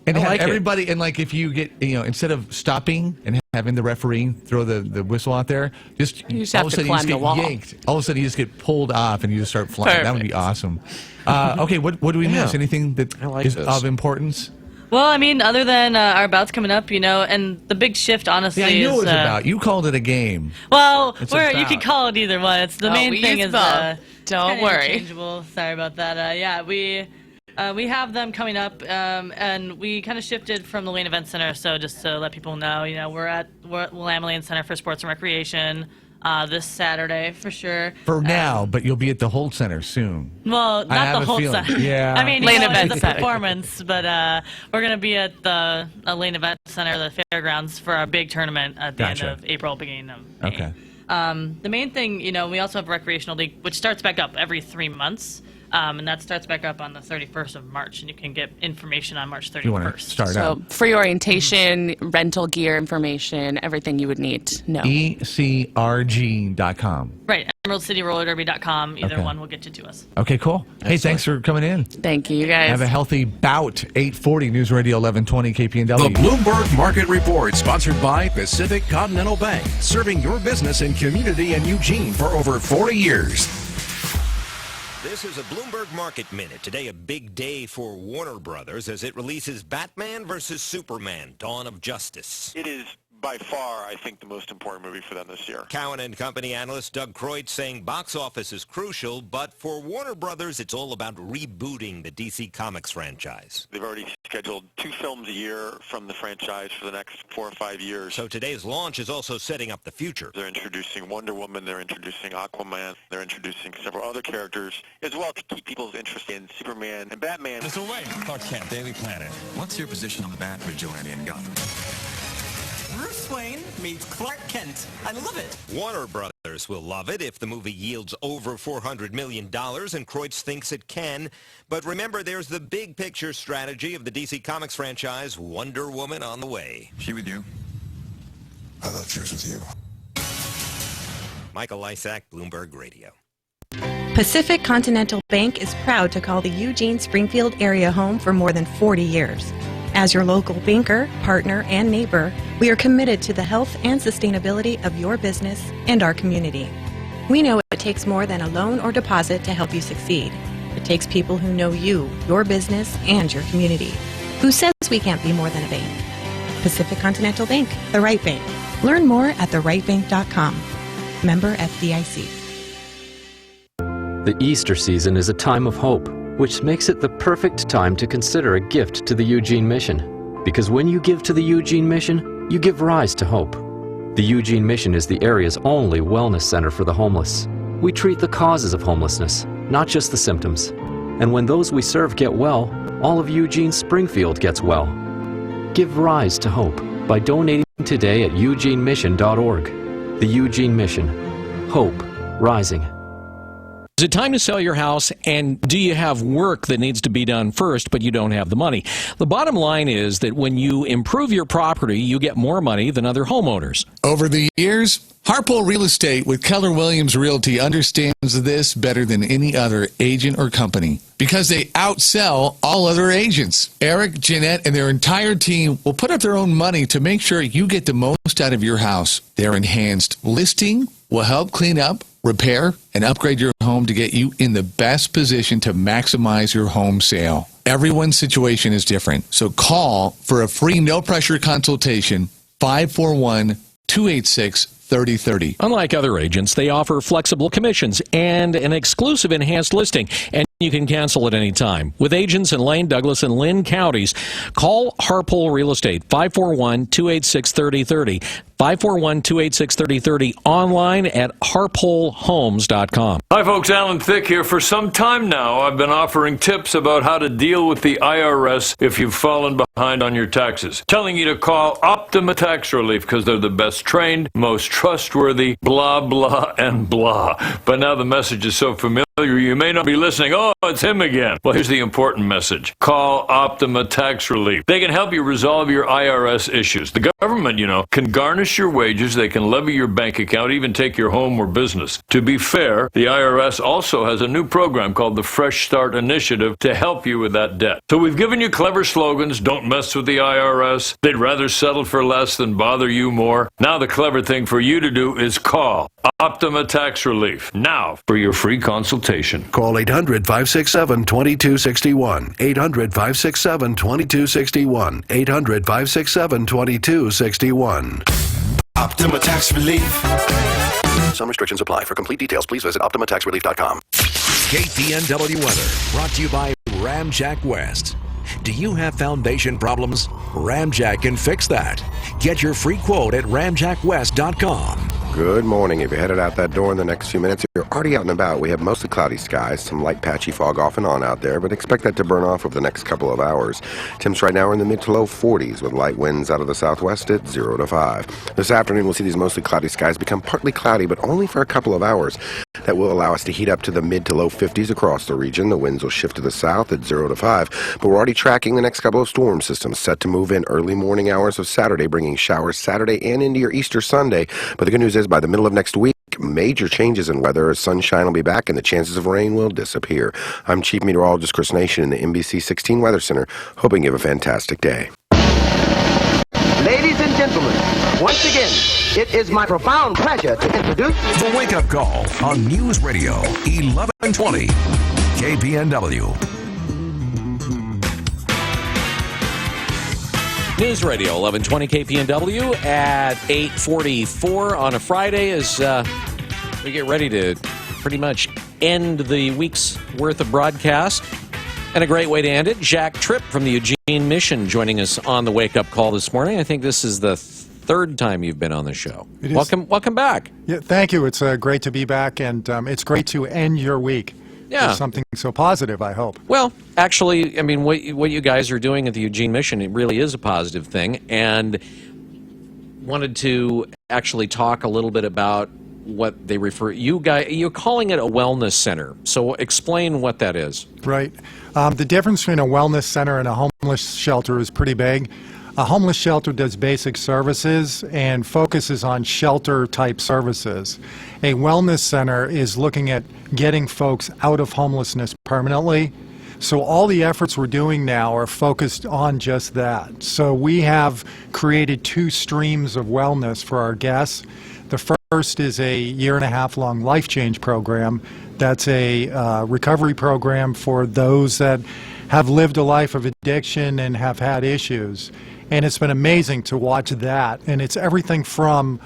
And I have like it. everybody, and like if you get, instead of stopping and having the referee throw the whistle out there, You just have to you climb just the get wall. yanked. All of a sudden you just get pulled off and you just start flying. That would be awesome. Okay, what do we miss? Anything that is this. of importance? Well, I mean, other than our bouts coming up, and the big shift, honestly, Yeah, I knew is... it was about. You called it a game. Well, It's you about. can call it either one. It's the main we thing use is both. Don't kinda worry. interchangeable. Sorry about that. Yeah, we have them coming up, and we kind of shifted from the Lane Event Center. So just to let people know, we're at Willamette Lane Center for Sports and Recreation this Saturday for sure. For now, but you'll be at the Holt Center soon. Well, I not have the a whole feeling. center. Yeah. I mean, Lane it's Event the Center. performance, but we're going to be at the Lane Event Center, the fairgrounds, for our big tournament at the Gotcha. end of April, beginning of May. Okay. The main thing, we also have Recreational League, which starts back up every 3 months. And that starts back up on the 31st of March, and you can get information on March 31st. You want to start So out. free orientation, rental gear information, everything you would need to know. ECRG.com. Right, EmeraldCityRollerDerby.com. Either Okay. one will get you to us. Okay, cool. Hey, thanks for coming in. Thank you, you guys. Have a healthy bout. 840 News Radio 1120 KPNW. The Bloomberg Market Report, sponsored by Pacific Continental Bank, serving your business and community in Eugene for over 40 years. This is a Bloomberg Market Minute. Today, a big day for Warner Brothers as it releases Batman vs. Superman, Dawn of Justice. It is by far, I think, the most important movie for them this year. Cowen and Company analyst Doug Croyd saying box office is crucial, but for Warner Brothers, it's all about rebooting the DC Comics franchise. They've already scheduled 2 films a year from the franchise for the next 4 or 5 years. So today's launch is also setting up the future. They're introducing Wonder Woman, they're introducing Aquaman, they're introducing several other characters, as well to keep people's interest in Superman and Batman. Mr. Wayne, Clark Kent, Daily Planet. What's your position on the Bat vigilante in Gotham? Bruce Wayne meets Clark Kent. I love it. Warner Brothers will love it if the movie yields over $400 million, and Kreutz thinks it can. But remember, there's the big picture strategy of the DC Comics franchise, Wonder Woman on the way. She with you? I thought she was with you. Michael Lysak, Bloomberg Radio. Pacific Continental Bank is proud to call the Eugene-Springfield area home for more than 40 years. As your local banker, partner, and neighbor, we are committed to the health and sustainability of your business and our community. We know it takes more than a loan or deposit to help you succeed. It takes people who know you, your business, and your community. Who says we can't be more than a bank? Pacific Continental Bank, the right bank. Learn more at therightbank.com. Member FDIC. The Easter season is a time of hope. which makes it the perfect time to consider a gift to the Eugene Mission. Because when you give to the Eugene Mission, you give rise to hope. The Eugene Mission is the area's only wellness center for the homeless. We treat the causes of homelessness, not just the symptoms. And when those we serve get well, all of Eugene Springfield gets well. Give rise to hope by donating today at eugenemission.org. The Eugene Mission. Hope rising. Is it time to sell your house, and do you have work that needs to be done first, but you don't have the money? The bottom line is that when you improve your property, you get more money than other homeowners. Over the years, Harpole Real Estate with Keller Williams Realty understands this better than any other agent or company because they outsell all other agents. Eric, Jeanette, and their entire team will put up their own money to make sure you get the most out of your house. Their enhanced listing will help clean up, repair, and upgrade your home to get you in the best position to maximize your home sale. Everyone's situation is different, so call for a free no-pressure consultation, 541-286-3030. Unlike other agents, they offer flexible commissions and an exclusive enhanced listing, and you can cancel at any time. With agents in Lane, Douglas, and Lynn counties, call Harpole Real Estate, 541-286-3030. 541-286-3030, online at harpolehomes.com. Hi folks, Alan Thicke here. For some time now, I've been offering tips about how to deal with the IRS if you've fallen behind on your taxes. Telling you to call Optima Tax Relief because they're the best trained, most trustworthy, blah, blah, and blah. But now the message is so familiar, you may not be listening. Oh, it's him again. Well, here's the important message. Call Optima Tax Relief. They can help you resolve your IRS issues. The government, can garnish your wages, they can levy your bank account, even take your home or business. To be fair, the IRS also has a new program called the Fresh Start Initiative to help you with that debt. So we've given you clever slogans, don't mess with the IRS, they'd rather settle for less than bother you more. Now the clever thing for you to do is call Optima Tax Relief now for your free consultation. Call 800-567-2261. 800-567-2261. 800-567-2261. Optima Tax Relief. Some restrictions apply. For complete details, please visit OptimaTaxRelief.com. KPNW weather brought to you by Ramjack West. Do you have foundation problems? Ramjack can fix that. Get your free quote at ramjackwest.com. Good morning. If you're headed out that door in the next few minutes, you're already out and about. We have mostly cloudy skies, some light patchy fog off and on out there, but expect that to burn off over the next couple of hours. Temps right now are in the mid to low 40s with light winds out of the southwest at 0 to 5. This afternoon, we'll see these mostly cloudy skies become partly cloudy, but only for a couple of hours. That will allow us to heat up to the mid to low 50s across the region. The winds will shift to the south at 0 to 5, but we're already tracking the next couple of storm systems set to move in early morning hours of Saturday, bringing showers Saturday and into your Easter Sunday. But the good news is by the middle of next week, major changes in weather as sunshine will be back and the chances of rain will disappear. I'm Chief Meteorologist Chris Nation in the NBC 16 Weather Center, hoping you have a fantastic day. Ladies and gentlemen, once again, it is my profound pleasure to introduce The Wake Up Call on News Radio 1120 KPNW. News Radio 1120 KPNW at 8:44 on a Friday as we get ready to pretty much end the week's worth of broadcast. And a great way to end it, Jack Tripp from the Eugene Mission joining us on the Wake Up Call this morning. I think this is the third time you've been on the show. Welcome back. Yeah, thank you. It's great to be back, and it's great to end your week. Yeah. With something so positive, I hope. Well, actually, I mean, what you guys are doing at the Eugene Mission, it really is a positive thing, and wanted to actually talk a little bit about what they refer. You're calling it a wellness center. So explain what that is. Right. The difference between a wellness center and a homeless shelter is pretty big. A homeless shelter does basic services and focuses on shelter-type services. A wellness center is looking at getting folks out of homelessness permanently. So all the efforts we're doing now are focused on just that. So we have created two streams of wellness for our guests. The first is a 1.5-year-long life change program That's a recovery program for those that have lived a life of addiction and have had issues. And it's been amazing to watch that. And it's everything from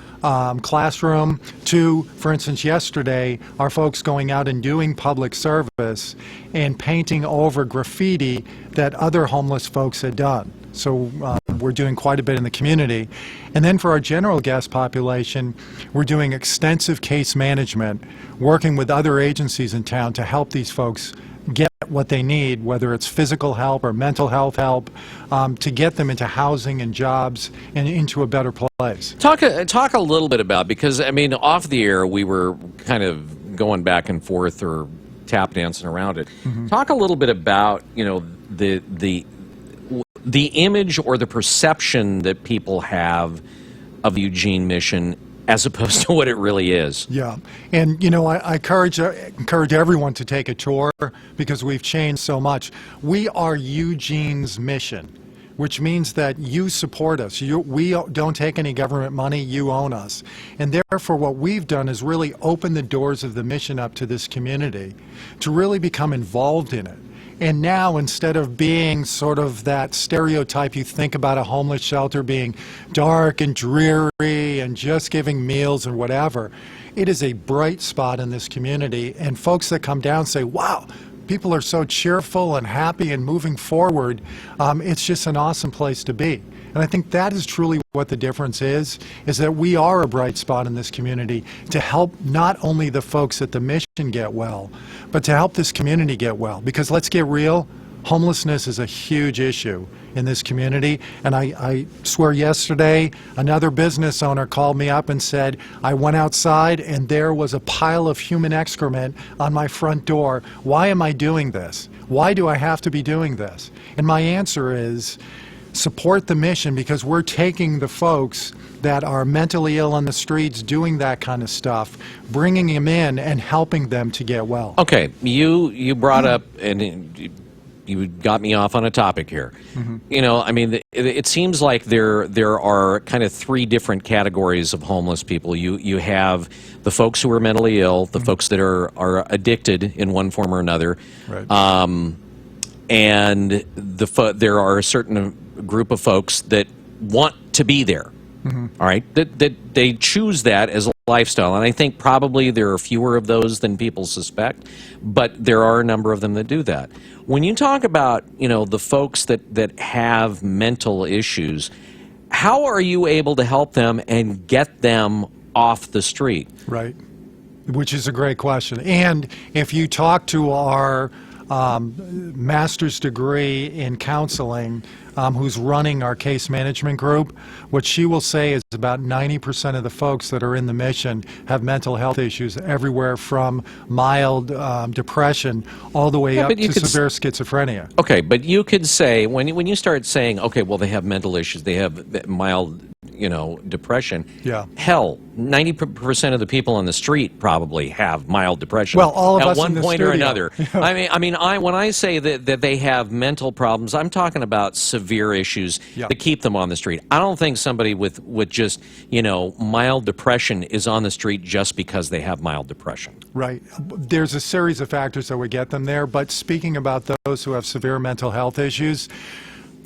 classroom to, for instance, yesterday, our folks going out and doing public service and painting over graffiti that other homeless folks had done. So we're doing quite a bit in the community. And then for our general guest population, we're doing extensive case management, working with other agencies in town to help these folks get what they need, whether it's physical help or mental health help, to get them into housing and jobs and into a better place. Talk a little bit about, because, I mean, off the air, we were kind of going back and forth or tap dancing around it. Talk a little bit about, you know, the image or the perception that people have of the Eugene Mission as opposed to what it really is. Yeah, and you know, I encourage everyone to take a tour because we've changed so much. We are Eugene's mission, which means that you support us. We don't take any government money, you own us. And therefore what we've done is really open the doors of the mission up to this community to really become involved in it. And now, instead of being sort of that stereotype you think about a homeless shelter being dark and dreary and just giving meals and whatever, it is a bright spot in this community. And folks that come down say, wow, people are so cheerful and happy and moving forward. It's just an awesome place to be. And I think that is truly what the difference is that we are a bright spot in this community to help not only the folks at the mission get well, but to help this community get well. Because let's get real, homelessness is a huge issue in this community. And I swear yesterday, another business owner called me up and said, I went outside and there was a pile of human excrement on my front door. Why am I doing this? Why do I have to be doing this? And my answer is, support the mission, because we're taking the folks that are mentally ill on the streets doing that kind of stuff, bringing them in and helping them to get well. Okay, you brought up, and you got me off on a topic here. You know, I mean, it seems like there are kind of three different categories of homeless people. You have the folks who are mentally ill, the folks that are addicted in one form or another, right. And there are a certain group of folks that want to be there. All right, that they choose that as a lifestyle, and I think probably there are fewer of those than people suspect, but there are a number of them that do that. When you talk about, you know, the folks that have mental issues, how are you able to help them and get them off the street? Right, which is a great question. And if you talk to our master's degree in counseling, who's running our case management group, what she will say is about 90% of the folks that are in the mission have mental health issues, everywhere from mild depression all the way up to severe schizophrenia. Okay, but you could say, when you start saying, okay, well, they have mental issues, they have mild, you know, depression. Yeah. Hell, 90% of the people on the street probably have mild depression. Well, all of at us one in the point studio. or another. I mean, when I say that they have mental problems, I'm talking about severe issues that keep them on the street. I don't think somebody with just, you know, mild depression is on the street just because they have mild depression. Right. There's a series of factors that would get them there, but speaking about those who have severe mental health issues,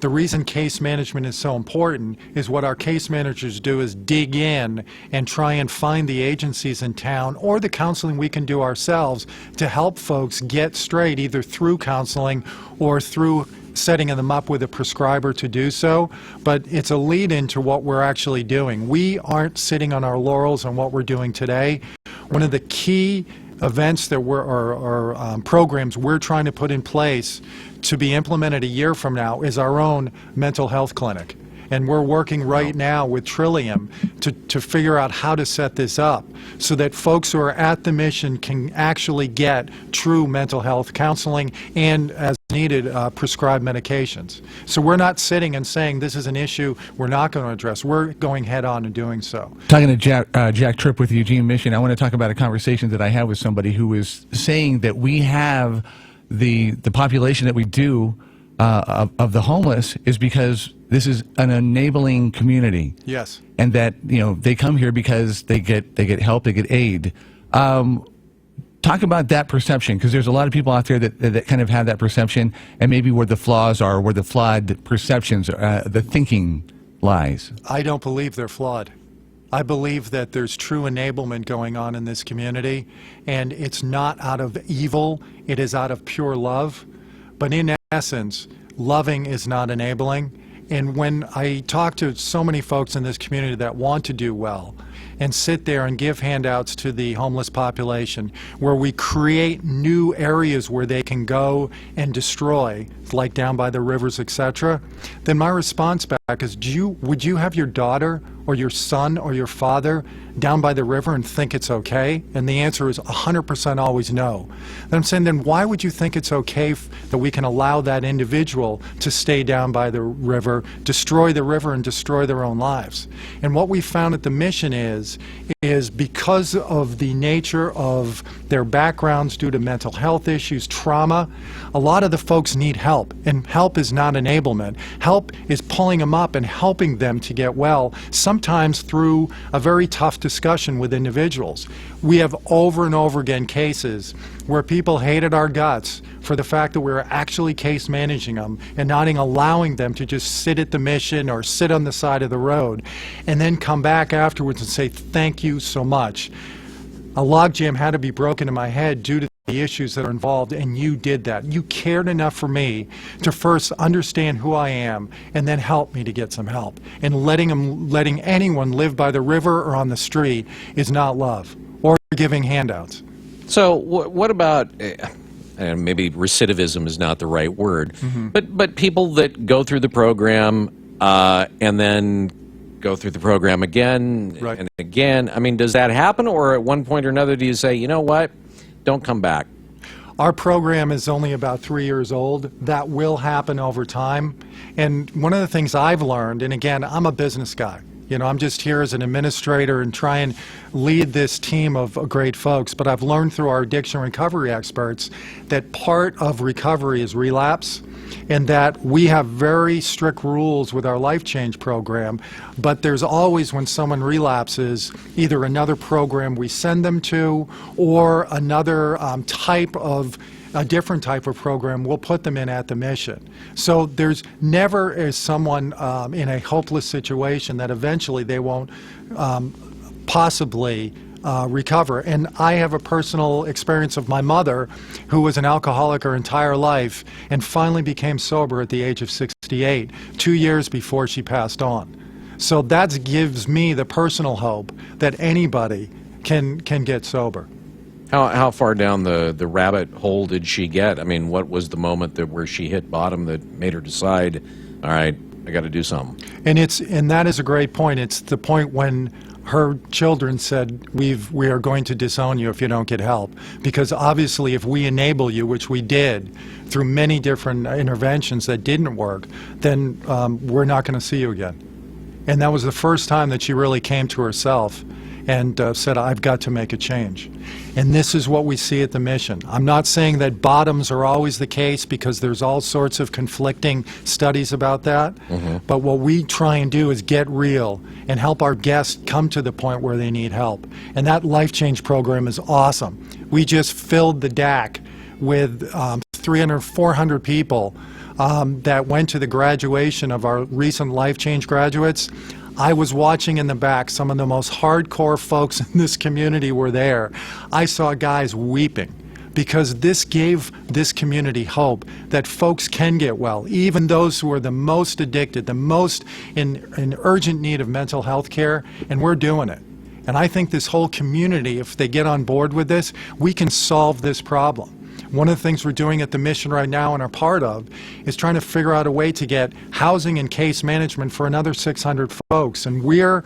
the reason case management is so important is what our case managers do is dig in and try and find the agencies in town or the counseling we can do ourselves to help folks get straight, either through counseling or through setting them up with a prescriber to do so. But it's a lead into what we're actually doing. We aren't sitting on our laurels on what we're doing today. One of the key events that programs we're trying to put in place to be implemented a year from now is our own mental health clinic. And we're working right now with Trillium to figure out how to set this up so that folks who are at the mission can actually get true mental health counseling and, as needed, prescribed medications. So we're not sitting and saying this is an issue we're not going to address. We're going head on and doing so. Talking to Jack Tripp with the Eugene Mission, I want to talk about a conversation that I had with somebody who was saying that we have the population that we do of the homeless is because this is an enabling community. Yes. And that, you know, they come here because they get help, they get aid. Talk about that perception, because there's a lot of people out there that kind of have that perception, and maybe where the flaws are, where the flawed perceptions, the thinking lies. I don't believe they're flawed. I believe that there's true enablement going on in this community, and it's not out of evil, it is out of pure love. But in essence, loving is not enabling. And when I talk to so many folks in this community that want to do well and sit there and give handouts to the homeless population, where we create new areas where they can go and destroy, like down by the rivers, etc., then my response back is, would you have your daughter or your son or your father down by the river and think it's okay? And the answer is 100% always no. Then I'm saying, then why would you think it's okay that we can allow that individual to stay down by the river, destroy the river, and destroy their own lives? And what we found at the mission is because of the nature of their backgrounds due to mental health issues, trauma, a lot of the folks need help. And help is not enablement. Help is pulling them up and helping them to get well, sometimes through a very tough discussion with individuals. We have over and over again cases where people hated our guts for the fact that we were actually case managing them and not allowing them to just sit at the mission or sit on the side of the road and then come back afterwards and say, thank you so much. A logjam had to be broken in my head due to the issues that are involved, and you did that. You cared enough for me to first understand who I am and then help me to get some help. And letting anyone live by the river or on the street is not love or giving handouts. So what about, and maybe recidivism is not the right word, but people that go through the program and then go through the program again and again. I mean, does that happen, or at one point or another do you say, you know what, don't come back? Our program is only about 3 years old. That will happen over time. And one of the things I've learned, and again, I'm a business guy. You know, I'm just here as an administrator and try and lead this team of great folks. But I've learned through our addiction recovery experts that part of recovery is relapse, and that we have very strict rules with our Life Change program. But there's always, when someone relapses, either another program we send them to or another a different type of program we'll put them in at the mission. So there's never is someone in a hopeless situation that eventually they won't possibly recover. And I have a personal experience of my mother, who was an alcoholic her entire life and finally became sober at the age of 68, 2 years before she passed on. So that gives me the personal hope that anybody can get sober. How far down the rabbit hole did she get? I mean, what was the moment where she hit bottom that made her decide, all right, I got to do something? And that is a great point. It's the point when her children said, we are going to disown you if you don't get help. Because obviously if we enable you, which we did through many different interventions that didn't work, then we're not going to see you again. And that was the first time that she really came to herself and said, I've got to make a change. And this is what we see at the mission. I'm not saying that bottoms are always the case, because there's all sorts of conflicting studies about that. But what we try and do is get real and help our guests come to the point where they need help. And that Life Change program is awesome. We just filled the DAC with 300, 400 people that went to the graduation of our recent Life Change graduates. I was watching in the back. Some of the most hardcore folks in this community were there. I saw guys weeping because this gave this community hope that folks can get well, even those who are the most addicted, the most in urgent need of mental health care, and we're doing it. And I think this whole community, if they get on board with this, we can solve this problem. One of the things we're doing at the mission right now and are part of is trying to figure out a way to get housing and case management for another 600 folks. And we're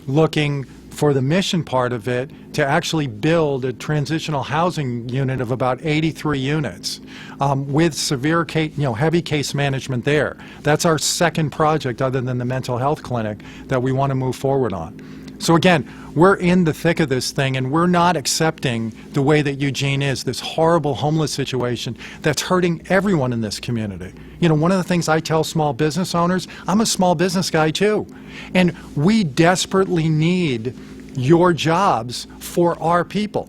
looking for the mission part of it to actually build a transitional housing unit of about 83 units with severe heavy case management there. That's our second project other than the mental health clinic that we want to move forward on. So again, we're in the thick of this thing, and we're not accepting the way that Eugene is, this horrible homeless situation that's hurting everyone in this community. You know, one of the things I tell small business owners, I'm a small business guy too, and we desperately need your jobs for our people.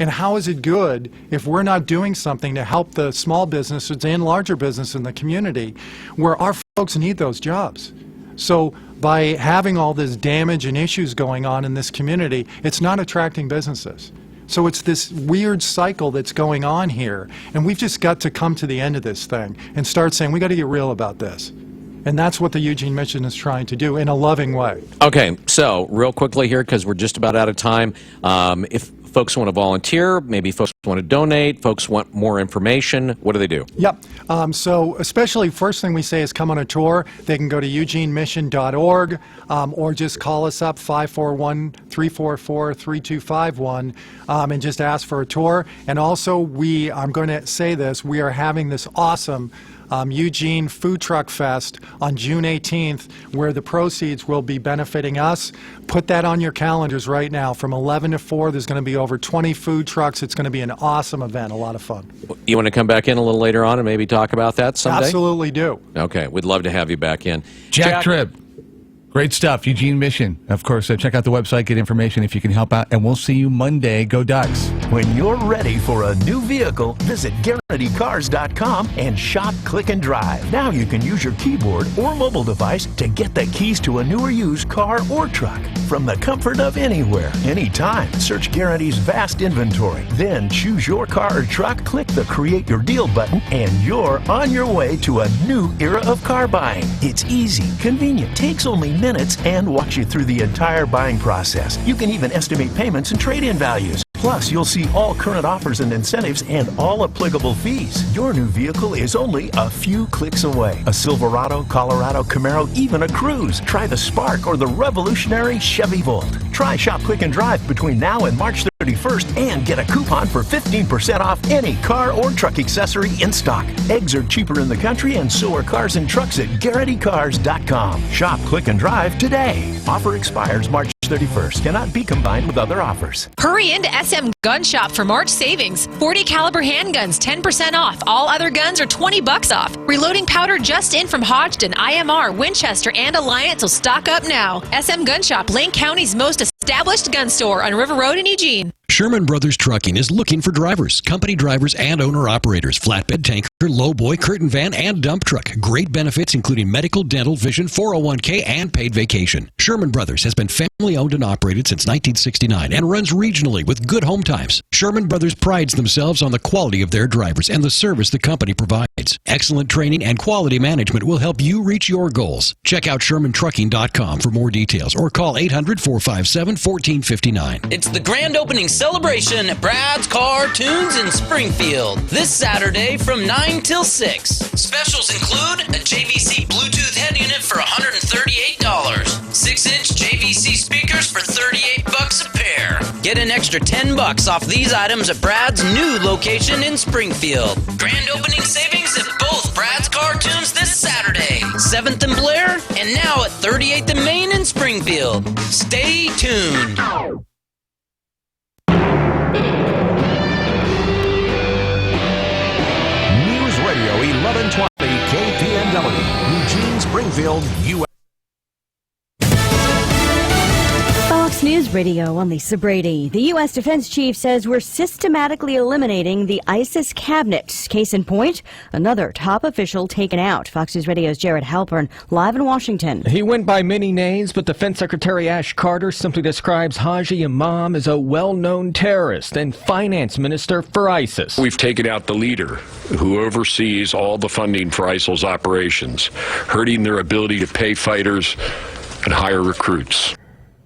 And how is it good if we're not doing something to help the small businesses and larger business in the community where our folks need those jobs? So by having all this damage and issues going on in this community, it's not attracting businesses. So it's this weird cycle that's going on here, and we've just got to come to the end of this thing and start saying we got to get real about this. And that's what the Eugene Mission is trying to do in a loving way. Okay, so real quickly here, because we're just about out of time, if folks want to volunteer, maybe folks want to donate, folks want more information, what do they do? Yep. So especially first thing we say is come on a tour. They can go to eugenemission.org or just call us up 541-344-3251 and just ask for a tour. And also I'm going to say this, we are having this awesome Eugene Food Truck Fest on June 18th, where the proceeds will be benefiting us. Put that on your calendars right now. From 11 to 4, there's going to be over 20 food trucks. It's going to be an awesome event, a lot of fun. You want to come back in a little later on and maybe talk about that someday? Absolutely do. Okay, we'd love to have you back in. Jack Tribb. Great stuff. Eugene Mission. Of course, check out the website, get information if you can help out, and we'll see you Monday. Go Ducks. When you're ready for a new vehicle, visit GuaranteeCars.com and shop, click, and drive. Now you can use your keyboard or mobile device to get the keys to a new or used car or truck from the comfort of anywhere, anytime. Search Guarantee's vast inventory. Then choose your car or truck, click the Create Your Deal button, and you're on your way to a new era of car buying. It's easy, convenient, takes only minutes, and walks you through the entire buying process. You can even estimate payments and trade-in values. Plus, you'll see all current offers and incentives and all applicable fees. Your new vehicle is only a few clicks away. A Silverado, Colorado, Camaro, even a Cruze. Try the Spark or the revolutionary Chevy Volt. Try Shop, Click, and Drive between now and March 31st and get a coupon for 15% off any car or truck accessory in stock. Eggs are cheaper in the country, and so are cars and trucks at GuaranteeCars.com. Shop, Click, and Drive today. Offer expires March 31st. Cannot be combined with other offers. Hurry into SM Gun Shop for March savings. 40 caliber handguns, 10% off. All other guns are $20 off. Reloading powder just in from Hodgdon, IMR, Winchester, and Alliance will stock up now. SM Gun Shop, Lane County's most established gun store on River Road in Eugene. Sherman Brothers Trucking is looking for drivers, company drivers, and owner-operators, flatbed, tanker, lowboy, curtain van, and dump truck. Great benefits including medical, dental, vision, 401k, and paid vacation. Sherman Brothers has been family-owned and operated since 1969 and runs regionally with good home times. Sherman Brothers prides themselves on the quality of their drivers and the service the company provides. Excellent training and quality management will help you reach your goals. Check out ShermanTrucking.com for more details or call 800-457-1459. It's the grand opening celebration at Brad's Car Tunes in Springfield this Saturday from 9 till 6. Specials include a JVC Bluetooth head unit for $138, 6-inch JVC speakers for $38 a pair. Get an extra $10 off these items at Brad's new location in Springfield. Grand opening savings at both Brad's Car Tunes this Saturday, 7th and Blair, and now at 38th and Main in Springfield. Stay tuned. News Radio 1120 KPNW, Eugene, Springfield, U.S. Fox News Radio, I'm Lisa Brady. The U.S. Defense Chief says we're systematically eliminating the ISIS cabinet. Case in point, another top official taken out. Fox News Radio's Jared Halpern, live in Washington. He went by many names, but Defense Secretary Ash Carter simply describes Haji Imam as a well-known terrorist and finance minister for ISIS. We've taken out the leader who oversees all the funding for ISIL's operations, hurting their ability to pay fighters and hire recruits.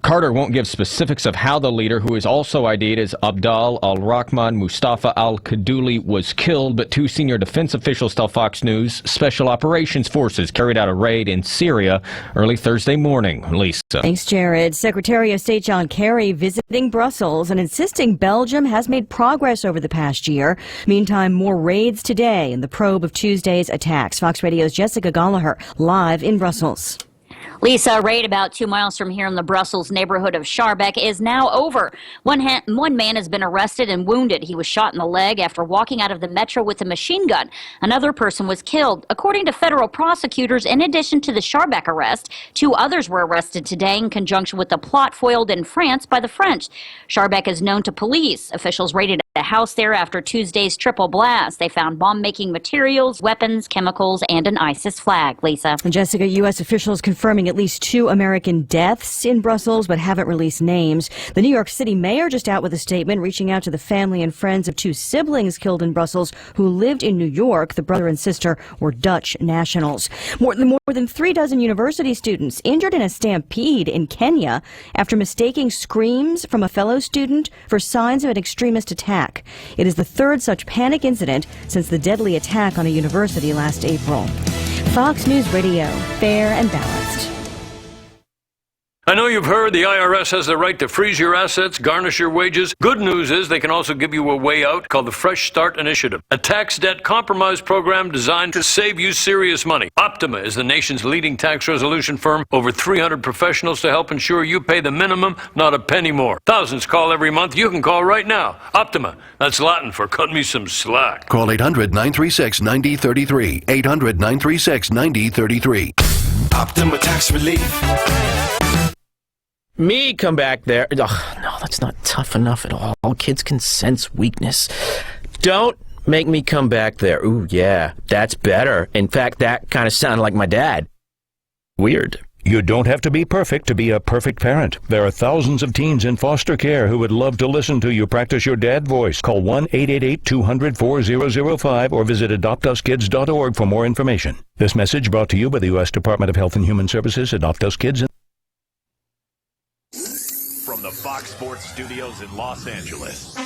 Carter won't give specifics of how the leader, who is also ID'd as Abdal al-Rahman Mustafa al-Kaduli, was killed, but two senior defense officials tell Fox News Special Operations Forces carried out a raid in Syria early Thursday morning. Lisa. Thanks, Jared. Secretary of State John Kerry visiting Brussels and insisting Belgium has made progress over the past year. Meantime, more raids today in the probe of Tuesday's attacks. Fox Radio's Jessica Gallagher, live in Brussels. Lisa, a raid about 2 miles from here in the Brussels neighborhood of Schaerbeek is now over. One man has been arrested and wounded. He was shot in the leg after walking out of the metro with a machine gun. Another person was killed. According to federal prosecutors, in addition to the Schaerbeek arrest, 2 others were arrested today in conjunction with the plot foiled in France by the French. Schaerbeek is known to police. Officials raided a house there after Tuesday's triple blast. They found bomb-making materials, weapons, chemicals, and an ISIS flag. Lisa. And Jessica, U.S. officials confirming at least 2 American deaths in Brussels, but haven't released names. The New York City mayor just out with a statement, reaching out to the family and friends of 2 siblings killed in Brussels who lived in New York. The brother and sister were Dutch nationals. More than 36 university students injured in a stampede in Kenya after mistaking screams from a fellow student for signs of an extremist attack. It is the 3rd such panic incident since the deadly attack on a university last April. Fox News Radio, fair and balanced. I know you've heard the IRS has the right to freeze your assets, garnish your wages. Good news is they can also give you a way out called the Fresh Start Initiative, a tax debt compromise program designed to save you serious money. Optima is the nation's leading tax resolution firm, over 300 professionals to help ensure you pay the minimum, not a penny more. Thousands call every month. You can call right now. Optima, that's Latin for cut me some slack. Call 800-936-9033. 800-936-9033. Optima Tax Relief. Me come back there. Ugh, no, that's not tough enough at all. Kids can sense weakness. Don't make me come back there. Ooh, yeah, that's better. In fact, that kind of sounded like my dad. Weird. You don't have to be perfect to be a perfect parent. There are thousands of teens in foster care who would love to listen to you practice your dad voice. Call 1-888-200-4005 or visit adoptuskids.org for more information. This message brought to you by the U.S. Department of Health and Human Services, Adopt Us Kids. From the Fox Sports Studios in Los Angeles,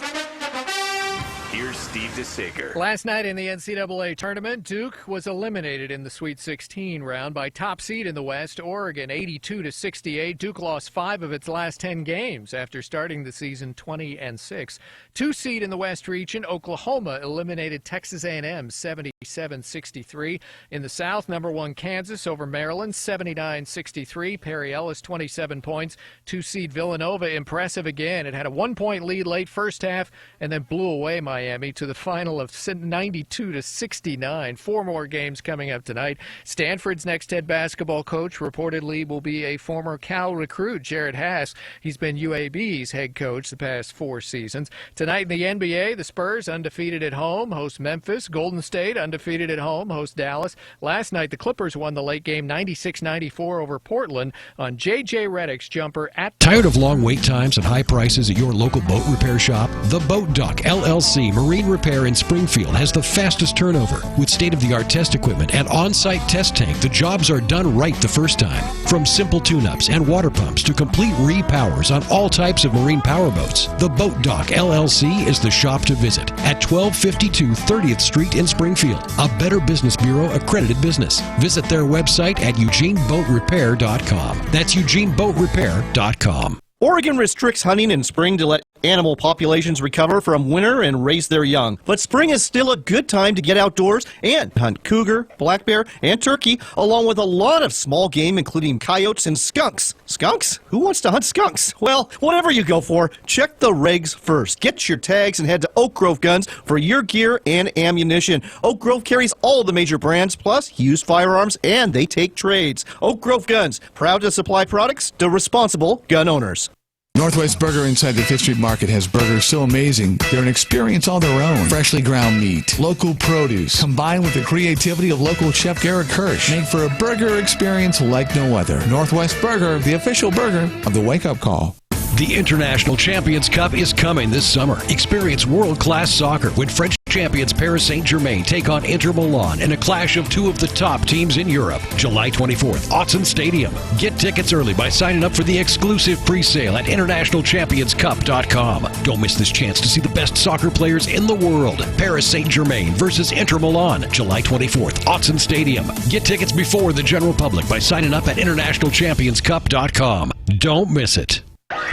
here's Steve DeSager. Last night in the NCAA tournament, Duke was eliminated in the Sweet 16 round by top seed in the West, Oregon, 82-68. Duke lost 5 of its last 10 games after starting the season 20-6. 2 seed in the West region, Oklahoma eliminated Texas A&M 77-63. In the South, number 1 Kansas over Maryland 79-63. Perry Ellis 27 points. 2 seed Villanova impressive again. It had a 1-point lead late first half and then blew away Miami to the final of 92-69. 4 more games coming up tonight. Stanford's next head basketball coach reportedly will be a former Cal recruit, Jared Haas. He's been UAB's head coach the past 4 seasons. Tonight in the NBA, the Spurs undefeated at home host Memphis. Golden State undefeated at home host Dallas. Last night, the Clippers won the late game 96-94 over Portland on J.J. Redick's jumper at... Tired of long wait times and high prices at your local boat repair shop? The Boat Dock LLC Marine Repair in Springfield has the fastest turnover. With state-of-the-art test equipment and on-site test tank, the jobs are done right the first time. From simple tune-ups and water pumps to complete repowers on all types of marine powerboats, the Boat Dock LLC is the shop to visit at 1252 30th Street in Springfield, a Better Business Bureau accredited business. Visit their website at eugeneboatrepair.com. That's eugeneboatrepair.com. Oregon restricts hunting in spring to let animal populations recover from winter and raise their young. But spring is still a good time to get outdoors and hunt cougar, black bear, and turkey, along with a lot of small game, including coyotes and skunks. Skunks? Who wants to hunt skunks? Well, whatever you go for, check the regs first. Get your tags and head to Oak Grove Guns for your gear and ammunition. Oak Grove carries all of the major brands, plus used firearms, and they take trades. Oak Grove Guns, proud to supply products to responsible gun owners. Northwest Burger inside the 5th Street Market has burgers so amazing, they're an experience all their own. Freshly ground meat, local produce, combined with the creativity of local chef Garrett Kirsch, make for a burger experience like no other. Northwest Burger, the official burger of the Wake Up Call. The International Champions Cup is coming this summer. Experience world-class soccer when French champions Paris Saint-Germain take on Inter Milan in a clash of 2 of the top teams in Europe. July 24th, Autzen Stadium. Get tickets early by signing up for the exclusive pre-sale at internationalchampionscup.com. Don't miss this chance to see the best soccer players in the world. Paris Saint-Germain versus Inter Milan, July 24th, Autzen Stadium. Get tickets before the general public by signing up at internationalchampionscup.com. Don't miss it.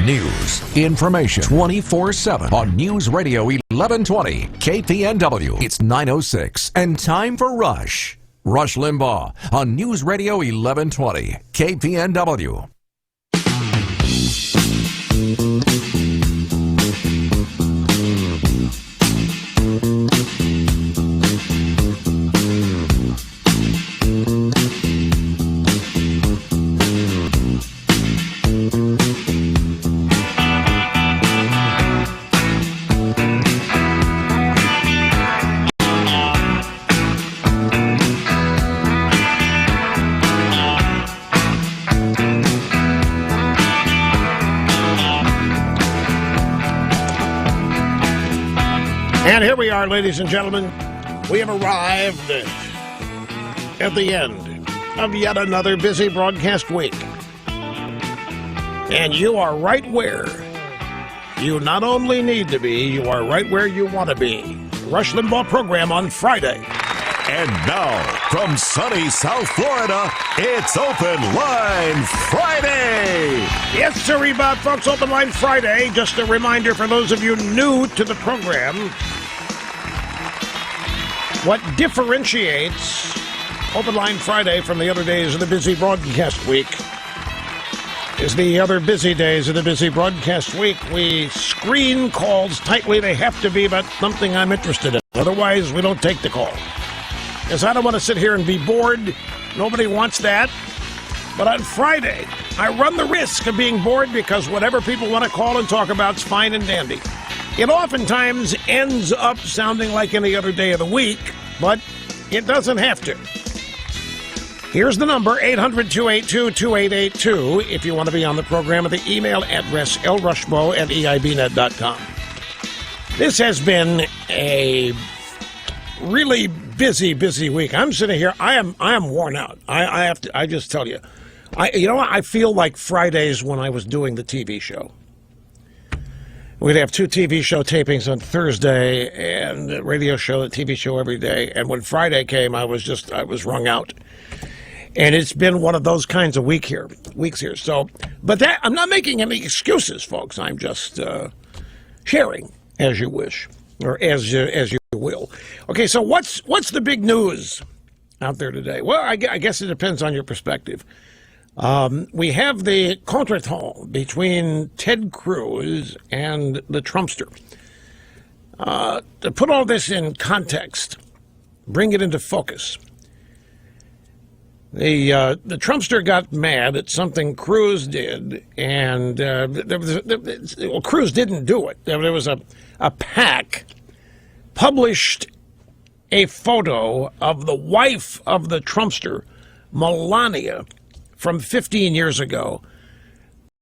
News, information, 24/7 on News Radio 1120 KPNW. It's 9:06 and time for Rush. Rush Limbaugh on News Radio 1120 KPNW. And here we are, ladies and gentlemen. We have arrived at the end of yet another busy broadcast week. And you are right where you not only need to be, you are right where you want to be. Rush Limbaugh program on Friday. And now, from sunny South Florida, it's Open Line Friday. Yes, sir, folks, Open Line Friday. Just a reminder for those of you new to the program, what differentiates Open Line Friday from the other days of the busy broadcast week is the other busy days of the busy broadcast week. We screen calls tightly. They have to be about something I'm interested in. Otherwise, we don't take the call. Because I don't want to sit here and be bored. Nobody wants that. But on Friday, I run the risk of being bored because whatever people want to call and talk about is fine and dandy. It oftentimes ends up sounding like any other day of the week, but it doesn't have to. Here's the number, 800-282-2882, if you want to be on the program, at the email address lrushbo@eibnet.com. This has been a really busy week. I'm sitting here. I am worn out. I just tell you. I feel like Fridays when I was doing the TV show. We'd have 2 TV show tapings on Thursday and a radio show, a TV show every day. And when Friday came, I was wrung out. And it's been one of those kinds of weeks here. So, but that I'm not making any excuses, folks. I'm just sharing as you wish, or as you will. Okay, so what's the big news out there today? Well, I guess it depends on your perspective. We have the contretemps between Ted Cruz and the Trumpster. To put all this in context, bring it into focus. The Trumpster got mad at something Cruz did, and Cruz didn't do it. There was a PAC published a photo of the wife of the Trumpster, Melania, from 15 years ago,